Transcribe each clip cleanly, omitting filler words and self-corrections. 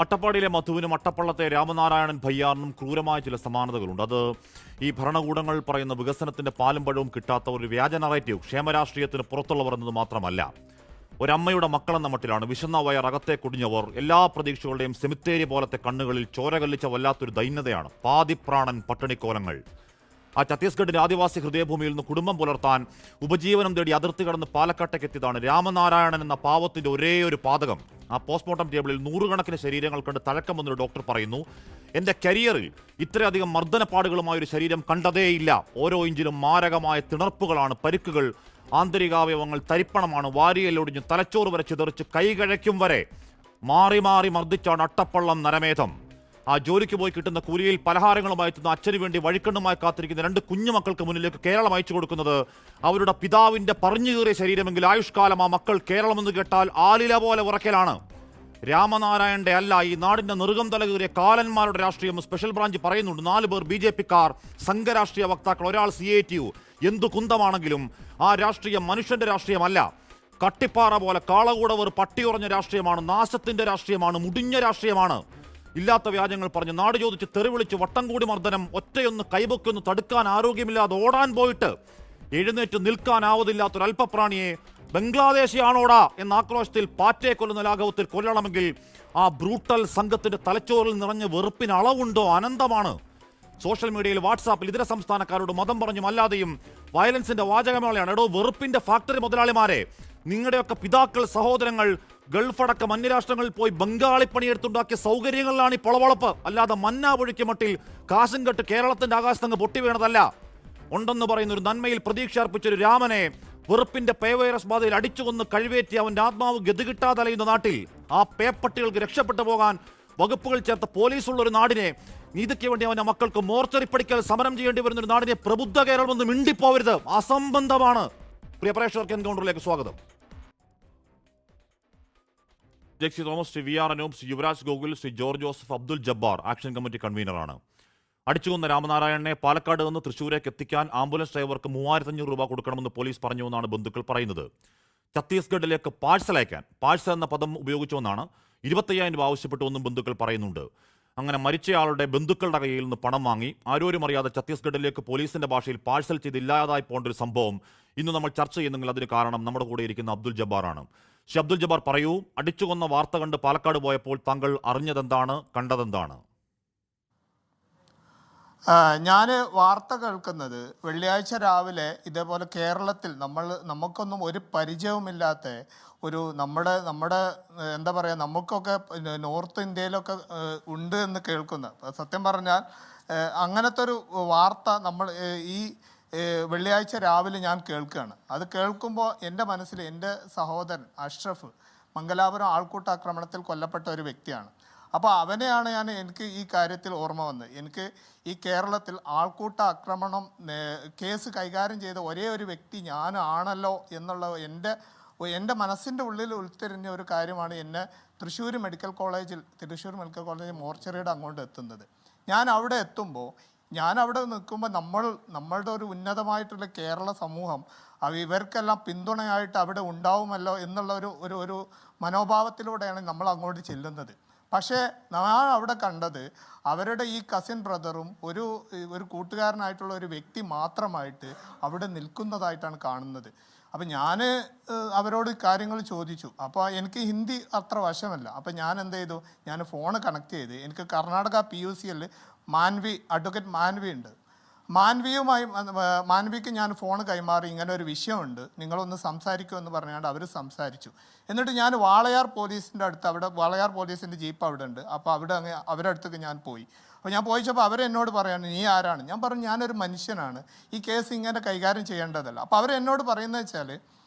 അട്ടപ്പാടിയിലെ മധുവിനും അട്ടപ്പള്ളത്തെ രാമനാരായണൻ ഭയ്യാറിനും ക്രൂരമായ ചില സമാനതകളുണ്ട്. അത് ഈ ഭരണകൂടങ്ങൾ പറയുന്ന വികസനത്തിന്റെ പാലും പഴവും കിട്ടാത്ത ഒരു വ്യാജ നറേറ്റീവ്, ക്ഷേമരാഷ്ട്രീയത്തിന് പുറത്തുള്ളവർ എന്നത് മാത്രമല്ല, ഒരമ്മയുടെ മക്കളെന്ന മട്ടിലാണ് വിശന്ന വയർ അകത്തെ കുടിഞ്ഞവർ. എല്ലാ പ്രതീക്ഷകളുടെയും സെമിത്തേരി പോലത്തെ കണ്ണുകളിൽ ചോര കല്ലിച്ച വല്ലാത്തൊരു ദൈന്യതയാണ്. പാതിപ്രാണൻ പട്ടിണിക്കോലങ്ങൾ. ആ ഛത്തീസ്ഗഡിന്റെ ആദിവാസി ഹൃദയഭൂമിയിൽ നിന്ന് കുടുംബം പുലർത്താൻ ഉപജീവനം തേടി അതിർത്തി കടന്ന് പാലക്കാട്ടേക്ക് എത്തിയതാണ് രാമനാരായണൻ എന്ന പാവത്തിന്റെ ഒരേ ഒരു പാതകം. ആ പോസ്റ്റ്മോർട്ടം ടേബിളിൽ നൂറുകണക്കിന് ശരീരങ്ങൾ കണ്ട് തഴക്കം വന്നൊരു ഡോക്ടർ പറയുന്നു, എന്റെ കരിയറിൽ ഇത്രയധികം മർദ്ദനപ്പാടുകളുമായ ഒരു ശരീരം കണ്ടതേയില്ല. ഓരോ ഇഞ്ചിലും മാരകമായ തിണർപ്പുകളാണ്, പരിക്കുകൾ, ആന്തരികാവയവങ്ങൾ തരിപ്പണമാണ്, വാരിയലൊടിഞ്ഞ് തലച്ചോറ് വരെ ചിതറിച്ച് കൈകഴയ്ക്കും വരെ മാറി മാറി മർദ്ദിച്ചാണ് അട്ടപ്പള്ളം നരമേധം. ആ ജോലിക്ക് പോയി കിട്ടുന്ന കൂലിയിൽ പലഹാരങ്ങളുമായി എത്തുന്ന അച്ഛന് വേണ്ടി വഴിക്കണ്ണുമായി കാത്തിരിക്കുന്ന രണ്ട് കുഞ്ഞുമക്കൾക്ക് മുന്നിലേക്ക് കേരളം അയച്ചു കൊടുക്കുന്നത് അവരുടെ പിതാവിന്റെ പറഞ്ഞു കീറിയ ശരീരമെങ്കിൽ ആയുഷ്കാലം ആ മക്കൾ കേരളമെന്ന് കേട്ടാൽ ആലില പോലെ ഉറക്കലാണ്. രാമനാരായണന്റെ അല്ല, ഈ നാടിന്റെ നെറുകം തലകീറിയ കാലന്മാരുടെ രാഷ്ട്രീയം സ്പെഷ്യൽ ബ്രാഞ്ച് പറയുന്നുണ്ട്. 4 പേർ BJP-ക്കാർ, സംഘരാഷ്ട്രീയ വക്താക്കൾ, ഒരാൾ CATU. എന്തു കുന്തമാണെങ്കിലും ആ രാഷ്ട്രീയം മനുഷ്യന്റെ രാഷ്ട്രീയമല്ല. കട്ടിപ്പാറ പോലെ കാളകൂടവർ പട്ടിയുറഞ്ഞ രാഷ്ട്രീയമാണ്, നാശത്തിന്റെ രാഷ്ട്രീയമാണ്, മുടിഞ്ഞ രാഷ്ട്രീയമാണ്. ഇല്ലാത്ത വ്യാജങ്ങൾ പറഞ്ഞ് നാട് ചോദിച്ച് തെറിവിളിച്ച് വട്ടം കൂടി മർദ്ദനം, ഒറ്റയൊന്ന് കൈപൊക്കൊന്ന് തടുക്കാൻ ആരോഗ്യമില്ലാതെ ഓടാൻ പോയിട്ട് എഴുന്നേറ്റ് നിൽക്കാനാവതില്ലാത്തൊരൽപ്പപ്രാണിയെ ബംഗ്ലാദേശിയാണോടാ എന്ന ആക്രോശത്തിൽ പാറ്റയെ കൊല്ലുന്ന ലാഘവത്തിൽ കൊല്ലണമെങ്കിൽ ആ ബ്രൂട്ടൽ സംഘത്തിന്റെ തലച്ചോറിൽ നിറഞ്ഞ വെറുപ്പിന് അളവുണ്ടോ? അനന്തമാണ്. സോഷ്യൽ മീഡിയയിൽ, വാട്സാപ്പിൽ ഇതര സംസ്ഥാനക്കാരോട് മതം പറഞ്ഞും അല്ലാതെയും വയലൻസിന്റെ വാചകമേളയാണ്. എടോ, വെറുപ്പിന്റെ ഫാക്ടറി മുതലാളിമാരെ, നിങ്ങളുടെയൊക്കെ പിതാക്കൾ, സഹോദരങ്ങൾ ഗൾഫടക്കം അന്യരാഷ്ട്രങ്ങളിൽ പോയി ബംഗാളി പണിയെടുത്തുണ്ടാക്കിയ സൗകര്യങ്ങളിലാണ് ഈ പൊളവളപ്പ്. അല്ലാതെ മന്നാ പൊഴിക്ക് മട്ടിൽ കാശും കെട്ട് കേരളത്തിന്റെ ആകാശത്തങ്ങ് പൊട്ടി വീണതല്ല. ഉണ്ടെന്ന് പറയുന്ന ഒരു നന്മയിൽ പ്രതീക്ഷ അർപ്പിച്ചൊരു രാമനെ വെറുപ്പിന്റെ പേവൈറസ് ബാധയിൽ അടിച്ചുകൊന്ന് കഴിവേറ്റി അവന്റെ ആത്മാവ് ഗതികിട്ടാതെ അലയുന്ന നാട്ടിൽ ആ പേപ്പട്ടികൾക്ക് രക്ഷപ്പെട്ടു പോകാൻ വകുപ്പുകൾ ചേർത്ത പോലീസുള്ള ഒരു നാടിനെ, നീതിക്ക് വേണ്ടി അവന്റെ മക്കൾക്ക് മോർച്ചറി പഠിക്കൽ സമരം ചെയ്യേണ്ടി വരുന്ന ഒരു നാടിനെ പ്രബുദ്ധ കേരളം ഒന്ന് മിണ്ടിപ്പോവരുത്. അസംബന്ധമാണ്. പ്രിയ പ്രേക്ഷകർക്ക് എൻകൗണ്ടറിലേക്ക് സ്വാഗതം. Shri Thomas, Shri VR Anoop, Shri Yuvaraj Gokul, Shri George Joseph, Abdul Jabbar action committee കൺവീനറാണ്. അടിച്ചുകൊന്ന രാമനാരായണനെ പാലക്കാട് നിന്ന് തൃശ്ശൂരേക്ക് എത്തിക്കാൻ ആംബുലൻസ് ഡ്രൈവർക്ക് 3500 രൂപ കൊടുക്കണമെന്ന് പോലീസ് പറഞ്ഞുവെന്നാണ് ബന്ധുക്കൾ പറയുന്നത്. ഛത്തീസ്ഗഡിലേക്ക് പാഴ്സൽ അയക്കാൻ, പാഴ്സൽ എന്ന പദം ഉപയോഗിച്ചുവെന്നാണ്, 25,000 രൂപ ആവശ്യപ്പെട്ടുവെന്നും ബന്ധുക്കൾ പറയുന്നുണ്ട്. അങ്ങനെ മരിച്ചയാളുടെ ബന്ധുക്കളുടെ കയ്യിൽ നിന്ന് പണം വാങ്ങി ആരോരും അറിയാതെ ഛത്തീസ്ഗഡിലേക്ക് പോലീസിന്റെ ഭാഷയിൽ പാഴ്സൽ ചെയ്ത് ഇല്ലാതായി പോകേണ്ട ഒരു സംഭവം ഇന്ന് നമ്മൾ ചർച്ച ചെയ്യുന്നെങ്കിൽ അതിന് കാരണം നമ്മുടെ കൂടെ ഇരിക്കുന്ന അബ്ദുൽ ജബ്ബാറാണ്. ശ്രീ അബ്ദുൽ ജബ്ബാർ, പറയൂ, അടിച്ചുകൊന്ന വാർത്ത കണ്ട് പാലക്കാട് പോയപ്പോൾ താങ്കൾ അറിഞ്ഞതെന്താണ്, കണ്ടതെന്താണ്? ഞാൻ വാർത്ത കേൾക്കുന്നത് വെള്ളിയാഴ്ച രാവിലെ ഇതേപോലെ കേരളത്തിൽ നമുക്കൊന്നും ഒരു പരിചയവുമില്ലാത്ത ഒരു നമ്മുടെ എന്താ പറയുക, നമുക്കൊക്കെ നോർത്ത് ഇന്ത്യയിലൊക്കെ ഉണ്ട് എന്ന് കേൾക്കുന്ന, സത്യം പറഞ്ഞാൽ അങ്ങനത്തെ ഒരു വാർത്ത നമ്മൾ ഈ വെള്ളിയാഴ്ച രാവിലെ ഞാൻ കേൾക്കുകയാണ്. അത് കേൾക്കുമ്പോൾ എൻ്റെ മനസ്സിൽ എൻ്റെ സഹോദരൻ അഷ്റഫ് മംഗലാപുരം ആൾക്കൂട്ടാക്രമണത്തിൽ കൊല്ലപ്പെട്ട ഒരു വ്യക്തിയാണ്. അപ്പോൾ അവനെയാണ് എനിക്ക് ഈ കാര്യത്തിൽ ഓർമ്മ വന്നത്. എനിക്ക് ഈ കേരളത്തിൽ ആൾക്കൂട്ട ആക്രമണം കേസ് കൈകാര്യം ചെയ്ത ഒരേ ഒരു വ്യക്തി ഞാനാണല്ലോ എന്നുള്ള എൻ്റെ മനസ്സിൻ്റെ ഉള്ളിൽ ഉൾത്തിരിഞ്ഞ ഒരു കാര്യമാണ് എന്നെ തൃശ്ശൂർ മെഡിക്കൽ കോളേജിൽ മോർച്ചറിയുടെ അങ്ങോട്ട് എത്തുന്നത്. ഞാൻ അവിടെ എത്തുമ്പോൾ, ഞാൻ അവിടെ നിൽക്കുമ്പോൾ നമ്മളുടെ ഒരു ഉന്നതമായിട്ടുള്ള കേരള സമൂഹം ഇവർക്കെല്ലാം പിന്തുണയായിട്ട് അവിടെ ഉണ്ടാവുമല്ലോ എന്നുള്ള ഒരു മനോഭാവത്തിലൂടെയാണ് നമ്മൾ അങ്ങോട്ട് ചെല്ലുന്നത്. പക്ഷേ ഞാൻ അവിടെ കണ്ടത് അവരുടെ ഈ കസിൻ ബ്രദറും ഒരു കൂട്ടുകാരനായിട്ടുള്ള ഒരു വ്യക്തി മാത്രമായിട്ട് അവിടെ നിൽക്കുന്നതായിട്ടാണ് കാണുന്നത്. അപ്പം ഞാൻ അവരോട് കാര്യങ്ങൾ ചോദിച്ചു. അപ്പോൾ എനിക്ക് ഹിന്ദി അത്ര വശമല്ല. അപ്പം ഞാൻ എന്ത് ചെയ്തു, ഞാൻ ഫോൺ കണക്ട് ചെയ്ത്, എനിക്ക് കർണാടക PUCL അഡ്വക്കേറ്റ് മാൻവി ഉണ്ട്, മാൻവിക്ക് ഞാൻ ഫോൺ കൈമാറി, ഇങ്ങനെ ഒരു വിഷയമുണ്ട്, നിങ്ങളൊന്ന് സംസാരിക്കുമെന്ന് പറഞ്ഞാണ്ട് അവർ സംസാരിച്ചു. എന്നിട്ട് ഞാൻ വാളയാർ പോലീസിൻ്റെ അടുത്ത്, അവിടെ വാളയാർ പോലീസിൻ്റെ ജീപ്പ് അവിടെ ഉണ്ട്, അപ്പോൾ അവരുടെ അടുത്തേക്ക് ഞാൻ പോയി. അപ്പോൾ ഞാൻ പോയിച്ചപ്പോൾ അവരെന്നോട് പറയാണ്, നീ ആരാണ്? ഞാൻ പറഞ്ഞു, ഞാനൊരു മനുഷ്യനാണ്, ഈ കേസ് ഇങ്ങനെ കൈകാര്യം ചെയ്യേണ്ടതല്ല. അപ്പോൾ അവരെന്നോട് പറയുന്നത് വെച്ചാൽ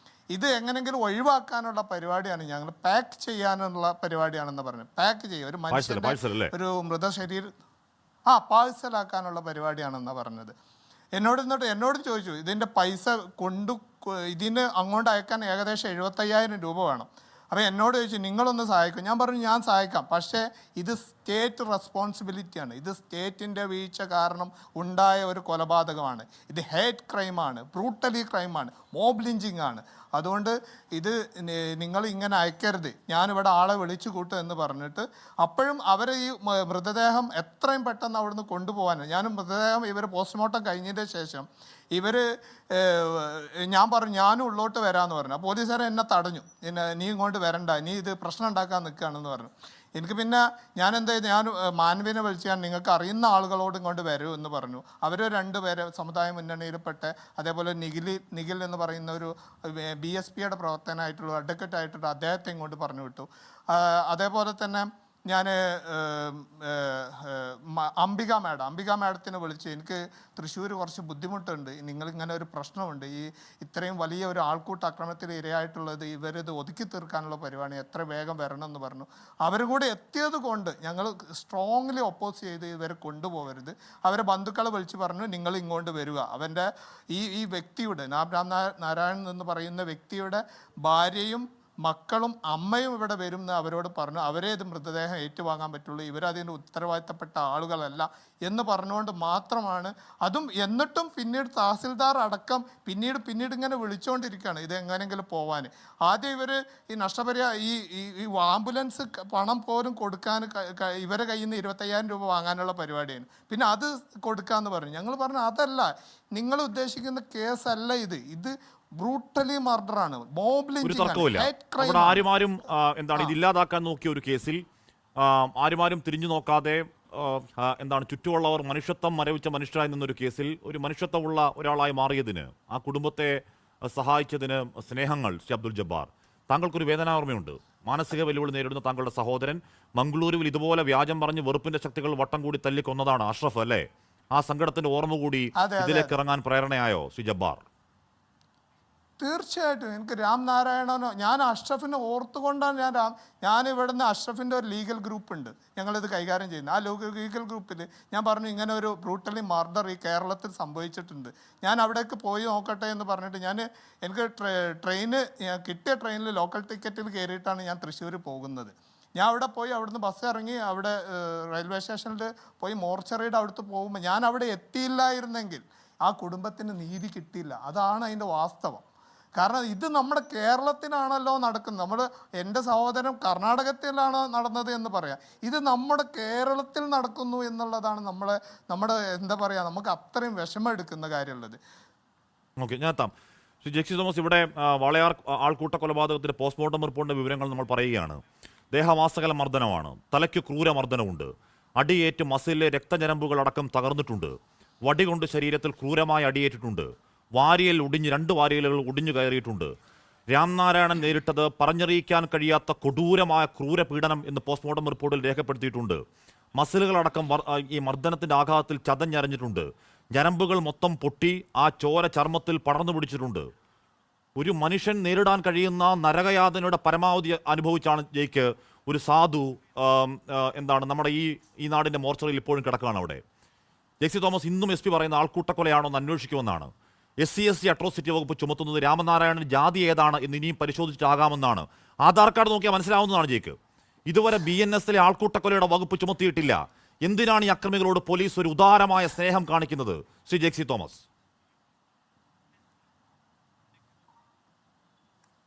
ഇത് എങ്ങനെയെങ്കിലും ഒഴിവാക്കാനുള്ള പരിപാടിയാണ്, ഞങ്ങൾ പാക്ക് ചെയ്യാനുള്ള പരിപാടിയാണെന്ന് പറഞ്ഞു. പാക്ക് ചെയ്യുക, ഒരു മനുഷ്യൻ്റെ ഒരു മൃതശരീരം പാഴ്സലാക്കാനുള്ള പരിപാടിയാണെന്നാണ് പറഞ്ഞത്. എന്നോട് ചോദിച്ചു, ഇതിൻ്റെ പൈസ ഇതിന് അങ്ങോട്ട് അയക്കാൻ ഏകദേശം 75,000 രൂപ വേണം. അപ്പോൾ എന്നോട് ചോദിച്ചു, നിങ്ങളൊന്ന് സഹായിക്കും? ഞാൻ പറഞ്ഞു, ഞാൻ സഹായിക്കാം, പക്ഷേ ഇത് സ്റ്റേറ്റ് റെസ്പോൺസിബിലിറ്റിയാണ്, ഇത് സ്റ്റേറ്റിൻ്റെ വീഴ്ച കാരണം ഉണ്ടായ ഒരു കൊലപാതകമാണ്, ഇത് ഹേറ്റ് ക്രൈമാണ്, ബ്രൂട്ടലി ക്രൈമാണ്, മോബ് ലിഞ്ചിങ് ആണ്. അതുകൊണ്ട് ഇത് നിങ്ങൾ ഇങ്ങനെ അയക്കരുത്, ഞാനിവിടെ ആളെ വിളിച്ചു കൂട്ടും എന്ന് പറഞ്ഞിട്ട് അപ്പോഴും അവർ ഈ മൃതദേഹം എത്രയും പെട്ടെന്ന് അവിടുന്ന് കൊണ്ടുപോകാൻ ഞാനും മൃതദേഹം ഇവർ പോസ്റ്റ്മോർട്ടം കഴിഞ്ഞതിൻ്റെ ശേഷം ഇവർ ഞാൻ പറഞ്ഞു ഞാനും ഉള്ളോട്ട് വരാമെന്ന് പറഞ്ഞു. പോലീസുകാരെ എന്നെ തടഞ്ഞു, നീ ഇങ്ങോട്ട് വരണ്ട, നീ ഇത് പ്രശ്നം ഉണ്ടാക്കാൻ നിൽക്കുകയാണെന്ന് പറഞ്ഞു. എനിക്ക് പിന്നെ ഞാൻ എന്താ ചെയ്തു, ഞാൻ മാൻവിനെ വിളിച്ചാൽ നിങ്ങൾക്ക് അറിയുന്ന ആളുകളോട് ഇങ്ങോട്ട് വരൂ എന്ന് പറഞ്ഞു. അവർ 2 പേര് സമുദായ മുന്നണിയിൽപ്പെട്ട, അതേപോലെ നിഖിൽ എന്ന് പറയുന്ന ഒരു BSPയുടെ പ്രവർത്തനമായിട്ടുള്ള അഡ്വക്കറ്റ് ആയിട്ടുള്ള അദ്ദേഹത്തെ ഇങ്ങോട്ട് പറഞ്ഞു വിട്ടു. അതേപോലെ തന്നെ ഞാൻ അംബിക മാഡത്തിനെ വിളിച്ചു. എനിക്ക് തൃശ്ശൂർ കുറച്ച് ബുദ്ധിമുട്ടുണ്ട്, നിങ്ങളിങ്ങനെ ഒരു പ്രശ്നമുണ്ട്, ഇത്രയും വലിയ ഒരു ആൾക്കൂട്ട ആക്രമണത്തിൽ ഇരയായിട്ടുള്ളത്, ഇവരിത് ഒതുക്കി തീർക്കാനുള്ള പരിപാടി എത്ര വേഗം വരണം എന്ന് പറഞ്ഞു. അവരും കൂടി എത്തിയത് കൊണ്ട് ഞങ്ങൾ സ്ട്രോങ്ലി ഒപ്പോസ് ചെയ്ത് ഇവരെ കൊണ്ടുപോകരുത്. അവരെ ബന്ധുക്കളെ വിളിച്ച് പറഞ്ഞു നിങ്ങൾ ഇങ്ങോട്ട് വരിക. അവൻ്റെ ഈ വ്യക്തിയുടെ നാരായണൻ എന്ന് പറയുന്ന വ്യക്തിയുടെ ഭാര്യയും മക്കളും അമ്മയും ഇവിടെ വരും എന്ന് അവരോട് പറഞ്ഞു. അവരെ ഇത് മൃതദേഹം ഏറ്റുവാങ്ങാൻ പറ്റുള്ളൂ, ഇവരതിൻ്റെ ഉത്തരവാദിത്തപ്പെട്ട ആളുകളല്ല എന്ന് പറഞ്ഞുകൊണ്ട് മാത്രമാണ്. അതും എന്നിട്ടും പിന്നീട് തഹസിൽദാർ അടക്കം പിന്നീട് ഇങ്ങനെ വിളിച്ചുകൊണ്ടിരിക്കുകയാണ് ഇത് എങ്ങനെയെങ്കിലും പോവാൻ. ആദ്യം ഇവർ ഈ ഈ ആംബുലൻസ് പണം പോലും കൊടുക്കാൻ ഇവരെ കയ്യിൽ നിന്ന് 25,000 രൂപ വാങ്ങാനുള്ള പരിപാടിയാണ്. പിന്നെ അത് കൊടുക്കാമെന്ന് പറഞ്ഞു. ഞങ്ങൾ പറഞ്ഞു അതല്ല, നിങ്ങൾ ഉദ്ദേശിക്കുന്ന കേസല്ല ഇത് ബ്രൂട്ടലി മർഡറാണ്, മോബ് ലിഞ്ചിങ്. അവിടെ ആരുമാരും എന്താണ് ഇത് ഇല്ലാതാക്കാൻ നോക്കിയ ഒരു കേസിൽ ആരുമാരും തിരിഞ്ഞു നോക്കാതെ എന്താണ് ചുറ്റുമുള്ളവർ മനുഷ്യത്വം മരവിച്ച മനുഷ്യരായി നിന്നൊരു കേസിൽ ഒരു മനുഷ്യത്വമുള്ള ഒരാളായി മാറിയതിന്, ആ കുടുംബത്തെ സഹായിച്ചതിന് സ്നേഹങ്ങൾ. ശ്രീ അബ്ദുൽ ജബ്ബാർ, താങ്കൾക്കൊരു വേദനാർമ്മയുണ്ട്. മാനസിക വെല്ലുവിളി നേരിടുന്ന താങ്കളുടെ സഹോദരൻ മംഗളൂരുവിൽ ഇതുപോലെ വ്യാജം പറഞ്ഞ് വെറുപ്പിന്റെ ശക്തികൾ വട്ടം കൂടി തല്ലിക്കൊന്നതാണ് അഷ്റഫ്, അല്ലേ? ആ സങ്കടത്തിന്റെ ഓർമ്മ കൂടി ഇതിലേക്ക് ഇറങ്ങാൻ പ്രേരണയായോ ശ്രീ ജബ്ബാർ? തീർച്ചയായിട്ടും എനിക്ക് രാംനാരായണനോ, ഞാൻ അഷ്റഫിനെ ഓർത്തുകൊണ്ടാണ് ഞാൻ ഇവിടുന്ന് അഷ്റഫിൻ്റെ ഒരു ലീഗൽ ഗ്രൂപ്പ് ഉണ്ട്, ഞങ്ങളിത് കൈകാര്യം ചെയ്യുന്നത്. ആ ലീഗൽ ഗ്രൂപ്പിൽ ഞാൻ പറഞ്ഞു ഇങ്ങനെ ഒരു ബ്രൂട്ടലി മർഡർ ഈ കേരളത്തിൽ സംഭവിച്ചിട്ടുണ്ട്, ഞാൻ അവിടേക്ക് പോയി നോക്കട്ടെ എന്ന് പറഞ്ഞിട്ട് എനിക്ക് കിട്ടിയ ട്രെയിനിൽ ലോക്കൽ ടിക്കറ്റിൽ കയറിയിട്ടാണ് ഞാൻ തൃശ്ശൂർ പോകുന്നത്. ഞാൻ അവിടെ പോയി അവിടുന്ന് ബസ് ഇറങ്ങി അവിടെ റെയിൽവേ സ്റ്റേഷനിൽ പോയി മോർച്ചറിയുടെ അടുത്ത് പോകുമ്പോൾ ഞാൻ അവിടെ എത്തിയില്ലായിരുന്നെങ്കിൽ ആ കുടുംബത്തിന് നീതി കിട്ടിയില്ല. അതാണ് അതിൻ്റെ വാസ്തവം. കാരണം ഇത് നമ്മുടെ കേരളത്തിലാണല്ലോ നടക്കുന്നത്. എൻ്റെ സഹോദരൻ കർണാടകത്തിലാണോ നടന്നത് എന്ന് പറയാം, ഇത് നമ്മുടെ കേരളത്തിൽ നടക്കുന്നു എന്നുള്ളതാണ് നമ്മുടെ എന്താ പറയുക, നമുക്ക് അത്രയും വിഷമം എടുക്കുന്ന കാര്യമുള്ളത്. ഓക്കെ, ഞാൻ എത്താം. ശ്രീ ജെക്സി തോമസ്, ഇവിടെ വാളയാർ ആൾക്കൂട്ട കൊലപാതകത്തിൻ്റെ പോസ്റ്റ്മോർട്ടം റിപ്പോർട്ടിൻ്റെ വിവരങ്ങൾ നമ്മൾ പറയുകയാണ്. ദേഹവാസകല മർദ്ദനമാണ്, തലയ്ക്ക് ക്രൂരമർദ്ദനമുണ്ട്, അടിയേറ്റ് മസിലിലെ രക്തഞരമ്പുകൾ അടക്കം തകർന്നിട്ടുണ്ട്, വടി കൊണ്ട് ശരീരത്തിൽ ക്രൂരമായി അടിയേറ്റിട്ടുണ്ട്, വാരിയൽ 2 വാരിയലുകൾ ഒടിഞ്ഞു കയറിയിട്ടുണ്ട്. രാംനാരായണൻ നേരിട്ടത് പറഞ്ഞറിയിക്കാൻ കഴിയാത്ത കൊടൂരമായ ക്രൂരപീഡനം എന്ന് പോസ്റ്റ്മോർട്ടം റിപ്പോർട്ടിൽ രേഖപ്പെടുത്തിയിട്ടുണ്ട്. മസിലുകളടക്കം ഈ മർദ്ദനത്തിന്റെ ആഘാതത്തിൽ ചതഞ്ഞരഞ്ഞിട്ടുണ്ട്, ഞരമ്പുകൾ മൊത്തം പൊട്ടി ആ ചോര ചർമ്മത്തിൽ പടർന്നു പിടിച്ചിട്ടുണ്ട്. ഒരു മനുഷ്യൻ നേരിടാൻ കഴിയുന്ന നരകയാതനയുടെ പരമാവധി അനുഭവിച്ചാണ് ജയ്ക്ക് ഒരു സാധു എന്താണ് നമ്മുടെ ഈ നാടിന്റെ മോർച്ചറിയിൽ ഇപ്പോഴും കിടക്കുകയാണ് അവിടെ. ജെക്സി തോമസ്, ഇന്നും SP പറയുന്ന ആൾക്കൂട്ടക്കൊലയാണോ എന്ന് അന്വേഷിക്കുമെന്നാണ്. SC അട്രോസിറ്റി വകുപ്പ് ചുമത്തുന്നത് രാമനാരായണൻ ജാതി ഏതാണ് എന്ന് ഇനിയും പരിശോധിച്ചിട്ടാകാമെന്നാണ്. ആധാർ കാർഡ് നോക്കിയാൽ മനസ്സിലാവുന്നതാണ് ജയ്ക്ക്. ഇതുവരെ BNSലെ ആൾക്കൂട്ടക്കൊലയുടെ വകുപ്പ് ചുമത്തിയിട്ടില്ല. എന്തിനാണ് ഈ അക്രമികളോട് പോലീസ് ഒരു ഉദാരമായ സ്നേഹം കാണിക്കുന്നത് ശ്രീ ജെക്സി തോമസ്?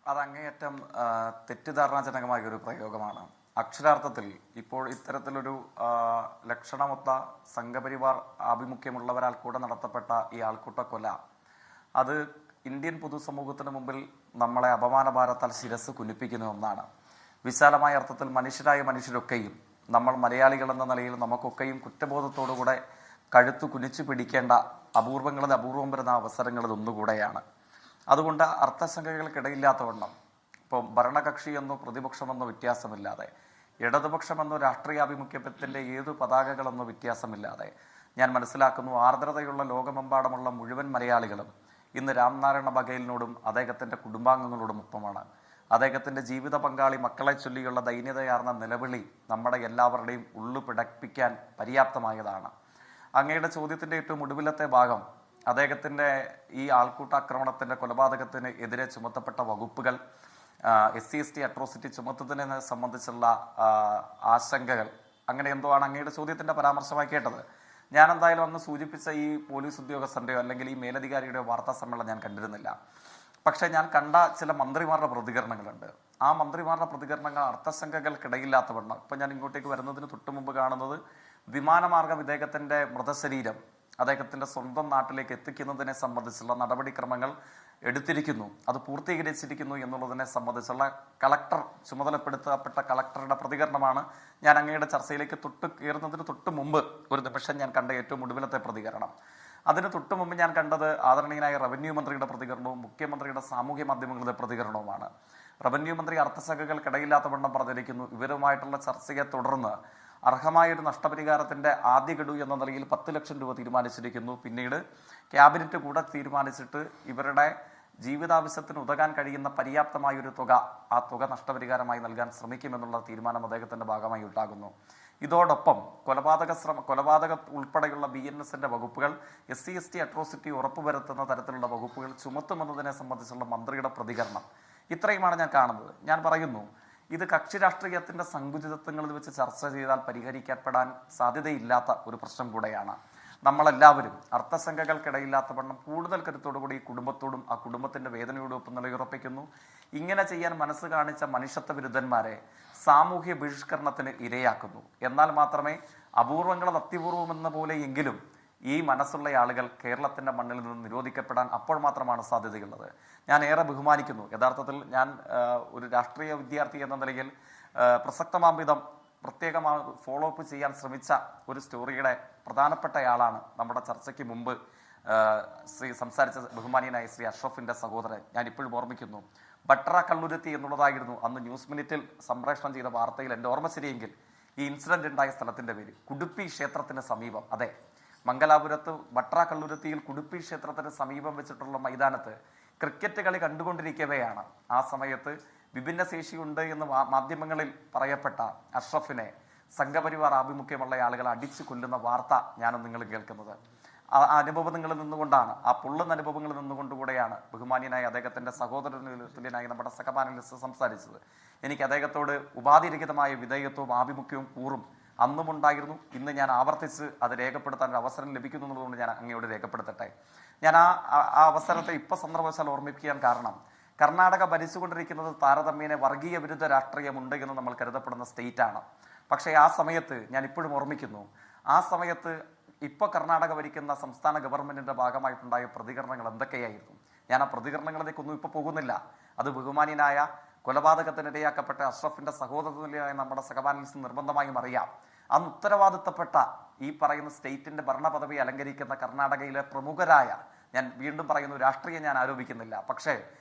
അത് അങ്ങേയറ്റം തെറ്റിദ്ധാരണാജനകമായ ഒരു പ്രയോഗമാണ്. അക്ഷരാർത്ഥത്തിൽ ഇപ്പോൾ ഇത്തരത്തിലൊരു ലക്ഷണമൊത്ത സംഘപരിവാർ ആഭിമുഖ്യമുള്ളവരാൽ കൂടെ നടത്തപ്പെട്ട ഈ ആൾക്കൂട്ടക്കൊല അത് ഇന്ത്യൻ പൊതുസമൂഹത്തിന് മുമ്പിൽ നമ്മളെ അപമാനഭാരത്താൽ ശിരസ് കുനിപ്പിക്കുന്ന ഒന്നാണ്. വിശാലമായ അർത്ഥത്തിൽ മനുഷ്യരായ മനുഷ്യരൊക്കെയും, നമ്മൾ മലയാളികൾ എന്ന നിലയിൽ നമുക്കൊക്കെയും കുറ്റബോധത്തോടുകൂടെ കഴുത്തു കുനിച്ചു പിടിക്കേണ്ട അപൂർവം വരുന്ന അവസരങ്ങൾ ഒന്നുകൂടെയാണ്. അതുകൊണ്ട് അർത്ഥശങ്കകൾക്കിടയില്ലാത്തവണ്ണം ഇപ്പോൾ ഭരണകക്ഷിയെന്നോ പ്രതിപക്ഷമെന്നോ വ്യത്യാസമില്ലാതെ, ഇടതുപക്ഷമെന്നോ രാഷ്ട്രീയാഭിമുഖ്യത്തിൻ്റെ ഏതു പതാകകളെന്നോ വ്യത്യാസമില്ലാതെ ഞാൻ മനസ്സിലാക്കുന്നു ആർദ്രതയുള്ള ലോകമെമ്പാടുമുള്ള മുഴുവൻ മലയാളികളും ഇന്ന് രാംനാരായണ ബഘേലിനോടും അദ്ദേഹത്തിൻ്റെ കുടുംബാംഗങ്ങളോടും ഒപ്പമാണ്. അദ്ദേഹത്തിൻ്റെ ജീവിത പങ്കാളി മക്കളെ ചൊല്ലിയുള്ള ദൈന്യതയാർന്ന നിലവിളി നമ്മുടെ എല്ലാവരുടെയും ഉള്ളു പിടപ്പിക്കാൻ പര്യാപ്തമായതാണ്. അങ്ങയുടെ ചോദ്യത്തിൻ്റെ ഏറ്റവും ഒടുവിലത്തെ ഭാഗം, അദ്ദേഹത്തിൻ്റെ ഈ ആൾക്കൂട്ട ആക്രമണത്തിൻ്റെ കൊലപാതകത്തിന് എതിരെ ചുമത്തപ്പെട്ട വകുപ്പുകൾ, SC അട്രോസിറ്റി ചുമത്തുന്നതിനെ സംബന്ധിച്ചുള്ള ആശങ്കകൾ, അങ്ങനെ എന്തോ ആണ് അങ്ങയുടെ ചോദ്യത്തിൻ്റെ പരാമർശമായി കേട്ടത്. ഞാൻ എന്തായാലും അന്ന് സൂചിപ്പിച്ച ഈ പോലീസ് ഉദ്യോഗസ്ഥൻ്റെയോ അല്ലെങ്കിൽ ഈ മേലധികാരിയുടെ വാർത്താ സമ്മേളനം ഞാൻ കണ്ടിരുന്നില്ല. പക്ഷേ ഞാൻ കണ്ട ചില മന്ത്രിമാരുടെ പ്രതികരണങ്ങളുണ്ട്. ആ മന്ത്രിമാരുടെ പ്രതികരണങ്ങൾ അർത്ഥശങ്കകൾക്കിടയില്ലാത്തവണ്ണം, ഇപ്പം ഞാൻ ഇങ്ങോട്ടേക്ക് വരുന്നതിന് തൊട്ട് മുമ്പ് കാണുന്നത് വിമാനമാർഗം ഇദ്ദേഹത്തിൻ്റെ മൃതശരീരം അദ്ദേഹത്തിൻ്റെ സ്വന്തം നാട്ടിലേക്ക് എത്തിക്കുന്നതിനെ സംബന്ധിച്ചുള്ള നടപടിക്രമങ്ങൾ എടുത്തിരിക്കുന്നു, അത് പൂർത്തീകരിച്ചിരിക്കുന്നു എന്നുള്ളതിനെ സംബന്ധിച്ചുള്ള കളക്ടർ ചുമതലപ്പെടുത്തപ്പെട്ട കളക്ടറുടെ പ്രതികരണമാണ് ഞാൻ അങ്ങയുടെ ചർച്ചയിലേക്ക് കയറുന്നതിന് തൊട്ട് മുമ്പ് ഒരു നിമിഷം ഞാൻ കണ്ട ഏറ്റവും ഒടുവിലത്തെ പ്രതികരണം. അതിന് തൊട്ട് മുമ്പ് ഞാൻ കണ്ടത് ആദരണീയനായ റവന്യൂ മന്ത്രിയുടെ പ്രതികരണവും മുഖ്യമന്ത്രിയുടെ സാമൂഹ്യ മാധ്യമങ്ങളുടെ പ്രതികരണവുമാണ്. റവന്യൂ മന്ത്രി അർത്ഥശങ്കകൾക്കിടയില്ലാത്തവണ്ണം പറഞ്ഞിരിക്കുന്നു, ഇവരുമായിട്ടുള്ള ചർച്ചയെ തുടർന്ന് അർഹമായൊരു നഷ്ടപരിഹാരത്തിന്റെ ആദ്യ ഗഡു എന്ന നിലയിൽ 10 ലക്ഷം രൂപ തീരുമാനിച്ചിരിക്കുന്നു. പിന്നീട് ക്യാബിനറ്റ് കൂടെ തീരുമാനിച്ചിട്ട് ഇവരുടെ ജീവിതാവശ്യത്തിന് ഉതകാൻ കഴിയുന്ന പര്യാപ്തമായൊരു തുക, ആ തുക നഷ്ടപരിഹാരമായി നൽകാൻ ശ്രമിക്കുമെന്നുള്ള തീരുമാനം അദ്ദേഹത്തിന്റെ ഭാഗമായി ഉണ്ടാകുന്നു. ഇതോടൊപ്പം കൊലപാതക ഉൾപ്പെടെയുള്ള BNSന്റെ വകുപ്പുകൾ, SC/ST അട്രോസിറ്റി ഉറപ്പുവരുത്തുന്ന തരത്തിലുള്ള വകുപ്പുകൾ ചുമത്തുമെന്നതിനെ സംബന്ധിച്ചുള്ള മന്ത്രിയുടെ പ്രതികരണം, ഇത്രയുമാണ് ഞാൻ കാണുന്നത്. ഞാൻ പറയുന്നു, ഇത് കക്ഷി രാഷ്ട്രീയത്തിന്റെ സങ്കുചിതത്വങ്ങളിൽ വെച്ച് ചർച്ച ചെയ്താൽ പരിഹരിക്കപ്പെടാൻ സാധ്യതയില്ലാത്ത ഒരു പ്രശ്നം കൂടെയാണ്. നമ്മളെല്ലാവരും അർത്ഥശങ്കകൾക്കിടയില്ലാത്തവണ്ണം കൂടുതൽ കരുത്തോടുകൂടി ഈ കുടുംബത്തോടും ആ കുടുംബത്തിന്റെ വേദനയോടൊപ്പം നിലയുറപ്പിക്കുന്നു. ഇങ്ങനെ ചെയ്യാൻ മനസ്സ് കാണിച്ച മനുഷ്യത്വ വിരുദ്ധന്മാരെ സാമൂഹ്യ ബഹിഷ്കരണത്തിന് ഇരയാക്കുന്നു. എന്നാൽ മാത്രമേ അപൂർവങ്ങളത് അത്യപൂർവമെന്ന പോലെയെങ്കിലും ഈ മനസ്സുള്ള ആളുകൾ കേരളത്തിന്റെ മണ്ണിൽ നിന്ന് നിരോധിക്കപ്പെടാൻ അപ്പോൾ മാത്രമാണ് സാധ്യതയുള്ളത്. ഞാൻ ഏറെ ബഹുമാനിക്കുന്നു. യഥാർത്ഥത്തിൽ ഞാൻ ഒരു രാഷ്ട്രീയ വിദ്യാർത്ഥി എന്ന നിലയിൽ പ്രസക്തമാംവിധം പ്രത്യേകമായി ഫോളോ അപ്പ് ചെയ്യാൻ ശ്രമിച്ച ഒരു സ്റ്റോറിയുടെ പ്രധാനപ്പെട്ടയാളാണ് നമ്മുടെ ചർച്ചയ്ക്ക് മുമ്പ് സംസാരിച്ച ബഹുമാനീയനായ ശ്രീ അഷ്റഫിന്റെ സഹോദരൻ. ഞാൻ ഇപ്പോഴും ഓർമ്മിക്കുന്നു, ബട്ര കള്ളുരുത്തി എന്നുള്ളതായിരുന്നു അന്ന് ന്യൂസ് മിനിറ്റിൽ സംപ്രേഷണം ചെയ്ത വാർത്തയിൽ എൻ്റെ ഓർമ്മ ശരിയെങ്കിൽ ഈ ഇൻസിഡന്റ് ഉണ്ടായ സ്ഥലത്തിന്റെ പേര് കുടുപ്പി ക്ഷേത്രത്തിന് സമീപം. അതെ, മംഗലാപുരത്ത് ബട്ര കള്ളുരുത്തിയിൽ കുടുപ്പി ക്ഷേത്രത്തിന് സമീപം വെച്ചിട്ടുള്ള മൈതാനത്ത് ക്രിക്കറ്റ് കളി കണ്ടുകൊണ്ടിരിക്കവെയാണ് ആ സമയത്ത് വിഭിന്നശേഷിയുണ്ട് എന്ന് മാധ്യമങ്ങളിൽ പറയപ്പെട്ട അഷ്റഫിനെ സംഘപരിവാർ ആഭിമുഖ്യമുള്ള ആളുകൾ അടിച്ചു കൊല്ലുന്ന വാർത്ത ഞാനും നിങ്ങൾ കേൾക്കുന്നത്. ആ അനുഭവങ്ങളിൽ നിന്നുകൊണ്ടാണ്, ആ പൊള്ളുന്ന അനുഭവങ്ങളിൽ നിന്നുകൊണ്ടുകൂടെയാണ് ബഹുമാന്യനായ അദ്ദേഹത്തിന്റെ സഹോദരനുല്യനായി നമ്മുടെ സഹപാനലിസ്റ്റ് സംസാരിച്ചത്. എനിക്ക് അദ്ദേഹത്തോട് ഉപാധിരഹിതമായ വിധേയത്വവും ആഭിമുഖ്യവും കൂറും അന്നുമുണ്ടായിരുന്നു. ഇന്ന് ഞാൻ ആവർത്തിച്ച് അത് രേഖപ്പെടുത്താൻ ഒരു അവസരം ലഭിക്കുന്നു എന്നുള്ളതുകൊണ്ട് ഞാൻ അങ്ങയോട് രേഖപ്പെടുത്തട്ടെ. ഞാൻ ആ അവസരത്തെ സന്ദർഭവശാൽ ഓർമ്മിപ്പിക്കാൻ കാരണം, കർണാടക ഭരിച്ചുകൊണ്ടിരിക്കുന്നത് താരതമ്യേന വർഗീയ വിരുദ്ധ രാഷ്ട്രീയമുണ്ട് എന്ന് നമ്മൾ കരുതപ്പെടുന്ന സ്റ്റേറ്റാണ്. പക്ഷേ ആ സമയത്ത് ഞാൻ ഇപ്പോഴും ഓർമ്മിക്കുന്നു, ആ സമയത്ത് ഇപ്പോൾ കർണാടക ഭരിക്കുന്ന സംസ്ഥാന ഗവൺമെന്റിന്റെ ഭാഗമായിട്ടുണ്ടായ പ്രതികരണങ്ങൾ എന്തൊക്കെയായിരുന്നു. ഞാൻ ആ പ്രതികരണങ്ങളിലേക്കൊന്നും ഇപ്പോൾ പോകുന്നില്ല. അത് ബഹുമാന്യനായ കൊലപാതകത്തിനിരയാക്കപ്പെട്ട അഷ്റഫിന്റെ സഹോദരനായ നമ്മുടെ സഹപാനലിസ്റ്റ് നിർബന്ധമായും അറിയാം. അന്ന് ഉത്തരവാദിത്തപ്പെട്ട ഈ പറയുന്ന സ്റ്റേറ്റിന്റെ ഭരണ പദവി അലങ്കരിക്കുന്ന കർണാടകയിലെ പ്രമുഖരായ, ഞാൻ വീണ്ടും പറയുന്നു, രാഷ്ട്രീയം ഞാൻ ആരോപിക്കുന്നില്ല, പക്ഷേ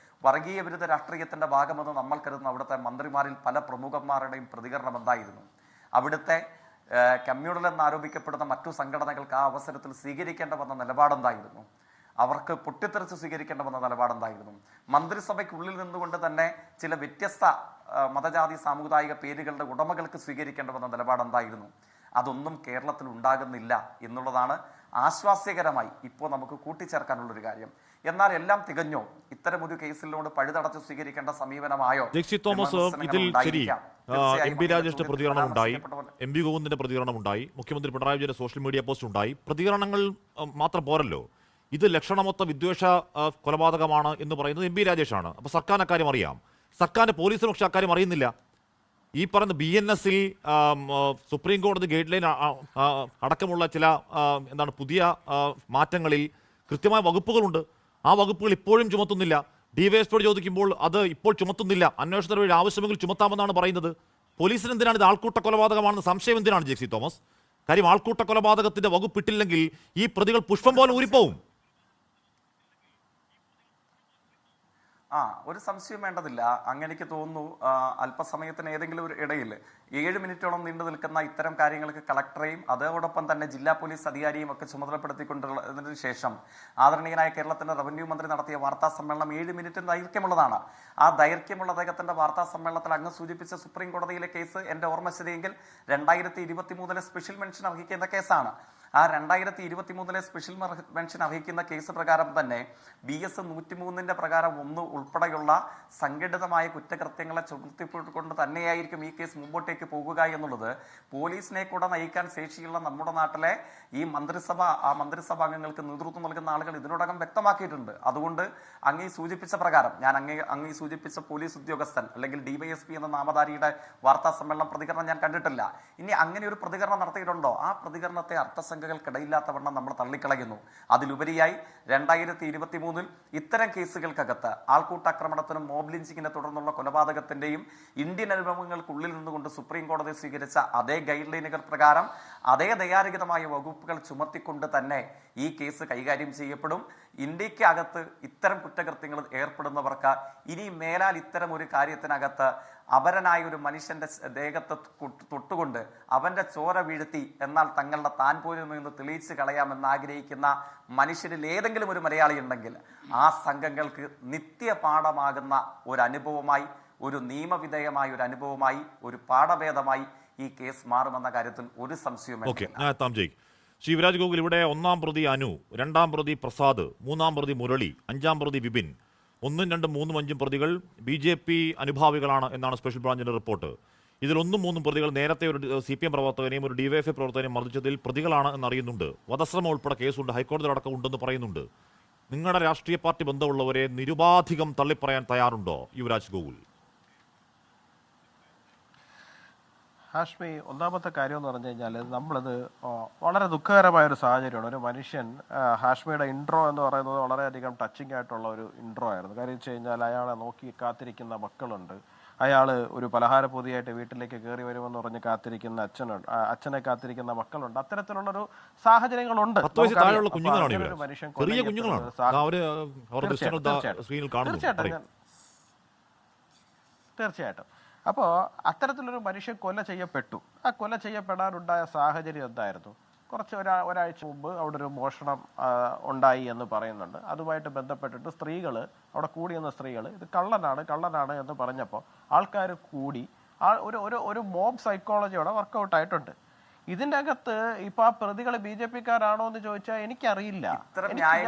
വർഗീയ വിരുദ്ധ രാഷ്ട്രീയത്തിന്റെ ഭാഗമെന്ന് നമ്മൾ കരുതുന്ന അവിടുത്തെ മന്ത്രിമാരിൽ പല പ്രമുഖന്മാരുടെയും പ്രതികരണം എന്തായിരുന്നു? അവിടുത്തെ കമ്മ്യൂണൽ എന്നാരോപിക്കപ്പെടുന്ന മറ്റു സംഘടനകൾക്ക് ആ അവസരത്തിൽ സ്വീകരിക്കേണ്ട വന്ന നിലപാടെന്തായിരുന്നു? അവർക്ക് പൊട്ടിത്തെറിച്ച് സ്വീകരിക്കേണ്ട വന്ന നിലപാടെന്തായിരുന്നു? മന്ത്രിസഭയ്ക്കുള്ളിൽ നിന്നുകൊണ്ട് തന്നെ ചില വ്യത്യസ്ത മതജാതി സാമുദായിക പേരുകളുടെ ഉടമകൾക്ക് സ്വീകരിക്കേണ്ട വന്ന നിലപാടെന്തായിരുന്നു? അതൊന്നും കേരളത്തിൽ ഉണ്ടാകുന്നില്ല എന്നുള്ളതാണ് ആശ്വാസ്യകരമായി ഇപ്പോൾ നമുക്ക് കൂട്ടിച്ചേർക്കാനുള്ളൊരു കാര്യം. എന്നാൽ എല്ലാം തികഞ്ഞോ? ഇത്തരമൊരു കേസിലോട് പഴുതടച്ച് സ്വീകരിക്കേണ്ട സമീപനമായോ? ജെക്സി തോമസ്, ഇതിൽ ശരി, MP രാജേഷിന്റെ പ്രതികരണം ഉണ്ടായി, MP ഗോവിന്ദന്റെ പ്രതികരണം ഉണ്ടായി, മുഖ്യമന്ത്രി പിണറായി വിജയന്റെ സോഷ്യൽ മീഡിയ പോസ്റ്റ് ഉണ്ടായി. പ്രതികരണങ്ങൾ മാത്രം പോരല്ലോ, ഇത് ലക്ഷണമൊത്ത വിദ്വേഷ കൊലപാതകമാണ് എന്ന് പറയുന്നത് MP രാജേഷാണ്. അപ്പോൾ സർക്കാരിന് അക്കാര്യം അറിയാം, സർക്കാരിന്റെ പോലീസിന് പക്ഷേ അക്കാര്യം അറിയുന്നില്ല. ഈ പറയുന്ന BNSൽ സുപ്രീം കോടതി ഗൈഡ് ലൈൻ അടക്കമുള്ള ചില പുതിയ മാറ്റങ്ങളിൽ കൃത്യമായ വകുപ്പുകളുണ്ട്. ആ വകുപ്പുകൾ ഇപ്പോഴും ചുമത്തുന്നില്ല. ഡിവൈഎസ്പിയോട് ചോദിക്കുമ്പോൾ അത് ഇപ്പോൾ ചുമത്തുന്നില്ല, അന്വേഷണത്തിന് വേണ്ടി ആവശ്യമെങ്കിൽ ചുമത്താമെന്നാണ് പറയുന്നത്. പോലീസിന് എന്തിനാണ് ഇത് ആൾക്കൂട്ട കൊലപാതകമാണെന്ന് സംശയം എന്തിനാണ് ജെക്സി തോമസ്? കാര്യം ആൾക്കൂട്ട കൊലപാതകത്തിന്റെ വകുപ്പിട്ടില്ലെങ്കിൽ ഈ പ്രതികൾ പുഷ്പം പോലെ ഊരിപ്പോവും. ഒരു സംശയം വേണ്ടതില്ല. അങ്ങനെ എനിക്ക് തോന്നുന്നു അല്പസമയത്തിന് ഏതെങ്കിലും ഒരു ഇടയിൽ 7 മിനിറ്റോളം നീണ്ടു നിൽക്കുന്ന ഇത്തരം കാര്യങ്ങൾക്ക് കളക്ടറെയും അതോടൊപ്പം തന്നെ ജില്ലാ പോലീസ് അധികാരിയും ഒക്കെ ചുമതലപ്പെടുത്തിക്കൊണ്ടതിനു ശേഷം ആദരണീയനായ കേരളത്തിന്റെ റവന്യൂ മന്ത്രി നടത്തിയ വാർത്താ സമ്മേളനം 7 മിനിറ്റ് ദൈർഘ്യമുള്ളതാണ്. ആ ദൈർഘ്യമുള്ള അദ്ദേഹത്തിന്റെ വാർത്താ സമ്മേളനത്തിൽ അങ്ങ് സൂചിപ്പിച്ച സുപ്രീം കോടതിയിലെ കേസ് എന്റെ ഓർമ്മ ശരിയെങ്കിൽ 2023 സ്പെഷ്യൽ മെൻഷൻ അർഹിക്കുന്ന കേസാണ്. ആ 2023 സ്പെഷ്യൽ മെൻഷൻ അർഹിക്കുന്ന കേസ് പ്രകാരം തന്നെ BS 103 പ്രകാരം 1 ഉൾപ്പെടെയുള്ള സംഘടിതമായ കുറ്റകൃത്യങ്ങളെ ചുമത്തിക്കൊണ്ട് തന്നെയായിരിക്കും ഈ കേസ് മുമ്പോട്ടേക്ക് പോകുക എന്നുള്ളത് പോലീസിനെ കൂടെ നയിക്കാൻ ശേഷിയുള്ള നമ്മുടെ നാട്ടിലെ ഈ മന്ത്രിസഭ അംഗങ്ങൾക്ക് നേതൃത്വം നൽകുന്ന ആളുകൾ ഇതിനോടകം വ്യക്തമാക്കിയിട്ടുണ്ട്. അതുകൊണ്ട് അങ്ങീ സൂചിപ്പിച്ച പ്രകാരം അങ്ങീ സൂചിപ്പിച്ച പോലീസ് ഉദ്യോഗസ്ഥൻ അല്ലെങ്കിൽ DYSP എന്ന നാമധാരിയുടെ വാർത്താ സമ്മേളനം പ്രതികരണം ഞാൻ കണ്ടിട്ടില്ല. ഇനി അങ്ങനെ ഒരു പ്രതികരണം നടത്തിയിട്ടുണ്ടോ? ആ പ്രതികരണത്തെ അർത്ഥസംഖ്യകൾക്കിടയില്ലാത്തവണ്ണം നമ്മൾ തള്ളിക്കളയുന്നു. അതിലുപരിയായി 2023 ഇത്തരം കേസുകൾക്കകത്ത് ആൾക്കൂട്ടാക്രമണത്തിനും മോബ് ലിഞ്ചിങ്ങിനെ തുടർന്നുള്ള കൊലപാതകത്തിന്റെയും ഇന്ത്യൻ അനുഭവങ്ങൾക്കുള്ളിൽ നിന്നുകൊണ്ട് സുപ്രീം കോടതി സ്വീകരിച്ച അതേ ഗൈഡ് ലൈനുകൾ പ്രകാരം അതേ ദയാരഹിതമായ വകുപ്പുകൾ ചുമത്തിക്കൊണ്ട് തന്നെ ഈ കേസ് കൈകാര്യം ചെയ്യപ്പെടും. ഇന്ത്യക്ക് അകത്ത് ഇത്തരം കുറ്റകൃത്യങ്ങൾ ഏർപ്പെടുന്നവർക്ക് ഇനി മേലാൽ ഇത്തരം ഒരു കാര്യത്തിനകത്ത് അപരനായ ഒരു മനുഷ്യന്റെ ദേഹത്ത് തൊട്ടുകൊണ്ട് അവന്റെ ചോര വീഴ്ത്തി എന്നാൽ തങ്ങളുടെ താൻ പോലും എന്ന് തെളിയിച്ച് കളയാമെന്ന് ആഗ്രഹിക്കുന്ന മനുഷ്യരിൽ ഏതെങ്കിലും ഒരു മലയാളി ഉണ്ടെങ്കിൽ ആ സംഘങ്ങൾക്ക് നിത്യപാഠമാകുന്ന ഒരു അനുഭവമായി, ഒരു നിയമവിധേയമായ ഒരു അനുഭവമായി, ഒരു പാഠഭേദമായി ഈ കേസ് മാറുമെന്ന കാര്യത്തിൽ ഒരു സംശയവും. ശിവരാജ് ഗോകുൽ, ഇവിടെ 1-ാം പ്രതി അനു, 2-ാം പ്രതി പ്രസാദ്, 3-ാം പ്രതി മുരളി, 5-ാം പ്രതി വിപിൻ, 1, 2, 3, 5 പ്രതികൾ BJP അനുഭാവികളാണ് എന്നാണ് സ്പെഷ്യൽ ബ്രാഞ്ചിന്റെ റിപ്പോർട്ട്. ഇതിൽ 1, 3 പ്രതികൾ നേരത്തെ ഒരു CPM പ്രവർത്തകനെയും ഒരു DYFI പ്രവർത്തകനെയും മർദ്ദിച്ചതിൽ പ്രതികളാണ് എന്നറിയുന്നുണ്ട്. വധശ്രമം ഉൾപ്പെടെ കേസുണ്ട്, ഹൈക്കോടതി അടക്കം ഉണ്ടെന്ന് പറയുന്നുണ്ട്. നിങ്ങളുടെ രാഷ്ട്രീയ പാർട്ടി ബന്ധമുള്ളവരെ നിരുപാധികം തള്ളിപ്പറയാൻ തയ്യാറുണ്ടോ യുവരാജ് ഗോകുൽ? ഹാഷ്മി, ഒന്നാമത്തെ കാര്യം എന്ന് പറഞ്ഞു കഴിഞ്ഞാൽ നമ്മളത് വളരെ ദുഃഖകരമായൊരു സാഹചര്യമാണ്. ഒരു മനുഷ്യൻ, ഹാഷ്മിയുടെ ഇൻട്രോ എന്ന് പറയുന്നത് വളരെയധികം ടച്ചിങ് ആയിട്ടുള്ള ഒരു ഇൻട്രോ ആയിരുന്നു. കാര്യം വെച്ച് കഴിഞ്ഞാൽ അയാളെ നോക്കി കാത്തിരിക്കുന്ന മക്കളുണ്ട്, അയാൾ ഒരു പലഹാരപ്പൊതിയായിട്ട് വീട്ടിലേക്ക് കയറി വരുമെന്ന് പറഞ്ഞ് കാത്തിരിക്കുന്ന അച്ഛനെ കാത്തിരിക്കുന്ന മക്കളുണ്ട്. അത്തരത്തിലുള്ളൊരു സാഹചര്യങ്ങളുണ്ട്. തീർച്ചയായിട്ടും. അപ്പോൾ അത്തരത്തിലൊരു മനുഷ്യൻ കൊല ചെയ്യപ്പെട്ടു. ആ കൊല ചെയ്യപ്പെടാനുണ്ടായ സാഹചര്യം എന്തായിരുന്നു? ഒരാഴ്ച മുമ്പ് അവിടെ ഒരു മോഷണം ഉണ്ടായി എന്ന് പറയുന്നുണ്ട്. അതുമായിട്ട് ബന്ധപ്പെട്ടിട്ട് അവിടെ കൂടിയെന്ന സ്ത്രീകൾ ഇത് കള്ളനാണ് എന്ന് പറഞ്ഞപ്പോൾ ആൾക്കാർ കൂടി ഒരു മോബ് സൈക്കോളജിയോടെ വർക്കൗട്ടായിട്ടുണ്ട്. ഇതിൻ്റെ അകത്ത് ഇപ്പൊ ആ പ്രതികൾ BJP-ക്കാരാണോ എന്ന് ചോദിച്ചാൽ എനിക്കറിയില്ല.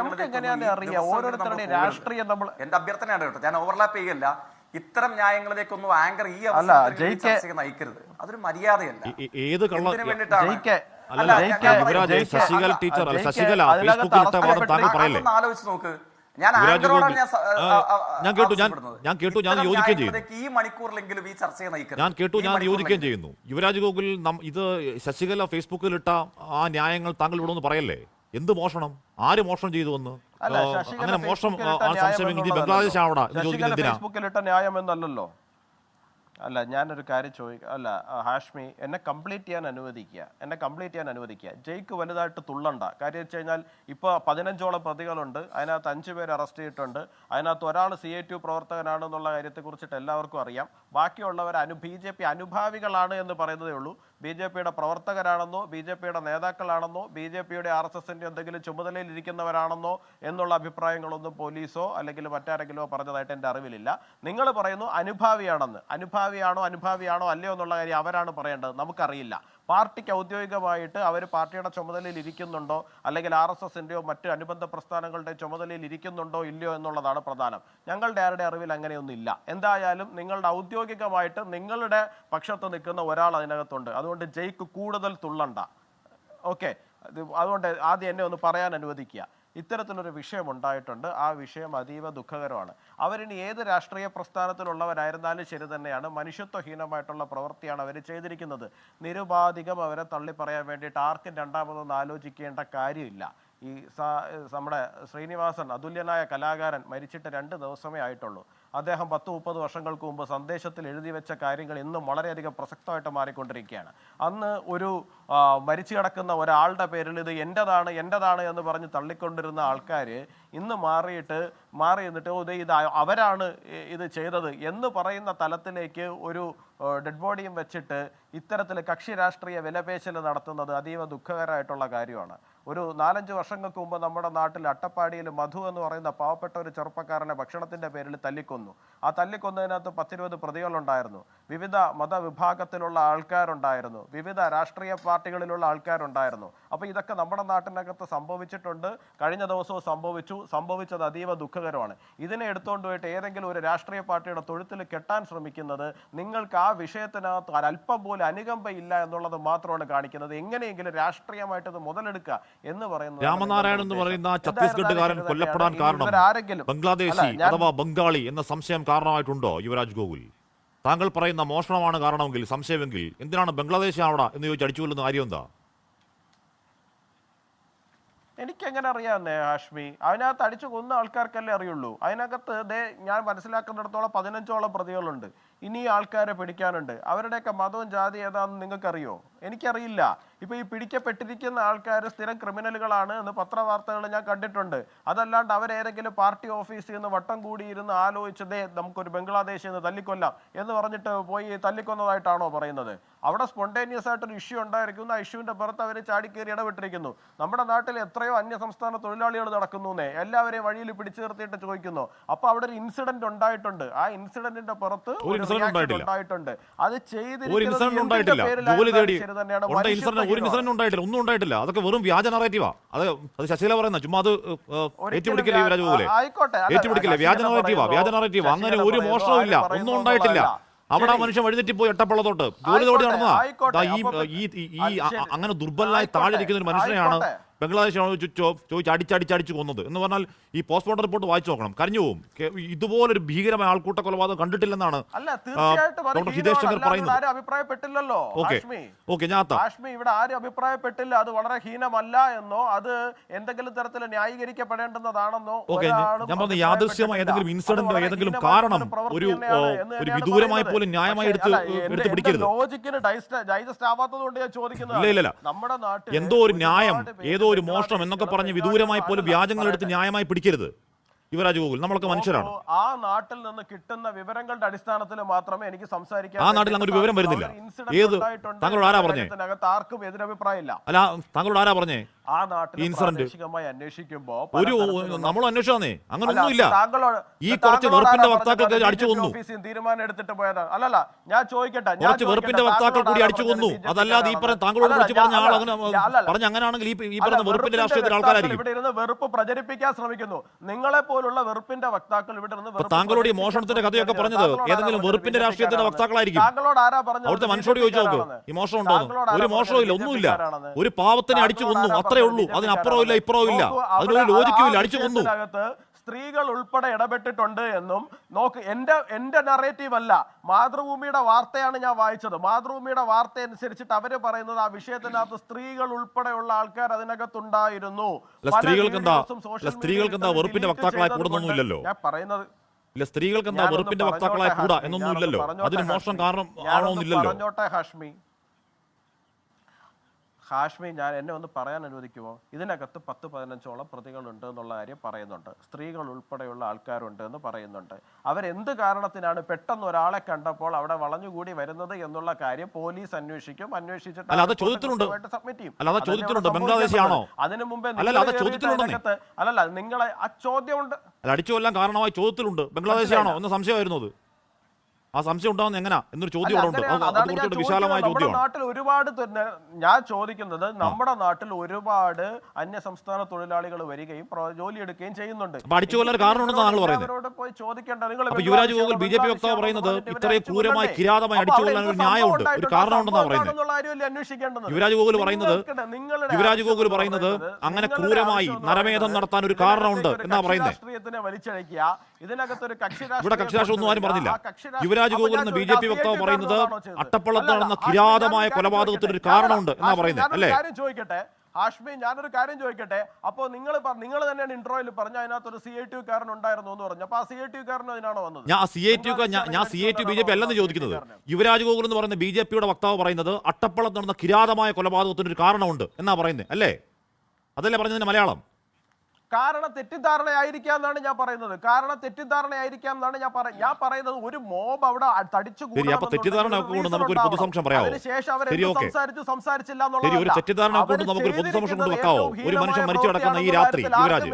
നമുക്ക് എങ്ങനെയാണ് അറിയാം? ഓരോരുത്തരുടെയും രാഷ്ട്രീയം നമ്മൾ എന്റെ അഭ്യർത്ഥനയാണ് കേട്ടോ, ഞാൻ ഓവർലാപ്പ് ചെയ്യല്ല. ഇത്തരം ന്യായങ്ങളിലേക്കൊന്നും ആങ്കർ ഈ നയിക്കരുത്. അതൊരു മര്യാദയല്ല. ഏത് ആലോചിച്ച് നോക്ക്. ഈ മണിക്കൂറിലെങ്കിലും ഈ ചർച്ചയെ നയിക്കുന്നത് ഞാൻ കേട്ടു, ഞാൻ യോജിക്കുകയും ചെയ്യുന്നു. യുവരാജ് ഗോകുൽ, ഇത് ശശികല ഫേസ്ബുക്കിൽ ഇട്ട ആ ന്യായങ്ങൾ താങ്കൾ ഇവിടെ ഒന്ന് പറയല്ലേ? എന്ത് മോഷണം? ആര് മോഷണം ചെയ്തു എന്ന്? അങ്ങനെ മോഷണം സംശയമെങ്കിൽ ബംഗ്ലാദേശ് ആവടാ എന്ന് ചോദിക്കുന്നത് ഫേസ്ബുക്കിലിട്ട ന്യായം എന്നല്ലോ. അല്ല, ഞാനൊരു കാര്യം ഹാഷ്മി, എന്നെ കംപ്ലീറ്റ് ചെയ്യാൻ അനുവദിക്കുക. ജയ്ക്ക് വലുതായിട്ട് തുള്ളണ്ട. കാര്യം വെച്ച് കഴിഞ്ഞാൽ ഇപ്പോൾ 15ഓളം പ്രതികളുണ്ട്. അതിനകത്ത് 5 പേര് അറസ്റ്റ് ചെയ്തിട്ടുണ്ട്. അതിനകത്ത് ഒരാൾ CITU പ്രവർത്തകനാണെന്നുള്ള കാര്യത്തെക്കുറിച്ചിട്ട് എല്ലാവർക്കും അറിയാം. ബാക്കിയുള്ളവർ BJP അനുഭാവികളാണ് എന്ന് പറയുന്നതേ ഉള്ളൂ. BJP-യുടെ പ്രവർത്തകരാണെന്നോ BJP-യുടെ നേതാക്കളാണെന്നോ BJP-യുടെ RSS-ന്റെ എന്തെങ്കിലും ചുമതലയിൽ ഇരിക്കുന്നവരാണെന്നോ എന്നുള്ള അഭിപ്രായങ്ങളൊന്നും പോലീസോ അല്ലെങ്കിൽ മറ്റാരെങ്കിലോ പറഞ്ഞതായിട്ട് എൻ്റെ അറിവിലില്ല. നിങ്ങൾ പറയുന്നു അനുഭാവിയാണോ അല്ലയോ എന്നുള്ള കാര്യം അവരാണ് പറയേണ്ടത്, നമുക്കറിയില്ല. പാർട്ടിക്ക് ഔദ്യോഗികമായിട്ട് അവർ പാർട്ടിയുടെ ചുമതലയിൽ ഇരിക്കുന്നുണ്ടോ അല്ലെങ്കിൽ RSS-ൻ്റെയോ മറ്റ് അനുബന്ധ പ്രസ്ഥാനങ്ങളുടെ ചുമതലയിൽ ഇരിക്കുന്നുണ്ടോ ഇല്ലയോ എന്നുള്ളതാണ് പ്രധാനം. ഞങ്ങളുടെ ആരുടെ അറിവിൽ അങ്ങനെയൊന്നും ഇല്ല. എന്തായാലും നിങ്ങളുടെ ഔദ്യോഗികമായിട്ട് നിങ്ങളുടെ പക്ഷത്ത് നിൽക്കുന്ന ഒരാൾ അതിനകത്തുണ്ട്. അതുകൊണ്ട് ജയ്ക്ക് കൂടുതൽ തുള്ളണ്ട. ഓക്കെ, അതുകൊണ്ട് ആദ്യം എന്നെ ഒന്ന് പറയാൻ അനുവദിക്കുക. ഇത്തരത്തിലൊരു വിഷയം ഉണ്ടായിട്ടുണ്ട്. ആ വിഷയം അതീവ ദുഃഖകരമാണ്. അവരിനി ഏത് രാഷ്ട്രീയ പ്രസ്ഥാനത്തിലുള്ളവരായിരുന്നാലും ശരി തന്നെയാണ്, മനുഷ്യത്വഹീനമായിട്ടുള്ള പ്രവൃത്തിയാണ് അവർ ചെയ്തിരിക്കുന്നത്. നിരുപാധികം അവരെ തള്ളിപ്പറയാൻ വേണ്ടിയിട്ട് ആർക്കും രണ്ടാമതൊന്നും ആലോചിക്കേണ്ട കാര്യമില്ല. നമ്മുടെ ശ്രീനിവാസൻ, അതുല്യനായ കലാകാരൻ, മരിച്ചിട്ട് 2 ദിവസമേ ആയിട്ടുള്ളൂ. അദ്ദേഹം 10-30 വർഷങ്ങൾക്ക് മുമ്പ് സന്ദേശത്തിൽ എഴുതി വെച്ച കാര്യങ്ങൾ ഇന്നും വളരെയധികം പ്രസക്തമായിട്ട് മാറിക്കൊണ്ടിരിക്കുകയാണ്. അന്ന് ഒരു മരിച്ചു കിടക്കുന്ന ഒരാളുടെ പേരിൽ ഇത് എൻ്റെതാണ് എന്ന് പറഞ്ഞ് തള്ളിക്കൊണ്ടിരുന്ന ആൾക്കാർ ഇന്ന് മാറിയിട്ട് മാറി നിന്നിട്ട് ഇത് അവരാണ് ഇത് ചെയ്തത് എന്ന് പറയുന്ന തലത്തിലേക്ക് ഒരു ഡെഡ് ബോഡിയും വെച്ചിട്ട് ഇത്തരത്തിൽ കക്ഷി രാഷ്ട്രീയ വിലപേശൽ നടത്തുന്നത് അതീവ ദുഃഖകരമായിട്ടുള്ള കാര്യമാണ്. ഒരു 4-5 വർഷങ്ങൾക്ക് മുമ്പ് നമ്മുടെ നാട്ടിൽ അട്ടപ്പാടിയിൽ മധു എന്ന് പറയുന്ന പാവപ്പെട്ട ഒരു ചെറുപ്പക്കാരനെ ഭക്ഷണത്തിന്റെ പേരിൽ തല്ലിക്കൊന്നു. ആ തല്ലിക്കൊന്നതിനകത്ത് 10-20 പ്രതികളുണ്ടായിരുന്നു. വിവിധ മതവിഭാഗത്തിലുള്ള ആൾക്കാരുണ്ടായിരുന്നു, വിവിധ രാഷ്ട്രീയ പാർട്ടികളിലുള്ള ആൾക്കാരുണ്ടായിരുന്നു. അപ്പോൾ ഇതൊക്കെ നമ്മുടെ നാട്ടിനകത്ത് സംഭവിച്ചിട്ടുണ്ട്. കഴിഞ്ഞ ദിവസവും സംഭവിച്ചത് അതീവ ദുഃഖകരമാണ്. ഇതിനെ എടുത്തുകൊണ്ട് പോയിട്ട് ഏതെങ്കിലും ഒരു രാഷ്ട്രീയ പാർട്ടിയുടെ തൊഴുത്തിൽ കെട്ടാൻ ശ്രമിക്കുന്നത് നിങ്ങൾക്ക് ആ വിഷയത്തിനകത്ത് അല്പം പോലും അനുകമ്പയില്ല എന്നുള്ളത് മാത്രമാണ് കാണിക്കുന്നത്. എങ്ങനെയെങ്കിലും രാഷ്ട്രീയമായിട്ട് ഇത് മുതലെടുക്കുക എന്ന് പറയുന്നത്. രാമനാരായണൻ എന്ന് പറയുന്ന ഛത്തീസ്ഗഡുകാരൻ കൊല്ലപ്പെടാൻ കാരണം ബംഗ്ലാദേശി അഥവാ ബംഗാളി എന്ന സംശയം കാരണമായിട്ടുണ്ടോ യുവരാജ് ഗോകുൽ? താങ്കൾ പറയുന്ന മോഷണമാണ് കാരണമെങ്കിൽ, സംശയമെങ്കിൽ എന്തിനാണ് ബംഗ്ലാദേശി അവിടെ എന്ന് ചോദിച്ച് അടിച്ചു കൊല്ലുന്ന കാര്യം എന്താ? എനിക്കെങ്ങനെ അറിയാമെന്നേ ഹാഷ്മി? അതിനകത്ത് അടിച്ചു കൊന്ന ആൾക്കാർക്കല്ലേ അറിയുള്ളൂ. അതിനകത്ത് ഞാൻ മനസ്സിലാക്കുന്നിടത്തോളം 15ഓളം പ്രതികളുണ്ട്. ഇനി ആൾക്കാരെ പിടിക്കാനുണ്ട്. അവരുടെയൊക്കെ മതവും ജാതി ഏതാണെന്ന് നിങ്ങൾക്കറിയോ? എനിക്കറിയില്ല. ഇപ്പൊ ഈ പിടിക്കപ്പെട്ടിരിക്കുന്ന ആൾക്കാർ സ്ഥിരം ക്രിമിനലുകളാണ് എന്ന് പത്രവാർത്തകൾ ഞാൻ കണ്ടിട്ടുണ്ട്. അതല്ലാണ്ട് അവരേതെങ്കിലും പാർട്ടി ഓഫീസിൽ നിന്ന് വട്ടം കൂടിയിരുന്ന് ആലോചിച്ചതേ നമുക്കൊരു ബംഗ്ലാദേശിൽ നിന്ന് തല്ലിക്കൊല്ലാം എന്ന് പറഞ്ഞിട്ട് പോയി തല്ലിക്കൊന്നതായിട്ടാണോ പറയുന്നത്? അവിടെ സ്പോണ്ടേനിയസ് ആയിട്ടൊരു ഇഷ്യൂ ഉണ്ടായിരിക്കുന്നു. ആ ഇഷ്യൂവിന്റെ പുറത്ത് അവർ ചാടിക്കേറി ഇടപെട്ടിരിക്കുന്നു. നമ്മുടെ നാട്ടിൽ എത്രയോ അന്യസംസ്ഥാന തൊഴിലാളികൾ നടക്കുന്നേ, എല്ലാവരെയും വഴിയിൽ പിടിച്ചു നിർത്തിയിട്ട് ചോദിക്കുന്നു. അപ്പൊ അവിടെ ഒരു ഇൻസിഡന്റ് ഉണ്ടായിട്ടുണ്ട്. ആ ഇൻസിഡന്റിന്റെ പുറത്ത് ഉണ്ടായിട്ടുണ്ട്. അത് ഒന്നും ഉണ്ടായിട്ടില്ല. അതൊക്കെ വെറും വ്യാജ നറേറ്റീവാ. അത് ശശികല പറയുന്ന ചുമ്മാ അത് ഏറ്റുപിടിക്കില്ലേ യുവരാജ് പോലെ? ഏറ്റുപിടിക്കില്ലേ? വ്യാജ നറേറ്റീവാ. അങ്ങനെ ഒരു മോഷണവും ഇല്ല, ഒന്നും ഉണ്ടായിട്ടില്ല. അവിടെ മനുഷ്യൻ വഴിതെറ്റിപ്പോയി എട്ടപ്പള്ളത്തോട്ട് ജോലി തോടി നടന്നതാ. അങ്ങനെ ദുർബലനായി താഴെ ഇരിക്കുന്ന ഒരു മനുഷ്യനെയാണ് ബംഗ്ലാദേശിനാണ് ചോദിച്ച് അടിച്ചടിച്ച് കൊന്നത് എന്ന് പറഞ്ഞാൽ ഈ പോസ്റ്റ്മോർട്ടം റിപ്പോർട്ട് വായിച്ചു നോക്കണം, കരഞ്ഞു പോകും. ഇതുപോലൊരു ഭീകരമായ ആൾക്കൂട്ട കൊലപാതകം കണ്ടിട്ടില്ലെന്നാണ് ഡോക്ടർ ഹിതേഷ് ശങ്കർ പറയുന്നത്. അഭിപ്രായപ്പെട്ടില്ലല്ലോ ഇവിടെ ആരും അഭിപ്രായപ്പെട്ടില്ല. അത് വളരെ ഹീനമല്ല എന്നോ അത് എന്തെങ്കിലും തരത്തിൽ ന്യായീകരിക്കപ്പെടേണ്ടുന്നതാണെന്നോ. ഞാൻ പറഞ്ഞ യാദൃശ്യമായ ഏതെങ്കിലും ഇൻസിഡന്റ്, ഏതെങ്കിലും കാരണം ഒരു വിദൂരമായി പോലും ന്യായമായി എടുത്ത് പിടിക്കരുത്. ലോജിക്കിന് ഡൈജസ്റ്റ് ആവാത്തത് കൊണ്ട് ഞാൻ ചോദിക്കുന്നത്, ഇല്ല, നമ്മുടെ നാട്ടിൽ എന്തോ ഒരു ന്യായം, ഏതോ ഒരു മോഷണം എന്നൊക്കെ പറഞ്ഞ് വിദൂരമായി പോലും വ്യാജങ്ങൾ എടുത്ത് ന്യായമായി പിടിക്കരുത് യുവരാജ് ഗോകുൽ. നമ്മളൊക്കെ മനുഷ്യരാണ്. ആ നാട്ടിൽ നിന്ന് കിട്ടുന്ന വിവരങ്ങളുടെ അടിസ്ഥാനത്തിൽ മാത്രമേ എനിക്ക് സംസാരിക്കാൻ. ആ നാട്ടിൽ അങ്ങനെ ഒരു വിവരം വരുന്നില്ല. ഏത് താങ്കളോട് ആരാ പറഞ്ഞേ? ആർക്കും എതിരഭിപ്രായമില്ല. അല്ല, താങ്കളോട് ആരാ പറഞ്ഞേ? ആ നാട്ടിൽ അന്വേഷിക്കുമ്പോ നമ്മൾ അന്വേഷിച്ചേ അങ്ങനൊന്നുമില്ല. ഈ കുറച്ച് വെറുപ്പിന്റെ വക്താക്കൾ അടിച്ചു കൊന്നു. തീരുമാനം എടുത്തിട്ട് പോയതാണ്. അല്ലല്ല, ഞാൻ ചോദിക്കട്ടെ, കുറച്ച് വെറുപ്പിന്റെ വക്താക്കൾ കൂടി അടിച്ചു കൊന്നു. അതല്ലാതെ ഈ പറഞ്ഞ താങ്കളോട് വിളിച്ച് പറഞ്ഞ ആൾ അങ്ങനെ പറഞ്ഞ അങ്ങനെയാണെങ്കിൽ ഈ പറഞ്ഞ വെറുപ്പിന്റെ രാഷ്ട്രീയത്തിൽ ആൾക്കാരായിരിക്കും ഇവിടെ ഇരുന്ന് വെറുപ്പ് പ്രചരിപ്പിക്കാൻ ശ്രമിക്കുന്നു. നിങ്ങളെ പോലുള്ള വെറുപ്പിന്റെ വക്താക്കൾ ഇവിടെ ഇരുന്ന്. താങ്കളോട് ഈ മോഷണത്തിന്റെ കഥയൊക്കെ പറഞ്ഞത് ഏതെങ്കിലും വെറുപ്പിന്റെ രാഷ്ട്രീയത്തിന്റെ വക്താക്കളായിരിക്കും. താങ്കളോട് ആരാ പറഞ്ഞത്? അവിടുത്തെ മനുഷ്യരോട് ചോദിച്ചു നോക്ക്, ഈ മോഷണം ഉണ്ടോ? ഒരു മോഷണവും ഇല്ല, ഒന്നുമില്ല. ഒരു പാവത്തിനെ അടിച്ചു കൊന്നു, അത്രേ ഉള്ളൂ. അതിനപ്പുറവും ഇല്ല, ഇപ്പുറവും ഇല്ല. അതിനൊരു ലോജിക്കും ഇല്ല, അടിച്ചു കൊന്നു. സ്ത്രീകൾ ഉൾപ്പെടെ ഇടപെട്ടിട്ടുണ്ട് എന്നും നോക്ക്. എന്റെ നറേറ്റീവ് അല്ല, മാതൃഭൂമിയുടെ വാർത്തയാണ് ഞാൻ വായിച്ചത്. മാതൃഭൂമിയുടെ വാർത്ത അനുസരിച്ചിട്ട് അവര് പറയുന്നത് ആ വിഷയത്തിനകത്ത് സ്ത്രീകൾ ഉൾപ്പെടെയുള്ള ആൾക്കാർ അതിനകത്തുണ്ടായിരുന്നു. സ്ത്രീകൾക്ക് എന്താ വെറുപ്പിന്റെ വക്താക്കളായി കൂടുന്നൊന്നുമില്ലല്ലോ. ഞാൻ പറയുന്നത് ഇല്ല, സ്ത്രീകൾക്ക് എന്താ വെറുപ്പിന്റെ വക്താക്കളായി കൂടാ എന്നൊന്നും ഇല്ലല്ലോ. അതിന് മോഷണം കാരണം ആണോന്നില്ലല്ലോ. പറഞ്ഞോട്ടെ ഹാഷ്മി, ഞാൻ എന്നെ ഒന്ന് പറയാൻ അനുവദിക്കുമോ? ഇതിനകത്ത് 10-15ഓളം പ്രതികളുണ്ട് എന്നുള്ള കാര്യം പറയുന്നുണ്ട്. സ്ത്രീകൾ ഉൾപ്പെടെയുള്ള ആൾക്കാരുണ്ട് എന്ന് പറയുന്നുണ്ട്. അവരെന്ത് കാരണത്തിനാണ് പെട്ടെന്ന് ഒരാളെ കണ്ടപ്പോൾ അവിടെ വളഞ്ഞുകൂടി വരുന്നത് എന്നുള്ള കാര്യം പോലീസ് അന്വേഷിക്കും. അന്വേഷിച്ചിട്ട് സബ്മിറ്റ് ചെയ്യും. ബംഗ്ലാദേശിയാണോ? അതിനു മുമ്പേ അല്ലല്ല, നിങ്ങളെ ആ ചോദ്യം ഉണ്ട്. അടിച്ചു കൊല്ലാൻ കാരണമായി ചോദ്യത്തിലുണ്ട്. ബംഗ്ലാദേശിയാണോ എന്ന് സംശയമായിരുന്നു. ആ സംശയം ഉണ്ടാവുന്ന എങ്ങനാ എന്നൊരു ചോദ്യം വിശാലമായ ചോദ്യമാണ്. നാട്ടിൽ ഒരുപാട്, ഞാൻ ചോദിക്കുന്നത്, നമ്മുടെ നാട്ടിൽ ഒരുപാട് അന്യ സംസ്ഥാന തൊഴിലാളികൾ വരികയും ജോലി എടുക്കുകയും ചെയ്യുന്നുണ്ട്. അടിച്ചു കൊല്ലാൻ കാരണമുണ്ടെന്ന് താങ്കൾ പറയുന്നത്. പോയി ചോദിക്കേണ്ട. നിങ്ങൾ Yuvraj Gokul B J P വക്താവ് പറയുന്നത് ഇത്രയും ക്രൂരമായി കിരാതമായി അടിച്ചു കൊല്ലാൻ ഒരു ന്യായമുണ്ട്, ഒരു കാരണമുണ്ടെന്നാണ് പറയുന്നത്. യുവരാജ് ഗോകുൽ പറയുന്നത് അങ്ങനെ ക്രൂരമായി നരമേധം നടത്താൻ ഒരു കാരണമുണ്ട് എന്നാ പറയുന്നത്. ഇതിനകത്തൊരു ഇവിടെ കക്ഷിരാഷ്ട്രീയം ഒന്നും ആരും പറഞ്ഞില്ല. യുവരാജ് ഗോകുൽ എന്ന ബി ജെ പി വക്താവ് പറയുന്നത് അട്ടപ്പള്ളത്ത് നടന്ന കിരാതമായ കൊലപാതകത്തിന് ഒരു കാരണമുണ്ട് എന്നാ പറയുന്നത് അല്ലേ? ചോദിക്കട്ടെ ഹാഷ്മി, ഞാനൊരു കാര്യം ചോദിക്കട്ടെ. അപ്പോൾ നിങ്ങൾ തന്നെയാണ് ഇൻട്രോയിൽ പറഞ്ഞ അതിനകത്തൊരു CITU കാരൻ ഉണ്ടായിരുന്നു എന്ന് പറഞ്ഞു. അപ്പൊ ആ CITU കാരനും അതിനാണോ വന്നത്? ഞാൻ CITU ബി ജെ പി അല്ലെന്ന് ചോദിക്കുന്നത്. യുവരാജ് ഗോകുൽ എന്ന് പറയുന്ന ബി ജെ പിയുടെ വക്താവ് പറയുന്നത് അട്ടപ്പള്ളത്ത് നടന്ന കിരാതമായ കൊലപാതകത്തിന് ഒരു കാരണമുണ്ട് എന്നാ പറയുന്നത് അല്ലേ? അതല്ലേ പറഞ്ഞതിന്റെ മലയാളം? കാരണം തെറ്റിദ്ധാരണയായിരിക്കാം എന്നാണ് ഞാൻ പറയുന്നത്. ഞാൻ പറയുന്നത് ഒരു മോബ് അവിടെ തടിച്ചു ശരി, അപ്പൊ തെറ്റിദ്ധാരണ കൊണ്ട് നമുക്കൊരു പൊതുസംശയം പറയാമോ? ശരി, ഓക്കെ. സംസാരിച്ചില്ല ശരി, ഒരു തെറ്റിദ്ധാരണ കൊണ്ട് നമുക്കൊരു പൊതുസംശയം കൊണ്ട് വെക്കാവോ? ഒരു മനുഷ്യൻ മരിച്ചു കിടക്കുന്ന ഈ രാത്രി, യുവരാജ്.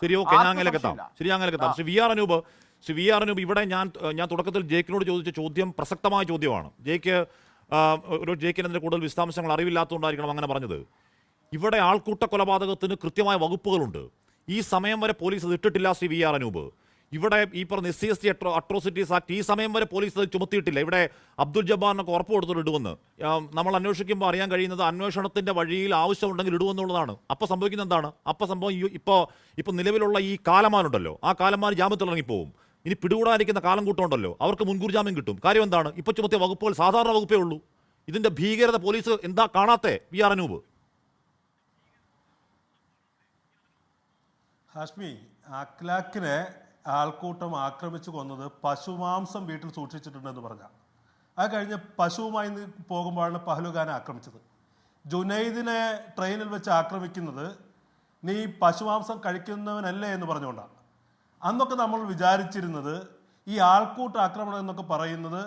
ശരി, ഓക്കെ, ഞാൻ അങ്ങനെ എത്താം. ശ്രീ വി ആർ അനൂപ്, ഇവിടെ ഞാൻ തുടക്കത്തിൽ ജേക്കിനോട് ചോദിച്ച ചോദ്യം പ്രസക്തമായ ചോദ്യമാണ്. ജേക്കിന് അതിന്റെ കൂടുതൽ വിശദാംശങ്ങൾ അറിവില്ലാത്തതുകൊണ്ടായിരിക്കണം അങ്ങനെ പറഞ്ഞത്. ഇവിടെ ആൾക്കൂട്ട കൊലപാതകത്തിന് കൃത്യമായ വകുപ്പുകളുണ്ട്. ഈ സമയം വരെ പോലീസ് അത് ഇട്ടിട്ടില്ല. ശ്രീ വി ആർ അനൂപ്, ഇവിടെ ഈ പറഞ്ഞ SC/ST അട്രോസിറ്റീസ് ആക്ട് ഈ സമയം വരെ പോലീസ് അത് ചുമത്തിയിട്ടില്ല. ഇവിടെ അബ്ദുൽ ജബ്ബാറിനൊക്കെ ഉറപ്പ് കൊടുത്തിട്ട് ഇടുമെന്ന് നമ്മൾ അന്വേഷിക്കുമ്പോൾ അറിയാൻ കഴിയുന്നത് അന്വേഷണത്തിന്റെ വഴിയിൽ ആവശ്യമുണ്ടെങ്കിൽ ഇടുമെന്നുള്ളതാണ്. അപ്പോൾ സംഭവിക്കുന്നത് എന്താണ്? അപ്പോൾ സംഭവം ഇപ്പോൾ നിലവിലുള്ള ഈ കാലമാനുണ്ടല്ലോ, ആ കാലമാൻ ജാമ്യത്തിൽ ഇറങ്ങിപ്പോവും. ഇനി പിടികൂടാതിരിക്കുന്ന കാലം കൂട്ടമുണ്ടല്ലോ, അവർക്ക് മുൻകൂർ ജാമ്യം കിട്ടും. കാര്യം എന്താണ്? ഇപ്പോൾ ചുമത്തിയ വകുപ്പുകൾ സാധാരണ വകുപ്പേ ഉള്ളൂ. ഇതിന്റെ ഭീകരത പോലീസ് എന്താ കാണാത്തെ? V R Anoop. ഹാഷ്മി, അഖ്ലാഖിനെ ആൾക്കൂട്ടം ആക്രമിച്ചു കൊന്നത് പശുമാംസം വീട്ടിൽ സൂക്ഷിച്ചിട്ടുണ്ടെന്ന് പറഞ്ഞ അത് കഴിഞ്ഞ് പശുവുമായി പോകുമ്പോഴാണ് പഹലുഖാനെ ആക്രമിച്ചത്. ജുനൈദിനെ ട്രെയിനിൽ വെച്ച് ആക്രമിക്കുന്നത് നീ പശുമാംസം കഴിക്കുന്നവനല്ലേ എന്ന് പറഞ്ഞുകൊണ്ടാണ്. അന്നൊക്കെ നമ്മൾ വിചാരിച്ചിരുന്നത് ഈ ആൾക്കൂട്ട ആക്രമണം എന്നൊക്കെ പറയുന്നത്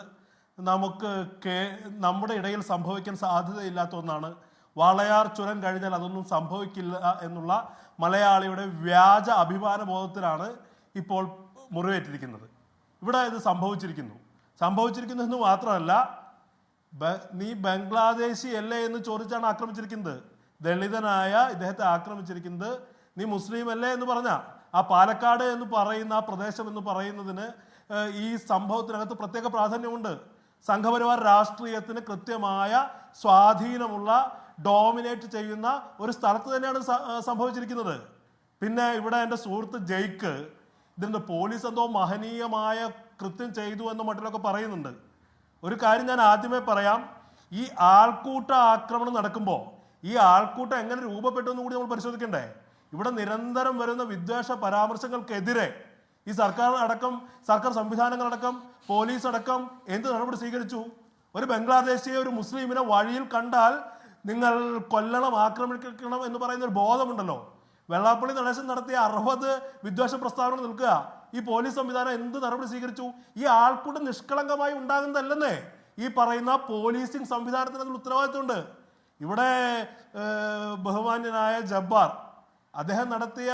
നമ്മുടെ ഇടയിൽ സംഭവിക്കാൻ സാധ്യതയില്ലാത്ത ഒന്നാണ്. വാളയാർ ചുരം കഴിഞ്ഞാൽ അതൊന്നും സംഭവിക്കില്ല എന്നുള്ള മലയാളിയുടെ വ്യാജ അഭിമാന ബോധത്തിലാണ് ഇപ്പോൾ മുറിവേറ്റിരിക്കുന്നത്. ഇവിടെ ഇത് സംഭവിച്ചിരിക്കുന്നു എന്ന് മാത്രമല്ല, നീ ബംഗ്ലാദേശി അല്ലേ എന്ന് ചോദിച്ചാണ് ആക്രമിച്ചിരിക്കുന്നത്. ദളിതനായ ഇദ്ദേഹത്തെ ആക്രമിച്ചിരിക്കുന്നത് നീ മുസ്ലിം അല്ലേ എന്ന് പറഞ്ഞ ആ പാലക്കാട് എന്ന് പറയുന്ന ആ പ്രദേശം എന്ന് പറയുന്നതിന് ഈ സംഭവത്തിനകത്ത് പ്രത്യേക പ്രാധാന്യമുണ്ട്. സംഘപരിവാർ രാഷ്ട്രീയത്തിന് കൃത്യമായ സ്വാധീനമുള്ള ഡോമിനേറ്റ് ചെയ്യുന്ന ഒരു സ്ഥലത്ത് തന്നെയാണ് സംഭവിച്ചിരിക്കുന്നത്. പിന്നെ ഇവിടെ എൻ്റെ സുഹൃത്ത് ജയ്ക്ക് ഇതിൻ്റെ പോലീസ് എന്തോ മഹനീയമായ കൃത്യം ചെയ്തു എന്ന് മട്ടിലൊക്കെ പറയുന്നുണ്ട്. ഒരു കാര്യം ഞാൻ ആദ്യമേ പറയാം, ഈ ആൾക്കൂട്ട ആക്രമണം നടക്കുമ്പോൾ ഈ ആൾക്കൂട്ടം എങ്ങനെ രൂപപ്പെട്ടു എന്ന് കൂടി നമ്മൾ പരിശോധിക്കണ്ടേ? ഇവിടെ നിരന്തരം വരുന്ന വിദ്വേഷ പരാമർശങ്ങൾക്കെതിരെ ഈ സർക്കാർ സംവിധാനങ്ങളടക്കം പോലീസ് അടക്കം എന്ത് നടപടി സ്വീകരിച്ചു? ഒരു ബംഗ്ലാദേശിയെ ഒരു മുസ്ലിമിനെ വഴിയിൽ കണ്ടാൽ നിങ്ങൾ കൊല്ലണം, ആക്രമിക്കണം എന്ന് പറയുന്ന ഒരു ബോധമുണ്ടല്ലോ. വെള്ളാപ്പള്ളി നടേശൻ നടത്തിയ 60 വിദ്വേഷ പ്രസ്താവനകൾ നിൽക്കുക. ഈ പോലീസ് സംവിധാനം എന്ത് നടപടി സ്വീകരിച്ചു? ഈ ആൾക്കൂട്ടം നിഷ്കളങ്കമായി ഉണ്ടാകുന്നതല്ലെന്നേ ഈ പറയുന്ന പോലീസിംഗ് സംവിധാനത്തിന് അതിൽ ഉത്തരവാദിത്വമുണ്ട്. ഇവിടെ ബഹുമാന്യനായ ജബ്ബാർ അദ്ദേഹം നടത്തിയ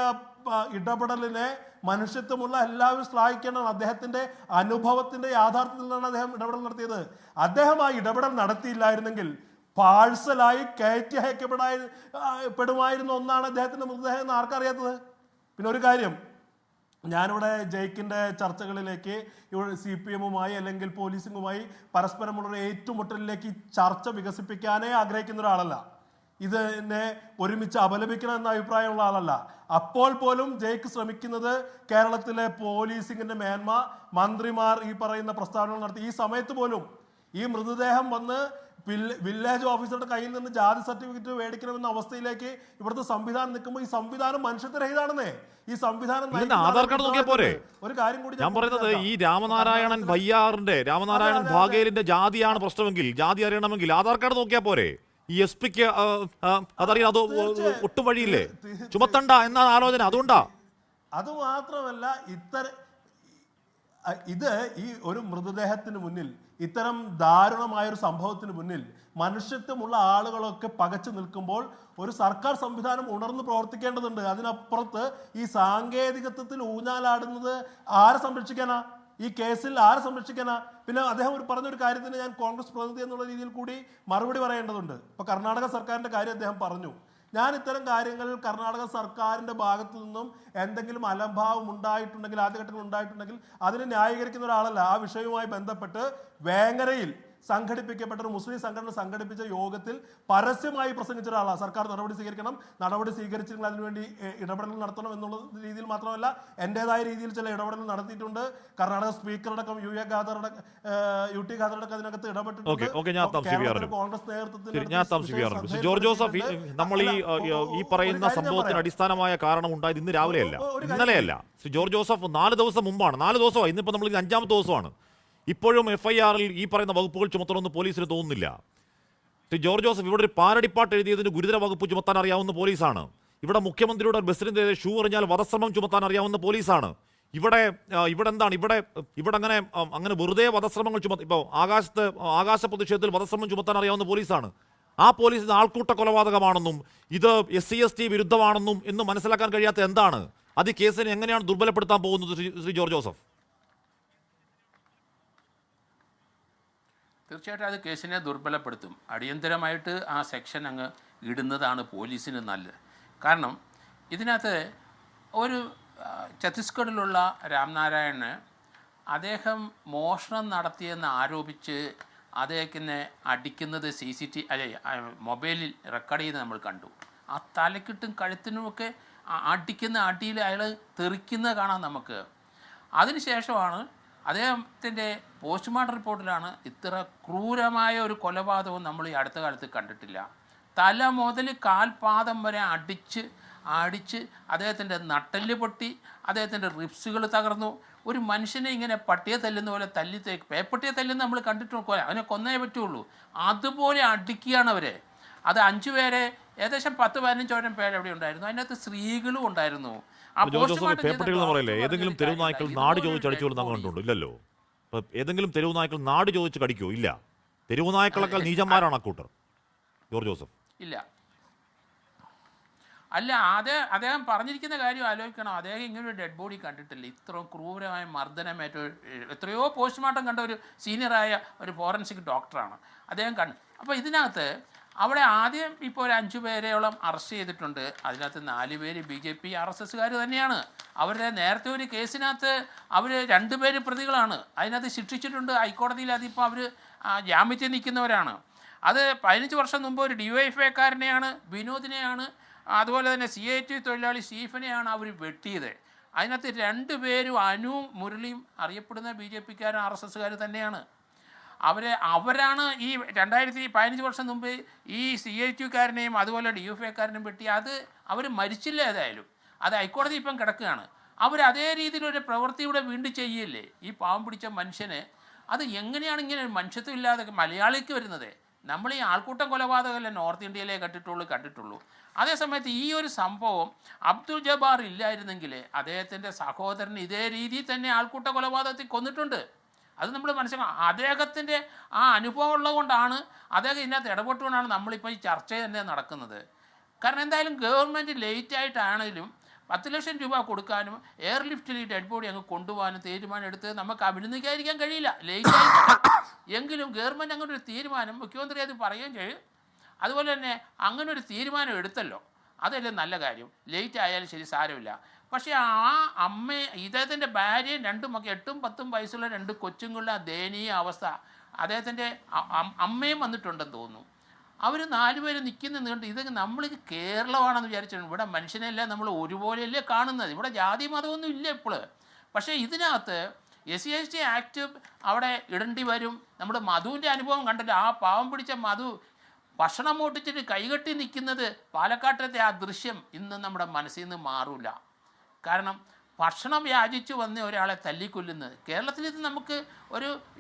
ഇടപെടലിനെ മനുഷ്യത്വമുള്ള എല്ലാവരും ശ്ലാഘിക്കണം. അദ്ദേഹത്തിന്റെ അനുഭവത്തിന്റെ യാഥാർത്ഥ്യത്തിൽ നിന്നാണ് അദ്ദേഹം ഇടപെടൽ നടത്തിയത്. അദ്ദേഹം ആ ഇടപെടൽ നടത്തിയില്ലായിരുന്നെങ്കിൽ പാഴ്സലായി കയറ്റി അയക്കപ്പെടുമായിരുന്ന ഒന്നാണ് അദ്ദേഹത്തിന്റെ മൃതദേഹം എന്ന് ആർക്കറിയാത്തത്? പിന്നെ ഒരു കാര്യം, ഞാനിവിടെ ജയ്ക്കിൻ്റെ ചർച്ചകളിലേക്ക് CPM-ഉമായി അല്ലെങ്കിൽ പോലീസിങ്ങുമായി പരസ്പരമുള്ള ഏറ്റുമുട്ടലിലേക്ക് ചർച്ച വികസിപ്പിക്കാനേ ആഗ്രഹിക്കുന്ന ഒരാളല്ല. ഇതിനെ ഒരുമിച്ച് അപലപിക്കണം എന്ന അഭിപ്രായമുള്ള ആളല്ല. അപ്പോൾ പോലും ജയ്ക്ക് ശ്രമിക്കുന്നത് കേരളത്തിലെ പോലീസിങ്ങിന്റെ മേന്മ, മന്ത്രിമാർ ഈ പറയുന്ന പ്രസ്താവനകൾ നടത്തി ഈ സമയത്ത് പോലും ഈ മൃതദേഹം വന്ന് വില്ലേജ് ഓഫീസറുടെ കയ്യിൽ നിന്ന് ജാതി സർട്ടിഫിക്കറ്റ് മേടിക്കണമെന്ന അവസ്ഥയിലേക്ക് ഇവിടുത്തെ സംവിധാനം നിൽക്കുമ്പോൾ ഈ സംവിധാനം മനുഷ്യത്വരഹിതാണെന്നേ. ഈ സംവിധാനം ആധാർ കാർഡ് നോക്കിയാൽ പോരെ? ഒരു കാര്യം കൂടി ഞാൻ പറയുന്നത്, ഈ രാമനാരായണൻ ഭാഗേലിന്റെ ജാതിയാണ് പ്രശ്നമെങ്കിൽ, ജാതി അറിയണമെങ്കിൽ ആധാർ കാർഡ് നോക്കിയാൽ പോരെ? ഈ SP-ക്ക് അതറിയാം, അത് ഒട്ടും വഴിയില്ലേ? ചുമത്തണ്ട എന്നാണ് ആലോചന. അതുകൊണ്ടാ. അത് മാത്രമല്ല, ഇത് ഈ ഒരു മൃതദേഹത്തിന് മുന്നിൽ, ഇത്തരം ദാരുണമായൊരു സംഭവത്തിന് മുന്നിൽ മനുഷ്യത്വമുള്ള ആളുകളൊക്കെ പകച്ചു നിൽക്കുമ്പോൾ ഒരു സർക്കാർ സംവിധാനം ഉണർന്ന് പ്രവർത്തിക്കേണ്ടതുണ്ട്. അതിനപ്പുറത്ത് ഈ സാങ്കേതികത്വത്തിൽ ഊഞ്ഞാലാടുന്നത് ആരെ സംരക്ഷിക്കാനാ? ഈ കേസിൽ ആരെ സംരക്ഷിക്കാനാ? പിന്നെ അദ്ദേഹം പറഞ്ഞൊരു കാര്യത്തിന് ഞാൻ കോൺഗ്രസ് പ്രതിനിധി എന്നുള്ള രീതിയിൽ കൂടി മറുപടി പറയേണ്ടതുണ്ട്. ഇപ്പൊ കർണാടക സർക്കാരിന്റെ കാര്യം അദ്ദേഹം പറഞ്ഞു. ഞാൻ ഇത്തരം കാര്യങ്ങൾ കർണാടക സർക്കാരിന്റെ ഭാഗത്തു നിന്നും എന്തെങ്കിലും അലംഭാവം ഉണ്ടായിട്ടുണ്ടെങ്കിൽ, ആദ്യഘട്ടങ്ങൾ ഉണ്ടായിട്ടുണ്ടെങ്കിൽ അതിനെ ന്യായീകരിക്കുന്ന ഒരാളല്ല. ആ വിഷയവുമായി ബന്ധപ്പെട്ട് വേങ്ങരയിൽ സംഘടിപ്പിക്കപ്പെട്ട ഒരു മുസ്ലിം സംഘടന സംഘടിപ്പിച്ച യോഗത്തിൽ പരസ്യമായി പ്രസംഗിച്ച ഒരാളാണ്. സർക്കാർ നടപടി സ്വീകരിക്കണം, നടപടി സ്വീകരിച്ചെങ്കിൽ അതിനുവേണ്ടി ഇടപെടൽ നടത്തണം എന്നുള്ള രീതിയിൽ മാത്രമല്ല, എൻ്റെതായ രീതിയിൽ ചില ഇടപെടൽ നടത്തിയിട്ടുണ്ട്. കർണാടക സ്പീക്കറടക്കം UT ഖാദറടക്കം അതിനകത്ത് ഇടപെട്ടിട്ടുണ്ട്. കോൺഗ്രസ് നേതൃത്വത്തിൽ ജോർജ് ജോസഫ്, നമ്മൾ ഈ പറയുന്ന സംഭവത്തിന് അടിസ്ഥാനമായ കാരണം ഉണ്ടായത് ഇന്ന് രാവിലെയല്ല, ഇന്നലെയല്ല. ശ്രീ ജോർജ് ജോസഫ് 4 ദിവസം മുമ്പാണ്, 4 ദിവസമായി, ഇന്നിപ്പോൾ നമ്മൾ 5ാമത്തെ ദിവസമാണ്. ഇപ്പോഴും FIR-ൽ ഈ പറയുന്ന വകുപ്പുകൾ ചുമത്തണമെന്ന് പോലീസിന് തോന്നുന്നില്ല. ശ്രീ ജോർജ് ജോസഫ്, ഇവിടെ ഒരു പാരടിപ്പാട്ട് എഴുതിയതിന് ഗുരുതര വകുപ്പ് ചുമത്താൻ അറിയാവുന്ന പോലീസാണ്. ഇവിടെ മുഖ്യമന്ത്രിയുടെ ബസ്സിന്റെ ഷൂ എറിഞ്ഞാൽ വധശ്രമം ചുമത്താൻ അറിയാവുന്ന പോലീസാണ്. ഇവിടെ എന്താണ് ഇവിടെ അങ്ങനെ വെറുതെ വധശ്രമങ്ങൾ ഇപ്പോൾ ആകാശ പ്രതിഷേധത്തിൽ വധശ്രമം ചുമത്താൻ അറിയാവുന്ന പോലീസാണ്. ആ പോലീസ് ഇത് ആൾക്കൂട്ട കൊലപാതകമാണെന്നും ഇത് SC/ST വിരുദ്ധമാണെന്നും എന്ന് മനസ്സിലാക്കാൻ കഴിയാത്ത എന്താണ്? അത് ഈ കേസിനെ എങ്ങനെയാണ് ദുർബലപ്പെടുത്താൻ പോകുന്നത് ശ്രീ ജോർജ് ജോസഫ്? തീർച്ചയായിട്ടും അത് കേസിനെ ദുർബലപ്പെടുത്തും. അടിയന്തരമായിട്ട് ആ സെക്ഷൻ അങ്ങ് ഇടുന്നതാണ് പോലീസിന് നല്ലത്. കാരണം ഇതിനകത്ത് ഒരു ഛത്തീസ്ഗഡിലുള്ള രാംനാരായണന് അദ്ദേഹം മോഷണം നടത്തിയെന്ന് ആരോപിച്ച് അദ്ദേഹത്തിനെ അടിക്കുന്നത് മൊബൈലിൽ റെക്കോർഡ് ചെയ്ത് നമ്മൾ കണ്ടു. ആ തലക്കിട്ടും കഴുത്തിനുമൊക്കെ അടിക്കുന്ന അടിയിൽ അയാൾ തെറിക്കുന്നത് കാണാം നമുക്ക്. അതിനുശേഷമാണ് അദ്ദേഹത്തിൻ്റെ പോസ്റ്റ്മോർട്ടം റിപ്പോർട്ടിലാണ് ഇത്ര ക്രൂരമായ ഒരു കൊലപാതകവും നമ്മൾ ഈ അടുത്ത കാലത്ത് കണ്ടിട്ടില്ല. തല മുതൽ കാൽപാദം വരെ അടിച്ച് അദ്ദേഹത്തിൻ്റെ നട്ടെല്ല് പൊട്ടി, അദ്ദേഹത്തിൻ്റെ റിബ്സുകൾ തകർന്നു. ഒരു മനുഷ്യനെ ഇങ്ങനെ പട്ടിയെ തല്ലുന്ന പോലെ പേപ്പട്ടിയെ തല്ലുന്ന നമ്മൾ കണ്ടിട്ട് അവനെ കൊന്നേ പറ്റുള്ളൂ. അതുപോലെ അടിക്കുകയാണ് അവരെ. അത് 5 പേരെ ഏകദേശം 10-15 പേര് അവിടെ ഉണ്ടായിരുന്നു. അതിനകത്ത് സ്ത്രീകളും ഉണ്ടായിരുന്നു. ഏതെങ്കിലും തെരുവ് നായ്ക്കൾ നാട് ചോദിച്ച് അടിച്ചു കണ്ടുണ്ടോ? ഇല്ലല്ലോ. ഏതെങ്കിലും തെരുവ് നായ്ക്കൾ നാട് ചോദിച്ച് കടിക്കോ? ഇല്ല. തെരുവ് നായ്ക്കളൊക്കെ നീചന്മാരാണ് അക്കൂട്ടർ. ജോർജ് ജോസഫ് ഇല്ല. അല്ല, അദ്ദേഹം പറഞ്ഞിരിക്കുന്ന കാര്യം ആലോചിക്കണം. അദ്ദേഹം ഇങ്ങനൊരു ഡെഡ് ബോഡി കണ്ടിട്ടില്ല. ഇത്രയും ക്രൂരമായ മർദ്ദനമേറ്റ എത്രയോ പോസ്റ്റ്മോർട്ടം കണ്ട ഒരു സീനിയറായ ഒരു ഫോറൻസിക് ഡോക്ടറാണ് അദ്ദേഹം കണ്ടു. അപ്പോൾ ഇതിനകത്ത് അവിടെ ആദ്യം ഇപ്പോൾ ഒരു 5 പേരെയോളം അറസ്റ്റ് ചെയ്തിട്ടുണ്ട്. അതിനകത്ത് 4 പേര് BJP RSSകാർ തന്നെയാണ്. അവരുടെ നേരത്തെ ഒരു കേസിനകത്ത് അവർ 2 പേര് പ്രതികളാണ്. അതിനകത്ത് ശിക്ഷിച്ചിട്ടുണ്ട്. ഹൈക്കോടതിയിൽ അതിപ്പോൾ അവർ ജാമ്യത്തിൽ നിൽക്കുന്നവരാണ്. അത് 15 വർഷം മുമ്പ് ഒരു DYFIക്കാരനെയാണ്, വിനോദിനെയാണ്, അതുപോലെ തന്നെ CIT തൊഴിലാളി സ്റ്റീഫനെയാണ് അവർ വെട്ടിയത്. അതിനകത്ത് 2 പേരും അനുവും മുരളിയും അറിയപ്പെടുന്ന BJPക്കാരും RSSകാർ തന്നെയാണ്. അവരാണ് ഈ 2015 വർഷം മുമ്പ് ഈ CITക്കാരനെയും അതുപോലെ DYFIക്കാരനെയും വെട്ടി. അവർ മരിച്ചില്ല. ഏതായാലും അത് ഹൈക്കോടതി ഇപ്പം കിടക്കുകയാണ്. അവർ അതേ രീതിയിലൊരു പ്രവൃത്തിയുടെ വീണ്ടും ചെയ്യില്ലേ ഈ പാവം പിടിച്ച മനുഷ്യന്? അത് എങ്ങനെയാണ് ഇങ്ങനെ മനുഷ്യത്വം ഇല്ലാതെ മലയാളിക്ക് വരുന്നത്? നമ്മൾ ഈ ആൾക്കൂട്ടം കൊലപാതകമല്ല നോർത്ത് ഇന്ത്യയിലേ കണ്ടിട്ടുള്ളൂ. അതേസമയത്ത് ഈ ഒരു സംഭവം അബ്ദുൾ ജബ്ബാർ ഇല്ലായിരുന്നെങ്കിൽ അദ്ദേഹത്തിൻ്റെ സഹോദരൻ ഇതേ രീതിയിൽ തന്നെ ആൾക്കൂട്ട കൊലപാതകത്തിൽ കൊന്നിട്ടുണ്ട്. അത് നമ്മൾ മനസ്സിലാക്കണം. അദ്ദേഹത്തിൻ്റെ ആ അനുഭവം ഉള്ളതുകൊണ്ടാണ് അദ്ദേഹം ഇതിനകത്ത് ഇടപെട്ടുകൊണ്ടാണ് നമ്മളിപ്പോൾ ഈ ചർച്ച തന്നെ നടക്കുന്നത്. കാരണം എന്തായാലും ഗവൺമെൻറ് ലേറ്റായിട്ടാണെങ്കിലും 10 ലക്ഷം രൂപ കൊടുക്കാനും എയർലിഫ്റ്റിൽ ഈ ഡെഡ് ബോഡി അങ്ങ് കൊണ്ടുപോകാനും തീരുമാനം എടുത്ത് നമുക്ക് അഭിനന്ദിക്കാതിരിക്കാൻ കഴിയില്ല. ലേറ്റായിട്ട് എങ്കിലും ഗവൺമെൻറ് അങ്ങനെ ഒരു തീരുമാനം, മുഖ്യമന്ത്രി അത് പറയുകയും ചെയ്യും. അതുപോലെ തന്നെ അങ്ങനെ ഒരു തീരുമാനം എടുത്തല്ലോ, അതല്ലേ നല്ല കാര്യം. ലേറ്റ് ആയാലും ശരി, സാരമില്ല. പക്ഷേ ആ ഇദ്ദേഹത്തിൻ്റെ ഭാര്യയും 2 മക്കൾ 8ഉം 10ഉം വയസ്സുള്ള 2 കൊച്ചുങ്ങളുടെ ദയനീയ അവസ്ഥ, അദ്ദേഹത്തിൻ്റെ അമ്മയും വന്നിട്ടുണ്ടെന്ന് തോന്നുന്നു. അവർ 4 പേര് നിൽക്കുന്നുണ്ട്. ഇതൊക്കെ നമ്മൾ കേരളമാണെന്ന് വിചാരിച്ചിട്ടുണ്ട്. ഇവിടെ മനുഷ്യനെല്ലാം നമ്മൾ ഒരുപോലെയല്ലേ കാണുന്നത്. ഇവിടെ ജാതി മതമൊന്നും ഇല്ല ഇപ്പോൾ. പക്ഷേ ഇതിനകത്ത് SC/ST ആക്ട് അവിടെ ഇടേണ്ടി വരും. നമ്മുടെ മധുവിൻ്റെ അനുഭവം കണ്ടല്ലോ. ആ പാവം പിടിച്ച മധു ഭക്ഷണം മോട്ടിച്ചിട്ട് കൈകെട്ടി നിൽക്കുന്നത് പാലക്കാട്ടത്തെ ആ ദൃശ്യം ഇന്ന് നമ്മുടെ മനസ്സിൽ നിന്ന് മാറില്ല. കാരണം ഭക്ഷണം യാചിച്ചു വന്ന ഒരാളെ തല്ലിക്കൊല്ലുന്നത് കേരളത്തിൽ ഇത് നമുക്ക്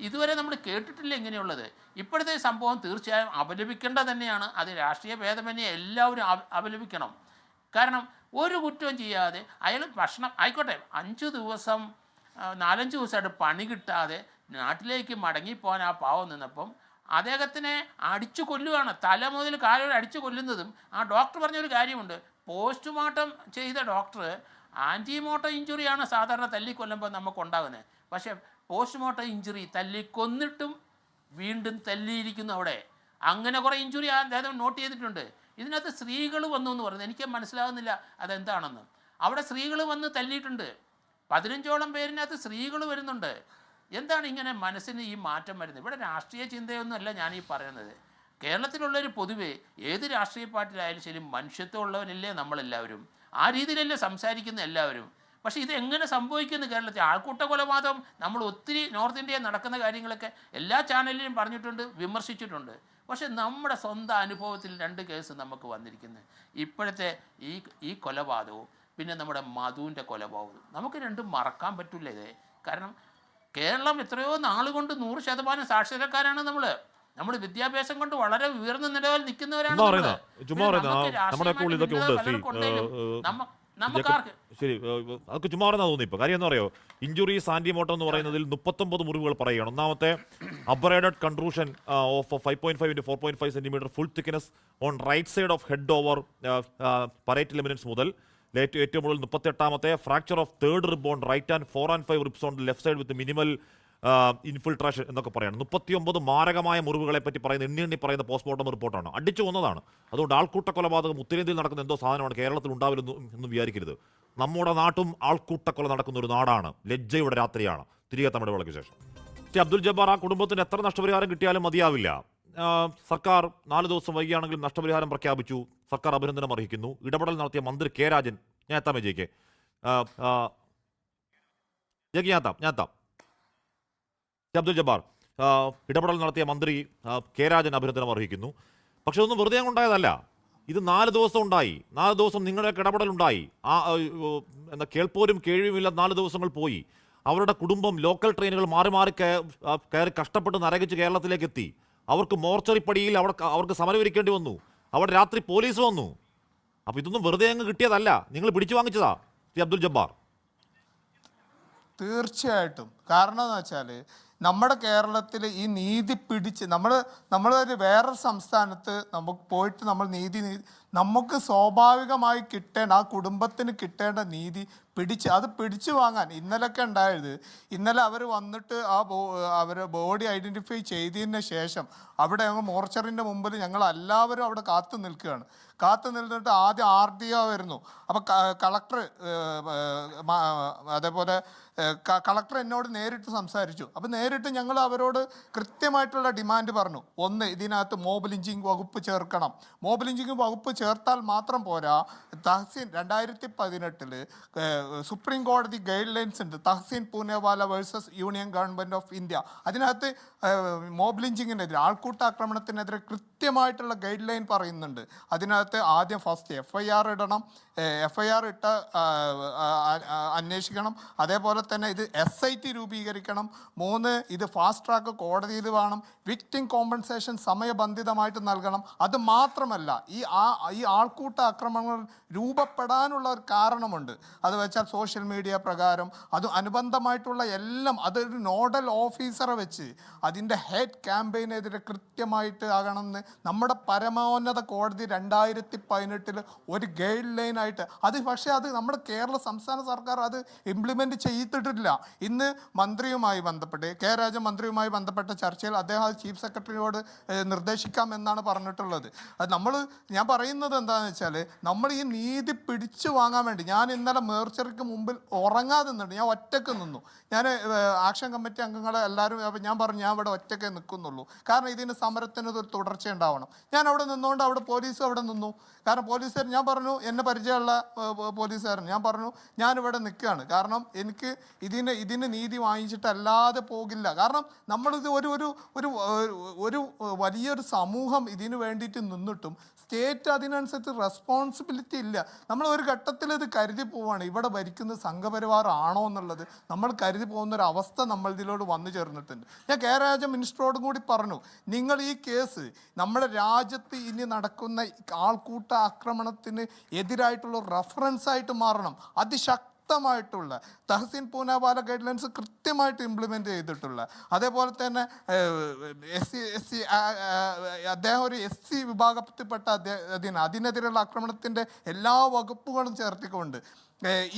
ഇതുവരെ നമ്മൾ കേട്ടിട്ടില്ല ഇങ്ങനെയുള്ളത്. ഇപ്പോഴത്തെ സംഭവം തീർച്ചയായും അപലപിക്കേണ്ടത് തന്നെയാണ്. അത് രാഷ്ട്രീയ ഭേദമന്യേ എല്ലാവരും അപലപിക്കണം. കാരണം ഒരു കുറ്റവും ചെയ്യാതെ അയാൾ ഭക്ഷണം ആയിക്കോട്ടെ 5 ദിവസം 4-5 ദിവസമായിട്ട് പണി കിട്ടാതെ നാട്ടിലേക്ക് മടങ്ങിപ്പോകാൻ ആ പാവം നിന്നപ്പം അദ്ദേഹത്തിനെ അടിച്ചു കൊല്ലുകയാണ്. തല മുതൽ കാലോടെ അടിച്ചു കൊല്ലുന്നതും ആ ഡോക്ടർ പറഞ്ഞൊരു കാര്യമുണ്ട്. പോസ്റ്റ്മോർട്ടം ചെയ്ത ഡോക്ടർ ആൻറ്റിമോർട്ടം ഇഞ്ചുറിയാണ് സാധാരണ തല്ലിക്കൊല്ലുമ്പോൾ നമുക്കുണ്ടാകുന്നത്. പക്ഷേ പോസ്റ്റ്മോർട്ടം ഇഞ്ചുറി തല്ലിക്കൊന്നിട്ടും വീണ്ടും തല്ലിയിരിക്കുന്നു അവിടെ. അങ്ങനെ കുറേ ഇഞ്ചുറി അദ്ദേഹം നോട്ട് ചെയ്തിട്ടുണ്ട്. ഇതിനകത്ത് സ്ത്രീകൾ വന്നു എന്ന് പറയുന്നത് എനിക്ക് മനസ്സിലാകുന്നില്ല അതെന്താണെന്ന്. അവിടെ സ്ത്രീകൾ വന്ന് തല്ലിയിട്ടുണ്ട്. 15ഓളം പേരിനകത്ത് സ്ത്രീകൾ വരുന്നുണ്ട്. എന്താണ് ഇങ്ങനെ മനസ്സിന് ഈ മാറ്റം വരുന്നത്? ഇവിടെ രാഷ്ട്രീയ ചിന്തയൊന്നുമല്ല ഞാനീ പറയുന്നത്. കേരളത്തിലുള്ളൊരു പൊതുവെ ഏത് രാഷ്ട്രീയ പാർട്ടിയിലായാലും ശരി മനുഷ്യത്വമുള്ളവരല്ലേ നമ്മളെല്ലാവരും. ആ രീതിയിലല്ലേ സംസാരിക്കുന്ന എല്ലാവരും. പക്ഷേ ഇത് എങ്ങനെ സംഭവിക്കുന്നു കേരളത്തിൽ? ആൾക്കൂട്ട കൊലപാതകം നമ്മൾ ഒത്തിരി നോർത്ത് ഇന്ത്യയിൽ നടക്കുന്ന കാര്യങ്ങളൊക്കെ എല്ലാ ചാനലിലും പറഞ്ഞിട്ടുണ്ട്, വിമർശിച്ചിട്ടുണ്ട്. പക്ഷേ നമ്മുടെ സ്വന്തം അനുഭവത്തിൽ 2 കേസ് നമുക്ക് വന്നിരിക്കുന്നത്. ഇപ്പോഴത്തെ ഈ കൊലപാതകവും പിന്നെ നമ്മുടെ മധുവിൻ്റെ കൊലപാതകവും നമുക്ക് രണ്ടും മറക്കാൻ പറ്റില്ല. ഇത് കാരണം കേരളം എത്രയോ നാളുകൊണ്ട് 100% സാക്ഷരക്കാരാണ് നമ്മൾ. നമ്മൾ വിദ്യാഭ്യാസം കൊണ്ട് വളരെ ഉയർന്ന നിലയിൽ നിൽക്കുന്നവരാണ് ചുമ്മാ നമ്മള്. പറയുന്നത് ചുമ്മാ പിന്നെ പറയുന്നത് നമുക്ക് നമ്മുടെയൊക്കെ ഉള്ളിൽ ഇതൊക്കെ ഉണ്ട്. രാഷ്ട്രീയമായിട്ട് ശ്രീ പലർക്കും നമുക്കാർക്ക് ശരി, അതൊക്കെ ചുമ്മാ പറയുന്ന തോന്നി. ഇപ്പോൾ കാര്യം എന്താ പറയുക, ഇഞ്ചുറീസ് ആന്റിമോട്ടം എന്ന് പറയുന്നതിൽ 39 മുറിവുകൾ പറയുകയാണ്. ഒന്നാമത്തെ abraded contusion of 5.5 into 4.5 centimetre full thickness on right side of head over parietal eminence മുതൽ ഏറ്റവും മുതൽ 38ാമത്തെ ഫ്രാക്ചർ ഓഫ് തേർഡ് റിബോൺ റൈറ്റ് right 4 and 5 ribs on left side with minimal infiltration എന്നൊക്കെ പറയാണ്. 39 മാരകമായ മുറിവുകളെ പറ്റി പറയുന്ന എണ്ണി പറയുന്ന പോസ്റ്റ്മോർട്ടം റിപ്പോർട്ടാണ്. അടിച്ചു കൊന്നതാണ്. അതുകൊണ്ട് ആൾക്കൂട്ട കൊലപാതകം ഉത്തരേന്ത്യയിൽ നടക്കുന്ന എന്തോ സാധനമാണ്, കേരളത്തിൽ ഉണ്ടാവില്ലെന്ന് എന്ന് വിചാരിക്കരുത്. നമ്മുടെ നാട്ടും ആൾക്കൂട്ടക്കൊല നടക്കുന്ന ഒരു നാടാണ്. ലജ്ജയുടെ രാത്രിയാണ്. തിരികെ തമിഴ് വിളക്ക് ശേഷം അബ്ദുൽ ജബ്ബാർ, ആ കുടുംബത്തിന് എത്ര നഷ്ടപരിഹാരം കിട്ടിയാലും മതിയാവില്ല. സർക്കാർ 4 ദിവസം വൈകിയാണെങ്കിൽ നഷ്ടപരിഹാരം പ്രഖ്യാപിച്ചു. സർക്കാർ അഭിനന്ദനം അർഹിക്കുന്നു. ഇടപെടൽ നടത്തിയ മന്ത്രി കെ രാജൻ, ഞാൻ എത്താമേ ജയിക്കെ ഞാൻ എത്താം. അബ്ദുൽ ജബ്ബാർ, ഇടപെടൽ നടത്തിയ മന്ത്രി കെ രാജൻ അഭിനന്ദനം അർഹിക്കുന്നു. പക്ഷെ ഒന്നും വെറുതെ ഉണ്ടായതല്ല. ഇത് 4 ദിവസം ഉണ്ടായി. 4 ദിവസം നിങ്ങളുടെയൊക്കെ ഇടപെടലുണ്ടായി. എന്താ കേൾപ്പോരും കേൾവിയുമില്ല 4 ദിവസങ്ങൾ പോയി. അവരുടെ കുടുംബം ലോക്കൽ ട്രെയിനുകൾ മാറി മാറി കയറി കഷ്ടപ്പെട്ട് നരകിച്ച് കേരളത്തിലേക്ക് എത്തി. അവർക്ക് മോർച്ചറിപ്പടിയിൽ അവർക്ക് സമരമിരിക്കേണ്ടി വന്നു. അവിടെ രാത്രി പോലീസ് വന്നു. അപ്പോൾ ഇതൊന്നും വെറുതെ അങ്ങ് കിട്ടിയതല്ല, നിങ്ങൾ പിടിച്ചു വാങ്ങിച്ചതാ അബ്ദുൽ ജബ്ബാർ. തീർച്ചയായിട്ടും. കാരണം എന്ന് വെച്ചാൽ നമ്മുടെ കേരളത്തിൽ ഈ നീതി പിടിച്ച് നമ്മളൊരു വേറൊരു സംസ്ഥാനത്ത് നമുക്ക് പോയിട്ട് നമ്മൾ നമുക്ക് സ്വാഭാവികമായി കിട്ടേണ്ട, ആ കുടുംബത്തിന് കിട്ടേണ്ട നീതി അത് പിടിച്ചു വാങ്ങാൻ ഇന്നലൊക്കെ ഉണ്ടായത്. ഇന്നലെ അവർ വന്നിട്ട് അവർ ബോഡി ഐഡൻറ്റിഫൈ ചെയ്തതിന് ശേഷം അവിടെ അങ്ങ് മോർച്ചറിൻ്റെ മുമ്പിൽ ഞങ്ങൾ എല്ലാവരും അവിടെ കാത്തു നിന്നിട്ട് ആദ്യം RDO വരുന്നു. അപ്പോൾ കളക്ടർ അതേപോലെ കളക്ടർ എന്നോട് നേരിട്ട് സംസാരിച്ചു. അപ്പോൾ നേരിട്ട് ഞങ്ങൾ അവരോട് കൃത്യമായിട്ടുള്ള ഡിമാൻഡ് പറഞ്ഞു. ഒന്ന്, ഇതിനകത്ത് മോബ് ലിഞ്ചിങ് വകുപ്പ് ചേർക്കണം. മോബ് ലിഞ്ചിങ് വകുപ്പ് ചേർത്താൽ മാത്രം പോരാ. തഹസീൻ 2018 സുപ്രീം കോടതി ഗൈഡ് ലൈൻസ് ഉണ്ട്, Thahseen Poonawalla versus union government of India. അതിനകത്ത് മോബ് ലിഞ്ചിങ്ങിനെതിരെ, ആൾക്കൂട്ട ആക്രമണത്തിനെതിരെ കൃത്യമായിട്ടുള്ള ഗൈഡ് ലൈൻ പറയുന്നുണ്ട്. അതിനകത്ത് ആദ്യം ഫസ്റ്റ് FIR ഇടണം, FIR ഇട്ട് അന്വേഷിക്കണം. അതേപോലെ തന്നെ ഇത് SIT രൂപീകരിക്കണം. 3, ഇത് ഫാസ്റ്റ് ട്രാക്ക് കോടതിയിൽ വേണം. വിക്ടിം കോമ്പൻസേഷൻ സമയബന്ധിതമായിട്ട് നൽകണം. അത് മാത്രമല്ല, ഈ ആൾക്കൂട്ട ആക്രമണങ്ങൾ രൂപപ്പെടാനുള്ള ഒരു കാരണമുണ്ട്. അത് വെച്ചാൽ സോഷ്യൽ മീഡിയ പ്രകാരം അത് അനുബന്ധമായിട്ടുള്ള എല്ലാം അതൊരു നോഡൽ ഓഫീസറെ വെച്ച് അതിൻ്റെ ഹേറ്റ് ക്യാമ്പയിനെതിരെ കൃത്യമായിട്ട് ആകണമെന്ന് നമ്മുടെ പരമോന്നത കോടതി 2018 ഒരു ഗൈഡ് ലൈനായിട്ട് പക്ഷേ അത് നമ്മുടെ കേരള സംസ്ഥാന സർക്കാർ അത് ഇംപ്ലിമെൻറ്റ് ചെയ്തിട്ടില്ല. ഇന്ന് മന്ത്രിയുമായി ബന്ധപ്പെട്ട് കെ രാജൻ മന്ത്രിയുമായി ബന്ധപ്പെട്ട ചർച്ചയിൽ അദ്ദേഹം അത് ചീഫ് സെക്രട്ടറിയോട് നിർദ്ദേശിക്കാം എന്നാണ് പറഞ്ഞിട്ടുള്ളത്. അത് ഞാൻ പറയുന്നത് എന്താണെന്ന് വെച്ചാൽ നമ്മൾ ഈ നീതി പിടിച്ചു വാങ്ങാൻ വേണ്ടി ഞാൻ ഇന്നലെ മേർച്ചറിക്ക് മുമ്പിൽ ഉറങ്ങാതെ നിന്നിട്ട് ഞാൻ ഒറ്റക്ക് നിന്നു. ഞാൻ ആക്ഷൻ കമ്മിറ്റി അംഗങ്ങളെ എല്ലാവരും ഞാൻ പറഞ്ഞു ഞാൻ ഇവിടെ ഒറ്റയ്ക്ക് നിൽക്കുന്നുള്ളൂ. കാരണം ഇതിന് സമരത്തിനൊരു തുടർച്ച ഉണ്ടാവണം. ഞാൻ അവിടെ നിന്നുകൊണ്ട് അവിടെ പോലീസും അവിടെ നിന്നു. കാരണം പോലീസുകാർ ഞാൻ പറഞ്ഞു, എന്നെ പരിചയമുള്ള പോലീസുകാരൻ ഞാൻ പറഞ്ഞു ഞാനിവിടെ നിൽക്കുകയാണ്. കാരണം എനിക്ക് ഇതിന് നീതി വാങ്ങിച്ചിട്ടല്ലാതെ പോകില്ല. കാരണം നമ്മളിത് ഒരു വലിയൊരു സമൂഹം ഇതിനു വേണ്ടിയിട്ട് നിന്നിട്ടും സ്റ്റേറ്റ് അതിനനുസരിച്ച് റെസ്പോൺസിബിലിറ്റി ഇല്ല. നമ്മൾ ഒരു ഘട്ടത്തിൽ ഇത് കരുതി പോവുകയാണ്, ഇവിടെ ഭരിക്കുന്നത് സംഘപരിവാർ ആണോ എന്നുള്ളത് നമ്മൾ കരുതി പോകുന്നൊരു അവസ്ഥ നമ്മളിതിലോട് വന്നു ചേർന്നിട്ടുണ്ട്. ഞാൻ കെ രാജ മിനിസ്റ്ററോടും കൂടി പറഞ്ഞു, നിങ്ങൾ ഈ കേസ് നമ്മുടെ രാജ്യത്ത് ഇനി നടക്കുന്ന ആൾക്കൂട്ട ആക്രമണത്തിന് എതിരായിട്ടുള്ള റഫറൻസ് ആയിട്ട് മാറണം. അതിശക്തമായിട്ടുള്ള തഹസീൻ പൂനെവാല ഗൈഡ് ലൈൻസ് കൃത്യമായിട്ട് ഇംപ്ലിമെൻ്റ് ചെയ്തിട്ടുള്ള, അതേപോലെ തന്നെ SC അദ്ദേഹം ഒരു SC വിഭാഗത്തിൽപ്പെട്ട അതിനെതിരെയുള്ള ആക്രമണത്തിൻ്റെ എല്ലാ വകുപ്പുകളും ചേർത്തിക്കൊണ്ട്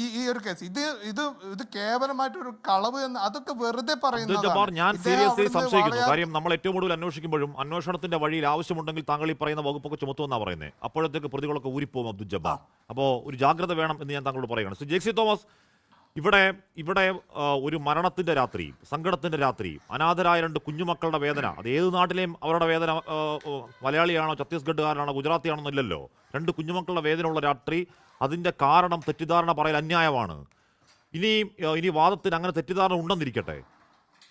ഈ ഒരു കേസ് ഇത് കേവലമായിട്ടൊരു കളവ് എന്ന് അതൊക്കെ വെറുതെ പറയുന്നതാണ്. ഞാൻ സീരിയസ്ലി സംശയിക്കുന്നു. കാര്യം നമ്മൾ ഏറ്റവും കൂടുതൽ അന്വേഷിക്കുമ്പോഴും അന്വേഷണത്തിന്റെ വഴിയിൽ ആവശ്യമുണ്ടെങ്കിൽ താങ്കൾ ഈ പറയുന്ന വകുപ്പൊക്കെ ചുമത്തുമെന്നാണ് പറയുന്നത്. അപ്പോഴത്തേക്ക് പ്രതികളൊക്കെ ഊരിപ്പോകും അബ്ദുൽ ജബ്ബാർ. അപ്പോൾ ഒരു ജാഗ്രത വേണം എന്ന് ഞാൻ താങ്കളോട് പറയുകയാണ്. ജെക്സി തോമസ്, ഇവിടെ ഒരു മരണത്തിന്റെ രാത്രി, സങ്കടത്തിന്റെ രാത്രി, അനാഥരായ 2 കുഞ്ഞുമക്കളുടെ വേദന, അത് ഏത് നാട്ടിലെയും അവരുടെ വേദന മലയാളിയാണോ ഛത്തീസ്ഗഡുകാരനാണോ ഗുജറാത്തിയാണോ എന്നില്ലല്ലോ. 2 കുഞ്ഞുമക്കളുടെ വേദനയുള്ള രാത്രി, അതിൻ്റെ കാരണം തെറ്റിദ്ധാരണ പറയൽ അന്യായമാണ്. ഇനി വാദത്തിന് അങ്ങനെ തെറ്റിദ്ധാരണ ഉണ്ടെന്നിരിക്കട്ടെ,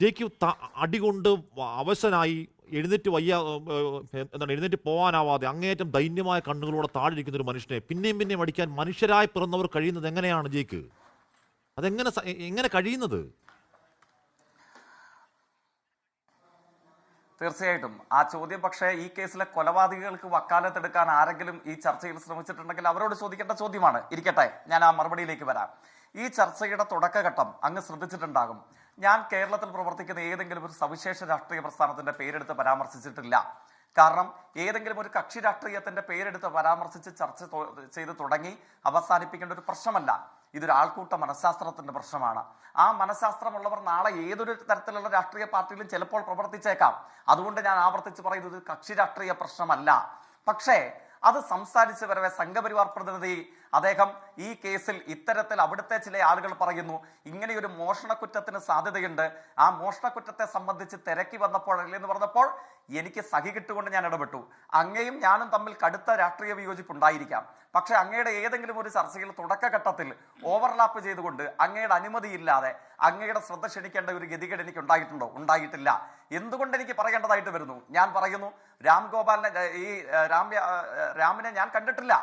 ജയിക്ക് അടികൊണ്ട് അവശനായി എഴുന്നേറ്റ് പോകാനാവാതെ അങ്ങേയറ്റം ദൈന്യമായ കണ്ണുകളോടെ താഴെയിരിക്കുന്ന ഒരു മനുഷ്യനെ പിന്നെയും അടിക്കാൻ മനുഷ്യരായി പിറന്നവർ കഴിയുന്നത് എങ്ങനെയാണ് ജയിക്ക്? എങ്ങനെ കഴിയുന്നത്? തീർച്ചയായിട്ടും ആ ചോദ്യം പക്ഷേ ഈ കേസിലെ കൊലപാതകികൾക്ക് വക്കാലത്തെടുക്കാൻ ആരെങ്കിലും ഈ ചർച്ചയിൽ ശ്രമിച്ചിട്ടുണ്ടെങ്കിൽ അവരോട് ചോദിക്കേണ്ട ചോദ്യമാണ്. ഇരിക്കട്ടെ, ഞാൻ ആ മറുപടിയിലേക്ക് വരാം. ഈ ചർച്ചയുടെ തുടക്കഘട്ടം അങ്ങ് ശ്രദ്ധിച്ചിട്ടുണ്ടാകും. ഞാൻ കേരളത്തിൽ പ്രവർത്തിക്കുന്ന ഏതെങ്കിലും ഒരു സവിശേഷ രാഷ്ട്രീയ പ്രസ്ഥാനത്തിന്റെ പേരെടുത്ത് പരാമർശിച്ചിട്ടില്ല. കാരണം ഏതെങ്കിലും ഒരു കക്ഷി രാഷ്ട്രീയത്തിന്റെ പേരെടുത്ത് പരാമർശിച്ച് ചർച്ച ചെയ്ത് തുടങ്ങി അവസാനിപ്പിക്കേണ്ട ഒരു പ്രശ്നമല്ല. ഇതൊരു ആൾക്കൂട്ട മനഃശാസ്ത്രത്തിന്റെ പ്രശ്നമാണ്. ആ മനഃശാസ്ത്രമുള്ളവർ നാളെ ഏതൊരു തരത്തിലുള്ള രാഷ്ട്രീയ പാർട്ടിയിലും ചിലപ്പോൾ പ്രവർത്തിച്ചേക്കാം. അതുകൊണ്ട് ഞാൻ ആവർത്തിച്ച് പറയുന്നത് ഒരു കക്ഷി രാഷ്ട്രീയ പ്രശ്നമല്ല. പക്ഷേ അത് സംസാരിച്ച് വരവെ സംഘപരിവാർ പ്രതിനിധി അദ്ദേഹം ഈ കേസിൽ ഇത്തരത്തിൽ അവിടുത്തെ ചില ആളുകൾ പറയുന്നു ഇങ്ങനെയൊരു മോഷണക്കുറ്റത്തിന് സാധ്യതയുണ്ട്, ആ മോഷണക്കുറ്റത്തെ സംബന്ധിച്ച് തിരക്കി വന്നപ്പോഴല്ലേ എന്ന് പറഞ്ഞപ്പോൾ എനിക്ക് സഹി കിട്ടുകൊണ്ട് ഞാൻ ഇടപെട്ടു. അങ്ങയും ഞാനും തമ്മിൽ കടുത്ത രാഷ്ട്രീയ വിയോജിപ്പുണ്ടായിരിക്കാം. പക്ഷെ അങ്ങയുടെ ഏതെങ്കിലും ഒരു ചർച്ചയിൽ തുടക്കഘട്ടത്തിൽ ഓവർലാപ്പ് ചെയ്തുകൊണ്ട് അങ്ങയുടെ അനുമതിയില്ലാതെ അങ്ങയുടെ ശ്രദ്ധ ക്ഷണിക്കേണ്ട ഒരു ഗതികേട് എനിക്ക് ഉണ്ടായിട്ടുണ്ടോ? ഉണ്ടായിട്ടില്ല. എന്തുകൊണ്ട് എനിക്ക് പറയേണ്ടതായിട്ട് വരുന്നു? ഞാൻ പറയുന്നു, രാംഗോപാലിനെ ഈ രാമിനെ ഞാൻ കണ്ടിട്ടില്ല.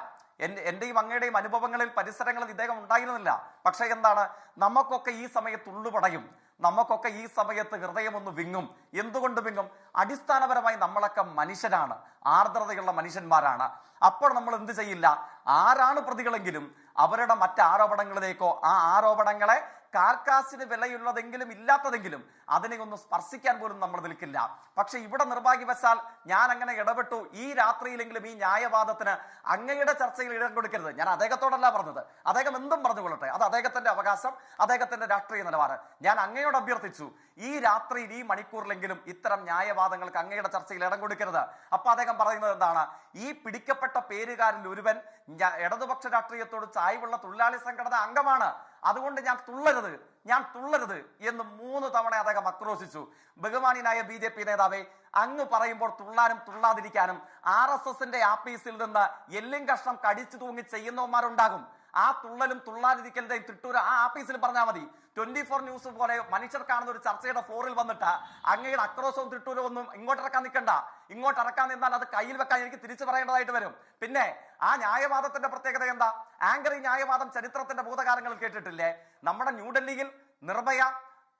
എന്റെയും അങ്ങയുടെയും അനുഭവങ്ങളിൽ പരിസരങ്ങളിൽ ഇദ്ദേഹം ഉണ്ടായിരുന്നില്ല. പക്ഷെ എന്താണ്, നമുക്കൊക്കെ ഈ സമയത്ത് ഉള്ളുപടയും, നമുക്കൊക്കെ ഈ സമയത്ത് ഹൃദയമൊന്ന് വിങ്ങും. എന്തുകൊണ്ട് വിങ്ങും? അടിസ്ഥാനപരമായി നമ്മളൊക്കെ മനുഷ്യരാണ്, ആർദ്രതയുള്ള മനുഷ്യന്മാരാണ്. അപ്പോൾ നമ്മൾ എന്ത് ചെയ്യില്ല? ആരാണ് പ്രതികളെങ്കിലും അവരുടെ മറ്റ് ആരോപണങ്ങളിലേക്കോ ആ ആരോപണങ്ങളെ കാർക്കാസിന് വിലയുള്ളതെങ്കിലും ഇല്ലാത്തതെങ്കിലും അതിനെ ഒന്ന് സ്പർശിക്കാൻ പോലും നമ്മൾ നിൽക്കില്ല. പക്ഷെ ഇവിടെ നിർഭാഗ്യവശാൽ ഞാൻ അങ്ങനെ ഇടപെട്ടു. ഈ രാത്രിയിലെങ്കിലും ഈ ന്യായവാദത്തിന് അങ്ങയുടെ ചർച്ചയിൽ ഇടം കൊടുക്കരുത്. ഞാൻ അദ്ദേഹത്തോടല്ല പറഞ്ഞത്, അദ്ദേഹം എന്തും പറഞ്ഞുകൊള്ളട്ടെ, അത് അദ്ദേഹത്തിന്റെ അവകാശം, അദ്ദേഹത്തിന്റെ രാഷ്ട്രീയ നിലവാരം. ഞാൻ അങ്ങയോട് അഭ്യർത്ഥിച്ചു, ഈ രാത്രിയിൽ ഈ മണിക്കൂറിലെങ്കിലും ഇത്തരം ന്യായവാദങ്ങൾക്ക് അങ്ങയുടെ ചർച്ചയിൽ ഇടം കൊടുക്കരുത്. അപ്പൊ അദ്ദേഹം പറയുന്നത് എന്താണ്? ഈ പിടിക്കപ്പെട്ട പേരുകാരിൽ ഒരുവൻ ഇടതുപക്ഷ രാഷ്ട്രീയത്തോട് ചായ്വുള്ള തൊഴിലാളി സംഘടന അംഗമാണ്, അതുകൊണ്ട് ഞാൻ തുള്ളരുത് എന്ന് 3 തവണ അദ്ദേഹം ആക്രോശിച്ചു. ബഹുമാനിയായ BJP നേതാവേ, അങ്ങ് പറയുമ്പോൾ തുള്ളാനും തുള്ളാതിരിക്കാനും RSSന്റെ ആഫീസിൽ നിന്ന് എല്ലും കഷ്ണം കടിച്ചു തൂങ്ങി ചെയ്യുന്നവന്മാരുണ്ടാകും. ആ തുള്ളലും തുള്ളാതിരിക്കലിന്റെയും തിട്ടൂര് ആ ആഫീസിൽ പറഞ്ഞാൽ മതി. 24 ന്യൂസ് പോലെ മനുഷ്യർ കാണുന്ന ഒരു ചർച്ചയുടെ ഫ്ലോറിൽ വന്നിട്ട് അങ്ങയുടെ അക്രോശവും തിട്ടൂരും ഒന്നും ഇങ്ങോട്ട് ഇറക്കാൻ നിൽക്കണ്ട. ഇങ്ങോട്ട് ഇറക്കാൻ നിന്നാൽ അത് കയ്യിൽ വെക്കാൻ എനിക്ക് തിരിച്ചു പറയേണ്ടതായിട്ട് വരും. പിന്നെ ആ ന്യായവാദത്തിന്റെ പ്രത്യേകത എന്താ? ആങ്കർ ഈ ന്യായവാദം ചരിത്രത്തിന്റെ ഭൂതകാലങ്ങളിൽ കേട്ടിട്ടില്ലേ? നമ്മുടെ ന്യൂഡൽഹിയിൽ നിർഭയ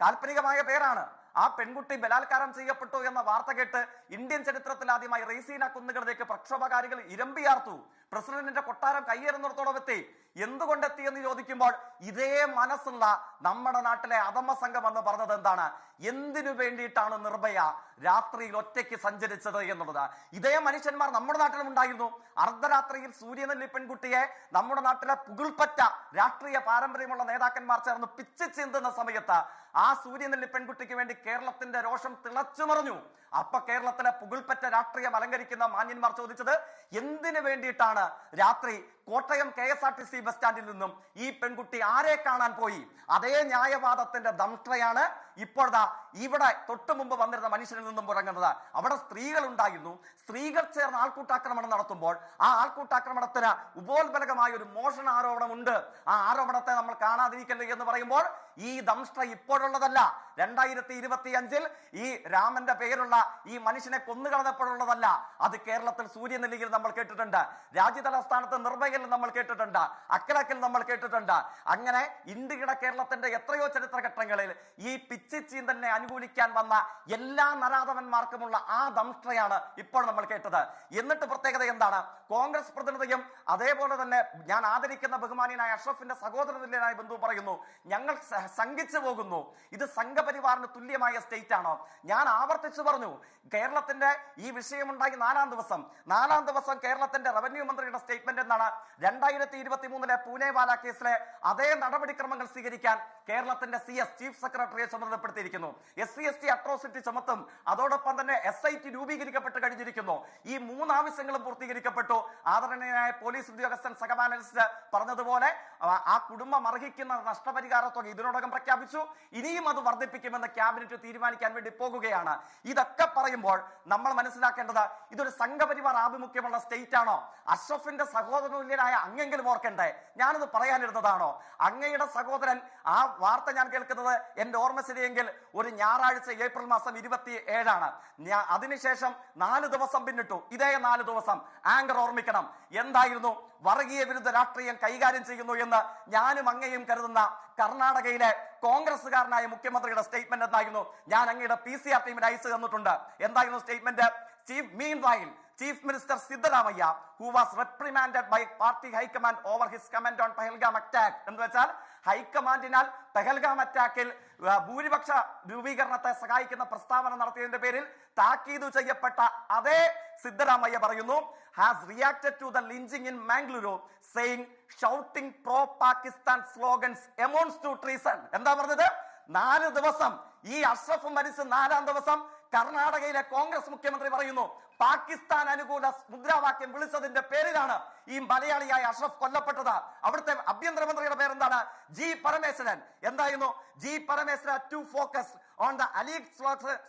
കാൽപ്പനികമായ പേരാണ്. ആ പെൺകുട്ടി ബലാത്കാരം ചെയ്യപ്പെട്ടു എന്ന വാർത്ത കേട്ട് ഇന്ത്യൻ ചരിത്രത്തിൽ ആദ്യമായി റെയ്സീന കുന്നുകളിലേക്ക് പ്രക്ഷോഭകാരികൾ ഇരമ്പിയാർത്തു. പ്രസിഡന്റിന്റെ കൊട്ടാരം കയ്യേറുന്നിടത്തോളം എത്തി. എന്തുകൊണ്ടെത്തി എന്ന് ചോദിക്കുമ്പോൾ ഇതേ മനസ്സുള്ള നമ്മുടെ നാട്ടിലെ അധമ സംഘം എന്ന് പറഞ്ഞത് എന്താണ്? എന്തിനു വേണ്ടിയിട്ടാണ് നിർഭയ രാത്രിയിൽ ഒറ്റയ്ക്ക് സഞ്ചരിച്ചത് എന്നുള്ളത്. ഇതേ മനുഷ്യന്മാർ നമ്മുടെ നാട്ടിലും ഉണ്ടായിരുന്നു. അർദ്ധരാത്രിയിൽ സൂര്യനെല്ലി പെൺകുട്ടിയെ നമ്മുടെ നാട്ടിലെ പുകിൾപ്പറ്റ രാഷ്ട്രീയ പാരമ്പര്യമുള്ള നേതാക്കന്മാർ ചേർന്ന് പിച്ച് ചീന്തുന്ന സമയത്ത് ആ സൂര്യനെല്ലി പെൺകുട്ടിക്ക് വേണ്ടി കേരളത്തിന്റെ രോഷം തിളച്ചു മറിഞ്ഞു. അപ്പൊ കേരളത്തിലെ പുകിൾപ്പറ്റ രാഷ്ട്രീയം അലങ്കരിക്കുന്ന മാന്യന്മാർ ചോദിച്ചത് എന്തിനു വേണ്ടിയിട്ടാണ് രാത്രി കോട്ടയം KSRTC ബസ് സ്റ്റാൻഡിൽ നിന്നും ഈ പെൺകുട്ടി ആരെ കാണാൻ പോയി? അതേ ന്യായവാദത്തിന്റെ ദംഷ്ട്രയാണ് ഇപ്പോഴാ ഇവിടെ തൊട്ടു മുമ്പ് വന്നിരുന്ന മനുഷ്യരിൽ നിന്നും പുറങ്ങുന്നത്. അവിടെ സ്ത്രീകൾ ഉണ്ടായിരുന്നു. സ്ത്രീകൾ ചേർന്ന് ആൾക്കൂട്ടാക്രമണം നടത്തുമ്പോൾ ആ ആൾക്കൂട്ടാക്രമണത്തിന് ഉപോത്ബലകമായ ഒരു മോഷണ ആരോപണമുണ്ട്. ആ ആരോപണത്തെ നമ്മൾ കാണാതിരിക്കല്ലേ എന്ന് പറയുമ്പോൾ ഈ ദംഷ്ട്ര ഇപ്പോഴുള്ളതല്ല. 2025 ഈ രാമന്റെ പേരുള്ള ഈ മനുഷ്യനെ കൊന്നുകളഞ്ഞപ്പോഴുള്ളതല്ല. അത് കേരളത്തിൽ സൂര്യനെല്ലിയിൽ നമ്മൾ കേട്ടിട്ടുണ്ട്, രാജ്യതലസ്ഥാനത്ത് നിർഭയയിൽ നമ്മൾ കേട്ടിട്ടുണ്ട്, അക്കലക്കിൽ നമ്മൾ കേട്ടിട്ടുണ്ട്. അങ്ങനെ ഇന്ത്യയുടെ കേരളത്തിന്റെ എത്രയോ ചരിത്രഘട്ടങ്ങളിൽ ഈ പിച്ചിച്ചീൻ തന്നെ അനുകൂലിക്കാൻ വന്ന എല്ലാ നരാധവന്മാർക്കുമുള്ള ആ ദംഷ്ട്രയാണ് ഇപ്പോൾ നമ്മൾ കേട്ടത്. എന്നിട്ട് പ്രത്യേകത എന്താണ്? കോൺഗ്രസ് പ്രതിനിധിയും അതേപോലെ തന്നെ ഞാൻ ആദരിക്കുന്ന ബഹുമാനിയനായ അഷ്റഫിന്റെ സഹോദരതുല്യനായ ബന്ധു പറയുന്നു, ഞങ്ങൾ ശങ്കിച്ചു പോകുന്നു, ഇത് സംഘപരിവാറിന് തുല്യമായ സ്റ്റേറ്റ് ആണോ? ഞാൻ ആവർത്തിച്ചു പറഞ്ഞു, കേരളത്തിന്റെ ഈ വിഷയമുണ്ടായി 4ാം ദിവസം കേരളത്തിന്റെ റവന്യൂ മന്ത്രിയുടെ സ്റ്റേറ്റ്മെന്റ് എന്താണ്? 2023 പൂനെവാല കേസിലെ അതേ നടപടിക്രമങ്ങൾ സ്വീകരിക്കാൻ കേരളത്തിന്റെ CS ചീഫ് സെക്രട്ടറിയെ ചുമതലപ്പെടുത്തിയിരിക്കുന്നു. SC/ST atrocity ചുമത്തും. അതോടൊപ്പം തന്നെ SIT രൂപീകരിക്കപ്പെട്ട് കഴിഞ്ഞിരിക്കുന്നു. ഈ 3 ആവശ്യങ്ങളും പൂർത്തീകരിക്കപ്പെട്ടു. ആദരണീയനായ പോലീസ് ഉദ്യോഗസ്ഥൻ സഹപാനലിസ്റ്റ് പറഞ്ഞതുപോലെ ആ കുടുംബം അർഹിക്കുന്ന നഷ്ടപരിഹാര തുക ഇതിനോടകം പ്രഖ്യാപിച്ചു. ഇനിയും അത് വർദ്ധിപ്പിക്കുമെന്ന് ക്യാബിനറ്റ് തീരുമാനിക്കാൻ വേണ്ടി പോകുകയാണ്. ഇതൊക്കെ പറയുമ്പോൾ നമ്മൾ മനസ്സിലാക്കേണ്ടത് ഇതൊരു സംഘപരിവാർ ആഭിമുഖ്യമുള്ള സ്റ്റേറ്റ് ആണോ? അഷ്റഫിന്റെ സഹോദരനുല്യനായ കേരളീയനായ അങ്ങെങ്കിലും ഓർക്കണ്ടേ? ഞാനത് പറയാനിരുന്നതാണോ? അങ്ങയുടെ സഹോദരൻ, ആ വാർത്ത ഞാൻ കേൾക്കുന്നത് എൻ്റെ ഓർമ്മ ശരിയെങ്കിൽ ഒരു ഞായറാഴ്ച ഏപ്രിൽ മാസം 27 അതിനുശേഷം 4 ദിവസം പിന്നിട്ടു. ഇതേ 4 ദിവസം ആങ്കർ ഓർമ്മിക്കണം എന്തായിരുന്നു വർഗീയ വിരുദ്ധ രാഷ്ട്രീയം കൈകാര്യം ചെയ്യുന്നു എന്ന് ഞാനും അങ്ങയും കരുതുന്ന കർണാടകയിലെ കോൺഗ്രസ്സുകാരനായ മുഖ്യമന്ത്രിയുടെ സ്റ്റേറ്റ്മെന്റ് എന്തായിരുന്നു? ഞാൻ അങ്ങയുടെ PCR ടീമിന് അയച്ചു തന്നിട്ടുണ്ട്. എന്തായിരുന്നു statement? Chief Minister Siddaramaiah, who was reprimanded by party high command over his comment on Pahalgam attack. എന്ന് വെച്ചാൽ ഹൈക്കമാൻഡിനാൽ പെഹൽഗാം അറ്റാക്കിൽ ഭൂരിപക്ഷ രൂപീകരണത്തെ സഹായിക്കുന്ന പ്രസ്താവന നടത്തിയതിന്റെ പേരിൽ താക്കീത് ചെയ്യപ്പെട്ട അതേ സിദ്ധരാമയ്യ പറയുന്നു, has reacted to the lynching in Mangaluru saying shouting pro-Pakistan slogans amounts to treason. എന്താ പറഞ്ഞത്? 4 ദിവസം ഈ അഷ്റഫ് മരിച്ച് 4-ാം ദിവസം കർണാടകയിലെ കോൺഗ്രസ് മുഖ്യമന്ത്രി പറയുന്നു പാകിസ്ഥാൻ അനുകൂല മുദ്രാവാക്യം വിളിച്ചതിന്റെ പേരിലാണ് ഈ മലയാളിയായ അഷ്റഫ് കൊല്ലപ്പെട്ടത്. അവിടുത്തെ ആഭ്യന്തരമന്ത്രിയുടെ പേരെന്താണ്? ജി പരമേശ്വരൻ. എന്തായിരുന്നു? G Parameswaran to focus on the അലീഗ്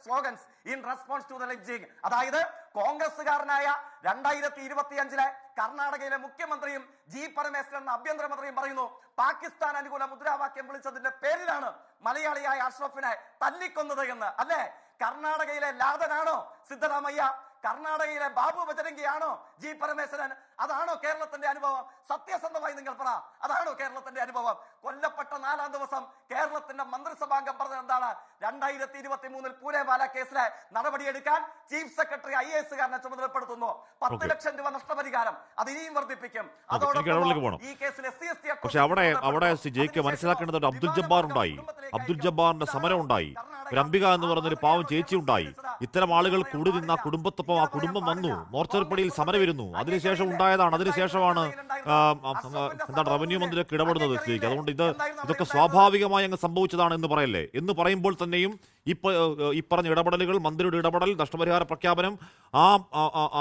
slogans in response to the lynching. അതായത് കോൺഗ്രസ്സുകാരനായ 2025 കർണാടകയിലെ മുഖ്യമന്ത്രിയും ജി പരമേശ്വരൻ എന്ന ആഭ്യന്തരമന്ത്രിയും പറയുന്നു പാകിസ്ഥാൻ അനുകൂല മുദ്രാവാക്യം വിളിച്ചതിന്റെ പേരിലാണ് മലയാളിയായ അഷ്റഫിനെ തല്ലിക്കൊന്നത് എന്ന്. അല്ലേ? കർണാടകയിലെ ലാദനാണോ സിദ്ധരാമയ്യ? കർണാടകയിലെ ബാബു ബജരംഗിയാണോ ജി പരമേശ്വരൻ? അതാണോ കേരളത്തിന്റെ അനുഭവം? സത്യസന്ധമായി നിങ്ങൾ പറ, അതാണോ കേരളത്തിന്റെ അനുഭവം? കൊല്ലപ്പെട്ട 4-ാം ദിവസം കേരളത്തിന്റെ മന്ത്രിസഭാംഗം പറഞ്ഞത് എന്താണ്? 2023 പൂനെവാല കേസിലെ നടപടിയെടുക്കാൻ ചീഫ് സെക്രട്ടറി IAS ചുമതലപ്പെടുത്തുന്നു. 10 ലക്ഷം രൂപ നഷ്ടപരിഹാരം അത് ഇനിയും വർദ്ധിപ്പിക്കും. അതോടൊപ്പം ഈ കേസിൽ SC/ST പക്ഷെ അവിടെ ജയിക്ക് മനസ്സിലാക്കേണ്ടത് അബ്ദുൽ ജബ്ബാർ ഉണ്ടായി, അബ്ദുൽ ജബ്ബാറിന്റെ സമരം ഉണ്ടായി, ഒരു അംബിക എന്ന് പറഞ്ഞൊരു പാവം ചേച്ചി ഉണ്ടായി. ഇത്തരം ആളുകൾ കൂടി നിന്ന കുടുംബത്തൊപ്പം ആ കുടുംബം വന്നു, മോർച്ചറിപ്പടിയിൽ സമരമിരുന്നു. അതിനുശേഷം ഉണ്ടായതാണ്, അതിനുശേഷമാണ് എന്താണ് റവന്യൂ മന്ത്രിയൊക്കെ ഇടപെടുന്നത് സ്ഥിതിക്ക്. അതുകൊണ്ട് ഇതൊക്കെ സ്വാഭാവികമായി അങ്ങ് സംഭവിച്ചതാണ് എന്ന് പറയല്ലേ? എന്ന് പറയുമ്പോൾ തന്നെയും ഈ പറഞ്ഞ ഇടപെടലുകൾ, മന്ത്രിയുടെ ഇടപെടൽ, നഷ്ടപരിഹാര പ്രഖ്യാപനം,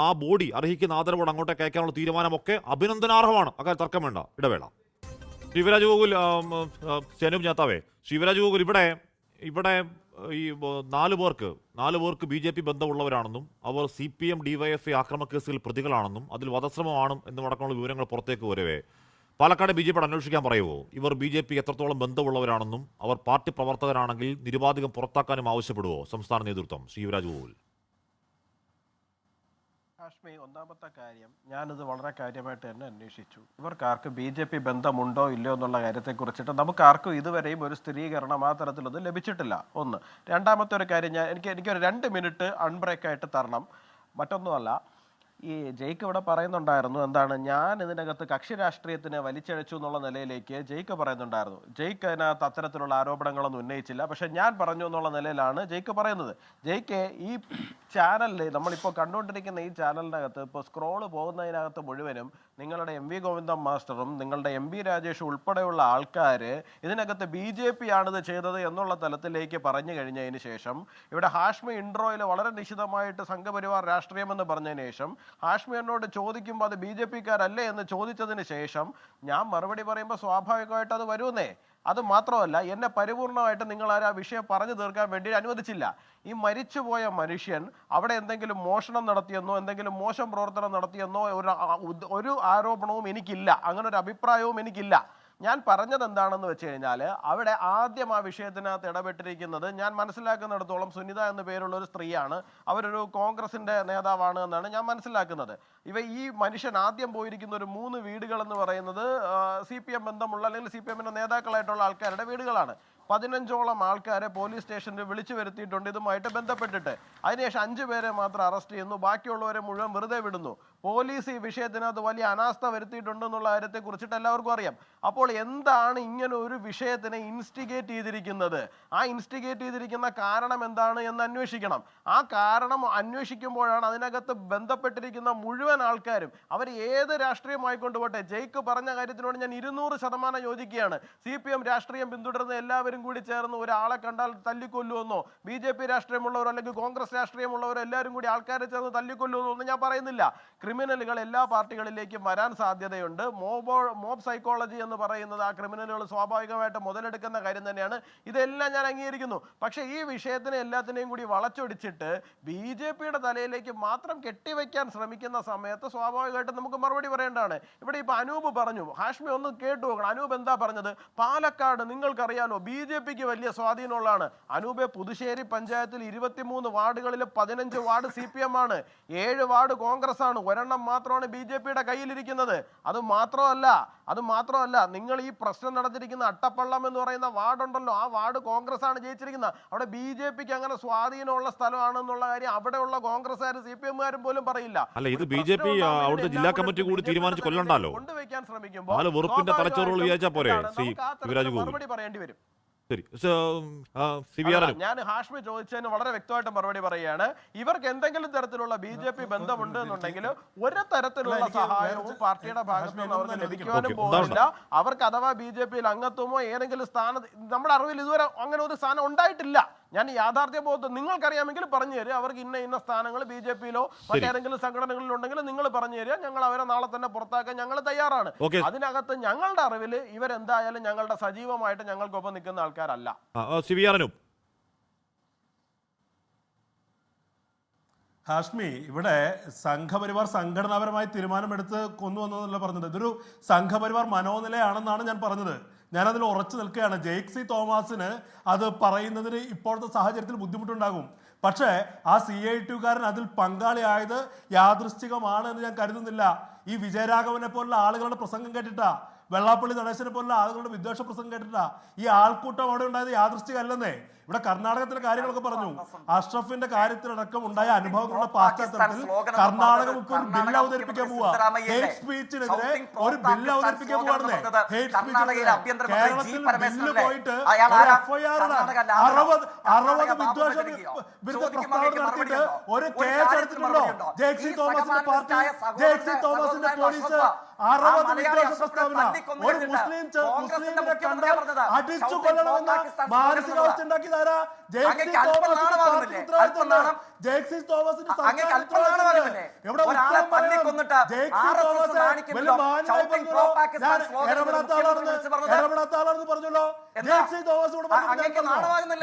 ആ ബോഡി അർഹിക്കുന്ന ആദരവോട് അങ്ങോട്ടേക്ക് അയക്കാനുള്ള തീരുമാനമൊക്കെ അഭിനന്ദനാർഹമാണ്. അക്കാര്യം തർക്കം വേണ്ട. ഇടവേള. ശിവരാജ് ഗോകുൽ, സേനു ജാത്താവേ, ശിവരാജ് ഗോകുൽ, ഇവിടെ ഈ 4 പേർക്ക് BJP ബന്ധമുള്ളവരാണെന്നും അവർ CPM DYFI ആക്രമക്കേസുകൾ പ്രതികളാണെന്നും അതിൽ വധശ്രമമാണ് എന്നും അടക്കമുള്ള വിവരങ്ങൾ പുറത്തേക്ക് വരവേ പാലക്കാട് BJP അന്വേഷിക്കാൻ പറയുമോ? ഇവർ BJP എത്രത്തോളം ബന്ധമുള്ളവരാണെന്നും അവർ പാർട്ടി പ്രവർത്തകരാണെങ്കിൽ നിരുപാധികം പുറത്താക്കാനും ആവശ്യപ്പെടുവോ സംസ്ഥാന നേതൃത്വം? ശിവരാജ് ഗോകുൽ. ഹാഷ്മി, ഒന്നാമത്തെ കാര്യം, ഞാനിത് വളരെ കാര്യമായിട്ട് തന്നെ അന്വേഷിച്ചു. ഇവർക്കാർക്ക് BJP ബന്ധമുണ്ടോ ഇല്ലയോ എന്നുള്ള കാര്യത്തെക്കുറിച്ചിട്ട് നമുക്കാർക്കും ഇതുവരെയും ഒരു സ്ഥിരീകരണം ആ തരത്തിലൊന്നും ലഭിച്ചിട്ടില്ല. ഒന്ന്. രണ്ടാമത്തെ ഒരു കാര്യം, എനിക്കൊരു 2 മിനിറ്റ് അൺബ്രേക്കായിട്ട് തരണം. മറ്റൊന്നുമല്ല, ഈ ജയ്ക്ക് ഇവിടെ പറയുന്നുണ്ടായിരുന്നു എന്താണ്, ഞാൻ ഇതിനകത്ത് കക്ഷി രാഷ്ട്രീയത്തിനെ വലിച്ചഴച്ചു എന്നുള്ള നിലയിലേക്ക് ജയ്ക്ക് പറയുന്നുണ്ടായിരുന്നു. ജയ്ക്ക് അതിനകത്ത് അത്തരത്തിലുള്ള ആരോപണങ്ങളൊന്നും ഉന്നയിച്ചില്ല. പക്ഷെ ഞാൻ പറഞ്ഞു എന്നുള്ള നിലയിലാണ് ജയ്ക്ക് പറയുന്നത്. ജയ്ക്ക് ഈ ചാനലിൽ, നമ്മളിപ്പോൾ കണ്ടുകൊണ്ടിരിക്കുന്ന ഈ ചാനലിനകത്ത് ഇപ്പോൾ സ്ക്രോള് പോകുന്നതിനകത്ത് മുഴുവനും നിങ്ങളുടെ MV ഗോവിന്ദൻ മാസ്റ്ററും നിങ്ങളുടെ MB രാജേഷും ഉൾപ്പെടെയുള്ള ആൾക്കാർ ഇതിനകത്ത് BJP ആണിത് ചെയ്തത് എന്നുള്ള തലത്തിലേക്ക് പറഞ്ഞു കഴിഞ്ഞതിന് ശേഷം ഇവിടെ ഹാഷ്മി ഇൻട്രോയിൽ വളരെ നിശിതമായിട്ട് സംഘപരിവാർ രാഷ്ട്രീയമെന്ന് പറഞ്ഞതിന് ശേഷം ഹാഷ്മി എന്നോട് ചോദിക്കുമ്പോൾ അത് BJP-ക്കാരല്ലേ എന്ന് ചോദിച്ചതിന് ശേഷം ഞാൻ മറുപടി പറയുമ്പോൾ സ്വാഭാവികമായിട്ട് അത് വരുമെന്നേ. അത് മാത്രമല്ല, എന്നെ പരിപൂർണമായിട്ട് നിങ്ങൾ ആ വിഷയം പറഞ്ഞു തീർക്കാൻ വേണ്ടി അനുവദിച്ചില്ല. ഈ മരിച്ചുപോയ മനുഷ്യൻ അവിടെ എന്തെങ്കിലും മോഷണം നടത്തിയെന്നോ എന്തെങ്കിലും മോശം പ്രവർത്തനം നടത്തിയെന്നോ ഒരു ആരോപണവും എനിക്കില്ല, അങ്ങനെ ഒരു അഭിപ്രായവും എനിക്കില്ല. ഞാൻ പറഞ്ഞത് എന്താണെന്ന് വെച്ച് കഴിഞ്ഞാൽ അവിടെ ആദ്യം ആ വിഷയത്തിനകത്ത് ഇടപെട്ടിരിക്കുന്നത് ഞാൻ മനസ്സിലാക്കുന്നിടത്തോളം സുനിത എന്ന പേരുള്ള ഒരു സ്ത്രീയാണ്. അവരൊരു കോൺഗ്രസിന്റെ നേതാവാണ് എന്നാണ് ഞാൻ മനസ്സിലാക്കുന്നത്. ഈ മനുഷ്യൻ ആദ്യം പോയിരിക്കുന്ന ഒരു 3 വീടുകൾ എന്ന് പറയുന്നത് CPM ബന്ധമുള്ള അല്ലെങ്കിൽ CPM-ന്റെ നേതാക്കളായിട്ടുള്ള ആൾക്കാരുടെ വീടുകളാണ്. 15ഓളം ആൾക്കാരെ പോലീസ് സ്റ്റേഷനിൽ വിളിച്ചു വരുത്തിയിട്ടുണ്ട് ഇതുമായിട്ട് ബന്ധപ്പെട്ടിട്ട്. അതിനുശേഷം 5 പേരെ മാത്രം അറസ്റ്റ് ചെയ്യുന്നു, ബാക്കിയുള്ളവരെ മുഴുവൻ വെറുതെ വിടുന്നു. പോലീസ് ഈ വിഷയത്തിനകത്ത് വലിയ അനാസ്ഥ വരുത്തിയിട്ടുണ്ടെന്നുള്ള കാര്യത്തെ കുറിച്ചിട്ട് എല്ലാവർക്കും അറിയാം. അപ്പോൾ എന്താണ് ഇങ്ങനെ ഒരു വിഷയത്തിനെ ഇൻസ്റ്റിഗേറ്റ് ചെയ്തിരിക്കുന്നത്? ആ ഇൻസ്റ്റിഗേറ്റ് ചെയ്തിരിക്കുന്ന കാരണം എന്താണ് എന്ന് അന്വേഷിക്കണം. ആ കാരണം അന്വേഷിക്കുമ്പോഴാണ് അതിനകത്ത് ബന്ധപ്പെട്ടിരിക്കുന്ന മുഴുവൻ ആൾക്കാരും, അവർ ഏത് രാഷ്ട്രീയമായിക്കൊണ്ടുപോട്ടെ, ജയ്ക്ക് പറഞ്ഞ കാര്യത്തിനോട് ഞാൻ 200% യോജിക്കുകയാണ്. CPM രാഷ്ട്രീയം പിന്തുടരുന്ന എല്ലാവരും എല്ലാവരും കൂടി ചേർന്ന് ഒരാളെ കണ്ടാൽ തല്ലിക്കൊല്ലുമെന്നോ, BJP രാഷ്ട്രീയമുള്ളവരോ അല്ലെങ്കിൽ കോൺഗ്രസ് രാഷ്ട്രീയമുള്ളവരോ എല്ലാവരും കൂടി ആൾക്കാരെ ചേർന്ന് തല്ലിക്കൊല്ലുമെന്നോ ഒന്നും ഞാൻ പറയുന്നില്ല. ക്രിമിനലുകൾ എല്ലാ പാർട്ടികളിലേക്കും വരാൻ സാധ്യതയുണ്ട്. മോബ് സൈക്കോളജി എന്ന് പറയുന്നത് ആ ക്രിമിനലുകൾ സ്വാഭാവികമായിട്ട് മുതലെടുക്കുന്ന കാര്യം തന്നെയാണ്. ഇതെല്ലാം ഞാൻ അംഗീകരിക്കുന്നു. പക്ഷേ ഈ വിഷയത്തിനെ എല്ലാത്തിനെയും കൂടി വളച്ചൊടിച്ചിട്ട് BJPയുടെ തലയിലേക്ക് മാത്രം കെട്ടിവെക്കാൻ ശ്രമിക്കുന്ന സമയത്ത് സ്വാഭാവികമായിട്ടും നമുക്ക് മറുപടി പറയേണ്ടതാണ്. ഇവിടെ ഇപ്പൊ അനൂപ് പറഞ്ഞു, ഹാഷ്മി ഒന്ന് കേട്ടു നോക്കണം. അനൂപ് എന്താ പറഞ്ഞത്? പാലക്കാട് നിങ്ങൾക്കറിയാലോ BJPക്ക് വലിയ സ്വാധീനമുള്ളതാണ്. അനൂപെ, പുതുശ്ശേരി പഞ്ചായത്തിൽ 23 വാർഡുകളിൽ 15 വാർഡ് CPM ആണ്, 7 വാർഡ് കോൺഗ്രസ് ആണ്, ഒരെണ്ണം മാത്രമാണ് BJPയുടെ കയ്യിലിരിക്കുന്നത്. അത് മാത്രമല്ല നിങ്ങൾ ഈ പ്രശ്നം നടന്നിരിക്കുന്ന അട്ടപ്പള്ളം എന്ന് പറയുന്ന വാർഡുണ്ടല്ലോ, ആ വാർഡ് കോൺഗ്രസ് ആണ് ജയിച്ചിരിക്കുന്നത്. അവിടെ BJPക്ക് അങ്ങനെ സ്വാധീനമുള്ള സ്ഥലമാണെന്നുള്ള കാര്യം അവിടെയുള്ള കോൺഗ്രസ്സുകാരും CPM-കാരും പോലും പറയില്ല. അല്ല, ഇത് BJP അവിടുത്തെ ജില്ലാ കമ്മിറ്റി കൂടി തീരുമാനിച്ച് കൊല്ലണ്ടല്ലോ. കൊണ്ടുവയ്ക്കാൻ ശ്രമിക്കുമ്പോൾ നാല് വെറുപ്പിന്റെ തലച്ചോറുകൾ വിചാരിച്ചാൽ പോരെ മറുപടി പറയേണ്ടി വരും. ശരി, ഞാൻ ഹാഷ്മി ചോദിച്ചതിന് വളരെ വ്യക്തമായിട്ട് മറുപടി പറയുകയാണ്. ഇവർക്ക് എന്തെങ്കിലും തരത്തിലുള്ള BJP ബന്ധമുണ്ട് എന്നുണ്ടെങ്കിൽ ഒരു തരത്തിലുള്ള സഹായവും പാർട്ടിയുടെ ഭാഗത്ത് നിന്ന് അവർക്ക് ലഭിക്കുവാനും പോകുന്നില്ല. അവർക്ക് അഥവാ BJPയിൽ അംഗത്വമോ ഏതെങ്കിലും സ്ഥാനത്ത് നമ്മുടെ അറിവിൽ ഇതുവരെ അങ്ങനെ ഒരു സ്ഥാനം ഉണ്ടായിട്ടില്ല. ഞാൻ യാഥാർത്ഥ്യ ബോധം നിങ്ങൾക്കറിയാമെങ്കിൽ പറഞ്ഞു തരിക. അവർക്ക് ഇന്ന സ്ഥാനങ്ങൾ BJPയിലോ മറ്റേതെങ്കിലും സംഘടനകളിലോ ഉണ്ടെങ്കിൽ നിങ്ങൾ പറഞ്ഞു തരിക. ഞങ്ങൾ അവരെ നാളെ തന്നെ പുറത്താക്കാൻ ഞങ്ങൾ തയ്യാറാണ്. അതിനകത്ത് ഞങ്ങളുടെ അറിവിൽ ഇവരെന്തായാലും ഞങ്ങളുടെ സജീവമായിട്ട് ഞങ്ങൾക്കൊപ്പം നിൽക്കുന്ന ആൾക്കാരല്ല. ഹാഷ്മി, ഇവിടെ സംഘപരിവാർ സംഘടനാപരമായി തീരുമാനമെടുത്ത് കൊന്നുവന്നതല്ല പറഞ്ഞത്. ഇതൊരു സംഘപരിവാർ മനോനിലയാണെന്നാണ് ഞാൻ പറഞ്ഞത്. ഞാനതിൽ ഉറച്ചു നിൽക്കുകയാണ്. ജെയ്ക് സി തോമസിന് അത് പറയുന്നതിന് ഇപ്പോഴത്തെ സാഹചര്യത്തിൽ ബുദ്ധിമുട്ടുണ്ടാകും. പക്ഷേ ആ CIT-കാരൻ അതിൽ പങ്കാളിയായത് യാദൃശ്ചികമാണ് എന്ന് ഞാൻ കരുതുന്നില്ല. ഈ വിജയരാഘവനെ പോലുള്ള ആളുകളുടെ പ്രസംഗം കേട്ടിട്ടാ, വെള്ളാപ്പള്ളി നടേശനെ പോലുള്ള ആളുകളുടെ വിദ്വേഷ പ്രസംഗം കേട്ടിട്ടാ ഈ ആൾക്കൂട്ടം അവിടെ ഉണ്ടായത് യാദൃശ്ചികമല്ലെന്നേ. ഇവിടെ കർണാടകത്തിലെ കാര്യങ്ങളൊക്കെ പറഞ്ഞു. അഷ്റഫിന്റെ കാര്യത്തിലടക്കം ഉണ്ടായ അനുഭവങ്ങളുടെ പശ്ചാത്തലത്തിൽ കർണാടകം ഇപ്പോൾ ഒരു ബില്ല് അവതരിപ്പിക്കാൻ പോവാ. ഹേറ്റ് സ്പീച്ചിനെതിരെ ഒരു ബില്ല് അവതരിപ്പിക്കാൻ പോവാണെന്നേ. ഹേറ്റ് സ്പീച്ചിനെതിരെ കേരളത്തിൽ ബില്ല് പോയിട്ട് ഒരു FIR 60 വിദ്വേഷ വിരുദ്ധ പ്രസ്താവന നടത്തിയിട്ട് ഒരു കേസ് എടുത്തിട്ടുണ്ടോ ജെയ്ക് സി തോമസിന്റെ പാർട്ടി, ജെയ്ക് സി തോമസിന്റെ പോലീസ്? 60 വിദ്വേഷ പ്രസ്താവന. ഒരു മുസ്ലിമിനെ കണ്ടാൽ അടിച്ചു കൊല്ലണമെന്ന മാനസികാവസ്ഥ ഉണ്ടാക്കിയതാരാ? ജെയ്ക് സി തോമസിന്റെ ഉത്തരവാദിത്തം. ജെയ്ക് സി തോമസിന്റെ ഇവിടെ ഉത്തരം പറയണം. ജെയ്ക് സി തോമസ് വലിയ മാന്യമായി പറഞ്ഞല്ലോ. ഞാൻ ഇടപെടാത്ത ആളാണെന്ന് പറഞ്ഞല്ലോ. ജെയ്ക് സി തോമസ് ഇവിടെ പറഞ്ഞു.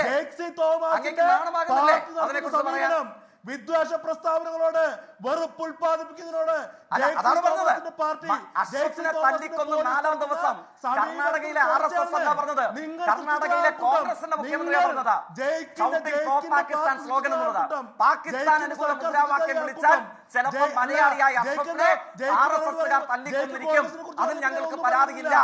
ജെയ്ക് സി തോമസിന്റെ പാർട്ടി നടത്തുന്ന സമീപനം വിദ്വേഷ പ്രസ്താവനകളോട് വെറുപ്പ് ഉൽപ്പാദിപ്പിക്കുന്നതിനോട് പാർട്ടി കർണാടകയിലെ RSS അല്ല പറഞ്ഞത്, കർണാടകയിലെ കോൺഗ്രസിന്റെ മുഖ്യമന്ത്രിയാണ് പറഞ്ഞത്. പാകിസ്ഥാൻ സ്ലോഗൻ എന്നുള്ളത് പാകിസ്ഥാൻ അനുകൂല മുദ്രാവാക്യം വിളിച്ചാൽ ചിലപ്പോൾ മലയാളിയായ അഷ്റഫിനെ RSSകാർ തല്ലിക്കൊന്നിരിക്കും. അതിൽ ഞങ്ങൾക്ക് പരാതിയില്ല.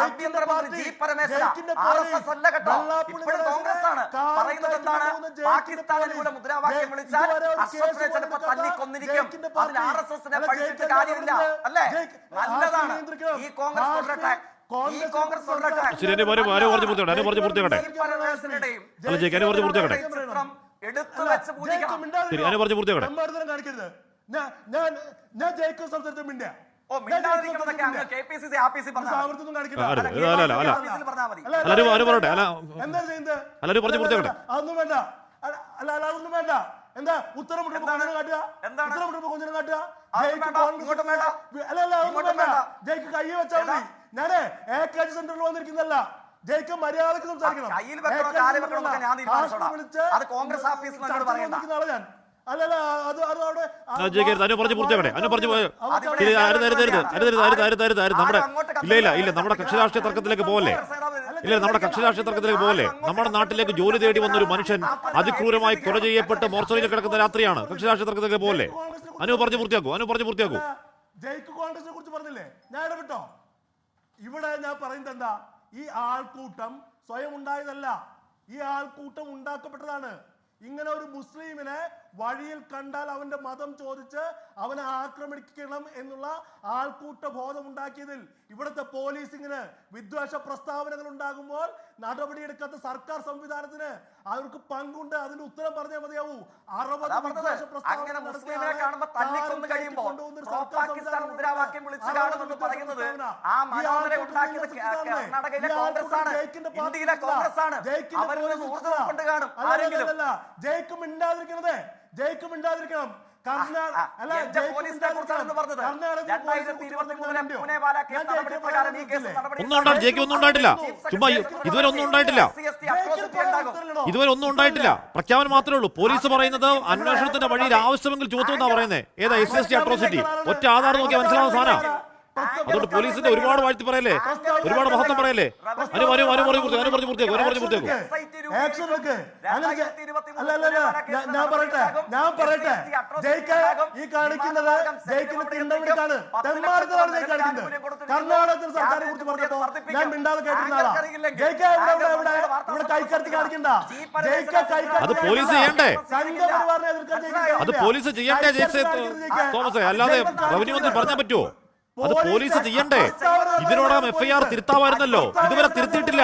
ആഭ്യന്തരമന്ത്രി ജി പരമേശ്വര RSS അല്ല കേട്ടോ, ഇപ്പോഴും കോൺഗ്രസ് ആണ്. പറയുന്നത് എന്താണ്? പാകിസ്ഥാൻ അനുകൂല മുദ്രാവാക്യം വിളിച്ചാൽ അഷ്റഫിനെ ചിലപ്പോൾ തല്ലിക്കൊന്നിരിക്കും. അതിൽ RSSനെ പഠിച്ചിട്ട് കാര്യമില്ല അല്ലേ? നല്ലതാണ്. ഈ കോൺഗ്രസ് തുടരട്ടെ, ഈ കോൺഗ്രസ് തുടരട്ടെ. എടുത്തു വെച്ച് പൂജിക്കണം. ഞാൻ ജയിക്കും സംസാരിച്ച മിണ്ടിയ അതൊന്നും വേണ്ട. അല്ല അതൊന്നും വേണ്ട. എന്താ ഉത്തരം ജയിക്ക് കൈ വെച്ചാൽ മതി. ഞാന് AKG സെന്ററിൽ വന്നിരിക്കുന്നല്ല. ജയിക്ക് മര്യാദക്ക് സംസാരിക്കണം. ഞാൻ അല്ലല്ല നമ്മുടെ കക്ഷി രാഷ്ട്രീയ തർക്കത്തിലേക്ക് പോലെ നമ്മുടെ നാട്ടിലേക്ക് ജോലി തേടി വന്ന ഒരു മനുഷ്യൻ അതിക്രൂരമായി കൊല ചെയ്യപ്പെട്ട് മോർച്ചറിയിൽ കിടക്കുന്ന രാത്രിയാണ്. കക്ഷി രാഷ്ട്രീയ തർക്കത്തിലേക്ക് പോലെ പറഞ്ഞു പൂർത്തിയാക്കൂ. ജയിക്ക് കോൺഗ്രസിനെ കുറിച്ച് പറഞ്ഞില്ലേ, ഞാൻ ഇടപെട്ടോ? ഇവിടെ ഞാൻ പറയുന്നത് എന്താ, ഈ ആൾക്കൂട്ടം സ്വയം ഉണ്ടായതല്ല, ഈ ആൾക്കൂട്ടം ഉണ്ടാക്കപ്പെട്ടതാണ്. ഇങ്ങനെ ഒരു മുസ്ലിമിനെ വഴിയിൽ കണ്ടാൽ അവന്റെ മതം ചോദിച്ച് അവനെ ആക്രമിക്കണം എന്നുള്ള ആൾക്കൂട്ട ബോധം ഉണ്ടാക്കിയതിൽ ഇവിടുത്തെ പോലീസിങ്ങിന് വിദ്വേഷ പ്രസ്താവനകൾ ഉണ്ടാകുമ്പോൾ നടപടിയെടുക്കാത്ത സർക്കാർ സംവിധാനത്തിന് അവർക്ക് പങ്കുണ്ട്. അതിന് ഉത്തരം പറഞ്ഞാൽ മതിയാവൂ. 60 വിദ്വേഷ അങ്ങനെ മുസ്ലിമിനെ കാണുമ്പോൾ തല്ലിക്കൊന്നു കഴിയുമ്പോൾ പാകിസ്ഥാൻ മുദ്രാവാക്യം വിളിച്ചു കാണുമെന്ന് പറയുന്നത് ആ മനോദര ഉണ്ടാക്കിയത് കർണാടകയിലെ കോൺഗ്രസ് ആണ്, ഇന്ത്യയിലെ കോൺഗ്രസ് ആണ്. അവരിൽ നിന്ന് ഊർജ്ജം കൊണ്ട് കാണും ആരെങ്കിലും. ജയിക്കും മിണ്ടാതിരിക്കണത്, ജയിക്കും മിണ്ടാതിരിക്കണം. ഒന്നും ഉണ്ടായിട്ടില്ല. ചുമ്മാ ഇതുവരെ ഒന്നും ഉണ്ടായിട്ടില്ല. ഇതുവരെ ഒന്നും ഉണ്ടായിട്ടില്ല. പ്രഖ്യാപനം മാത്രമേ ഉള്ളൂ. പോലീസ് പറയുന്നത് അന്വേഷണത്തിന്റെ വഴിയിൽ ആവശ്യമെങ്കിൽ ചുമത്തുമെന്നാ പറയുന്നത്. ഏതാ SC അട്രോസിറ്റി? ഒറ്റ ആധാർ നോക്കിയാൽ മനസ്സിലാവുന്ന സാധനം. അതുകൊണ്ട് പോലീസിന്റെ ഒരുപാട് വാഴ്ത്തി പറയല്ലേ, ഒരുപാട് മഹത്വം പറയല്ലേ. ഞാൻ പറയട്ടെ ജയിക്ക് ഈ കാണിക്കുന്നത് ജയിക്കിന് തിണ്ടമിടുക്കാണ്, തെമ്മാടത്തിലാണ് ജയിക്ക് കാണിക്കുന്നത്. കർണാടകത്തിൽ സർക്കാരിനെ കുറിച്ച് പറഞ്ഞപ്പോ ഞാൻ മിണ്ടാതെ കേട്ടിരുന്ന ആളാ. ജയിക്ക് ഇവിടെ കൈക്കടത്തി കാണിക്കണ്ട. അത് പോലീസ് ചെയ്യണ്ടേ, സംഘപരിവാറിനെ എതിർക്കാൻ അത് പോലീസ് ചെയ്യണ്ടേ തോമസ്, അല്ലാതെ റവന്യൂ മന്ത്രി പറഞ്ഞാൽ പറ്റുമോ? അത് പോലീസ് ചെയ്യണ്ടേ? ഇതിനോടകം FIR തിരുത്താമായിരുന്നല്ലോ. ഇതുവരെ തിരുത്തിയിട്ടില്ല.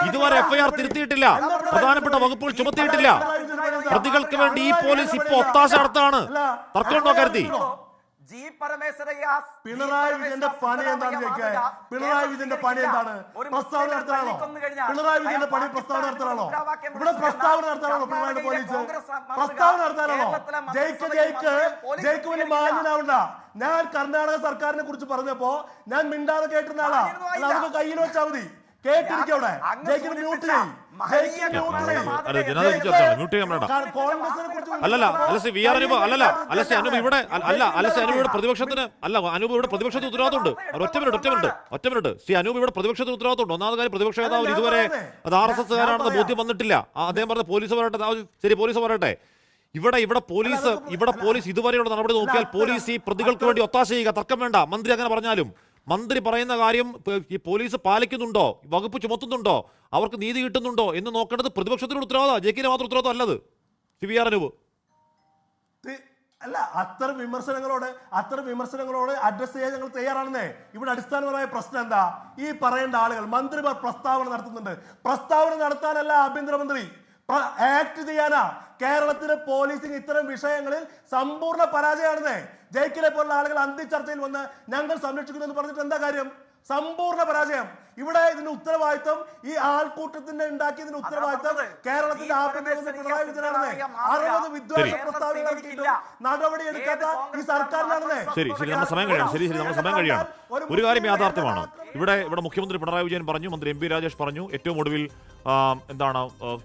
ഇതുവരെ FIR തിരുത്തിയിട്ടില്ല. പ്രധാനപ്പെട്ട വകുപ്പുകൾ ചുമത്തിയിട്ടില്ല. പ്രതികൾക്ക് വേണ്ടി ഈ പോലീസ് ഇപ്പൊ ഒത്താശ നടത്താണ്. തർക്കമുണ്ടോ കരുതി? പിണറായി വിജയന്റെ പണി എന്താണ് ചോദിക്കുക? പിണറായി വിജയന്റെ പണി എന്താണ്? പ്രസ്താവന നടത്താനാണോ? പിണറായി വിജയന്റെ പണി പ്രസ്താവന നടത്താനാണോ? ഇവിടെ പ്രസ്താവന നടത്താനാണോ പിണറായി പോലീസ്? പ്രസ്താവന നടത്താനാണോ? ജയിക്ക് വലിയ മാന്യനാവണ്ട. ഞാൻ കർണാടക സർക്കാരിനെ കുറിച്ച് പറഞ്ഞപ്പോ ഞാൻ മിണ്ടാതെ കേട്ടിരുന്ന ആളാ. അല്ല, നമുക്ക് കയ്യിൽ വെച്ചാൽ മതി. കേട്ടിരിക്കവിടെ ജയിക്കിന് മ്യൂട്ട് ചെയ്യും. പ്രതിപക്ഷത്തിന് അനൂപ് ഇവിടെ പ്രതിപക്ഷത്തിന് ഉത്തരവാദിത്തമുണ്ട്. ഒറ്റ മിനിറ്റ് അനൂപ് ഇവിടെ പ്രതിപക്ഷത്തിന് ഉത്തരവാദിത്തമുണ്ട്. ഒന്നാമത് കാര്യം, പ്രതിപക്ഷ നേതാവ് ഇതുവരെ അത് RSS കാരാണെന്ന് ബോധ്യം വന്നിട്ടില്ല. അദ്ദേഹം പറഞ്ഞ പോലീസ് പറയട്ടെ. ശരി, പോലീസ് പറയട്ടെ. ഇവിടെ പോലീസ് ഇതുവരെയുള്ള നടപടി നോക്കിയാൽ പോലീസ് ഈ പ്രതികൾക്ക് വേണ്ടി ഒത്താശ ചെയ്യുക, തർക്കം വേണ്ട. മന്ത്രി അങ്ങനെ പറഞ്ഞാലും മന്ത്രി പറയുന്ന കാര്യം ഈ പോലീസ് പാലിക്കുന്നുണ്ടോ, വകുപ്പ് ചുമത്തുന്നുണ്ടോ, അവർക്ക് നീതി കിട്ടുന്നുണ്ടോ എന്ന് നോക്കേണ്ടത് പ്രതിപക്ഷത്തിനോട് ഉത്തരവാദിത്തം, ജയിക്കിന് മാത്രം ഉത്തരവാദിത്തം അല്ലത്. CVR അനൂപ് അല്ല, അത്തരം വിമർശനങ്ങളോട് അഡ്രസ് ചെയ്യാൻ ഞങ്ങൾ തയ്യാറാണെന്നേ. ഇവിടെ അടിസ്ഥാനപരമായ പ്രശ്നം എന്താ? ഈ പറയേണ്ട ആളുകൾ, മന്ത്രിമാർ പ്രസ്താവന നടത്തുന്നുണ്ട്. പ്രസ്താവന നടത്താനല്ല ആഭ്യന്തരമന്ത്രി, ആക്ട് ചെയ്യാനാ. കേരളത്തിലെ പോലീസിന് ഇത്തരം വിഷയങ്ങളിൽ സമ്പൂർണ്ണ പരാജയമാണെന്നേ. ജയിക്കിലെ പോലുള്ള ആളുകൾ അന്തിച്ചർച്ചയിൽ വന്ന് ഞങ്ങൾ സംരക്ഷിക്കുന്നു എന്ന് പറഞ്ഞിട്ട് എന്താ കാര്യം? സമ്പൂർണ്ണ പരാജയം. ഇവിടെ ഇതിന് ഉത്തരവാദിത്വം, ഈ ആൾക്കൂട്ടത്തിന്റെ ഉണ്ടാക്കിയതിന് ഉത്തരവാദിത്വം കേരളത്തിന്റെ ആഭ്യന്തരമന്ത്രി പിണറായി വിജയനാണെന്നേ. 60 വിദ്വേഷ പ്രസ്താവനകൾ ഇറക്കിയിട്ടും നടപടിയെടുക്കാത്ത ഈ സർക്കാരിനാണെന്നേ. ശരി, നമ്മുടെ സമയം കഴിയാണ്. ഒരു കാര്യം യാഥാർത്ഥ്യമാണ്. ഇവിടെ മുഖ്യമന്ത്രി പിണറായി വിജയൻ പറഞ്ഞു, മന്ത്രി MP രാജേഷ് പറഞ്ഞു, ഏറ്റവും ഒടുവിൽ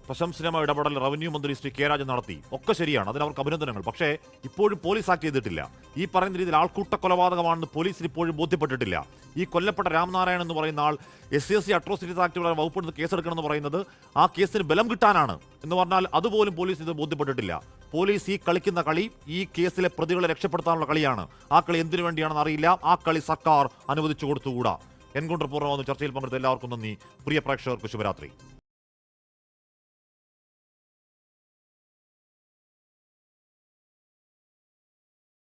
പ്രശംസനീയമായ ഇടപെടൽ റവന്യൂ മന്ത്രി ശ്രീ K രാജൻ നടത്തി. ഒക്കെ ശരിയാണ്, അതിന് അവർക്ക് അഭിനന്ദനങ്ങൾ. പക്ഷേ ഇപ്പോഴും പോലീസ് ആക്ട് ചെയ്തിട്ടില്ല. ഈ പറയുന്ന രീതിയിൽ ആൾക്കൂട്ട കൊലപാതകമാണെന്ന് പോലീസിന് ഇപ്പോഴും ബോധ്യപ്പെട്ടിട്ടില്ല. ഈ കൊല്ലപ്പെട്ട രാമനാരായണൻ എന്ന് പറയുന്ന ആൾ SC അട്രോസിറ്റീസ് ആക്ട് വകുപ്പെടുത്ത് കേസെടുക്കണമെന്ന് പറയുന്നത് ആ കേസിന് ബലം കിട്ടാനാണ് എന്ന് പറഞ്ഞാൽ അതുപോലും പോലീസിന് ഇത് ബോധ്യപ്പെട്ടിട്ടില്ല. പോലീസ് ഈ കളിക്കുന്ന കളി ഈ കേസിലെ പ്രതികളെ രക്ഷപ്പെടുത്താനുള്ള കളിയാണ്. ആ കളി എന്തിനു വേണ്ടിയാണെന്ന് അറിയില്ല. ആ കളി സർക്കാർ അനുവദിച്ചു കൊടുത്തുകൂടാ. എൻകൗണ്ടർ പൂർണ്ണമാകുന്ന ചർച്ചയിൽ പങ്കെടുത്ത എല്ലാവർക്കും നന്ദി. പ്രിയ പ്രേക്ഷകർക്ക് ശുഭരാത്രി.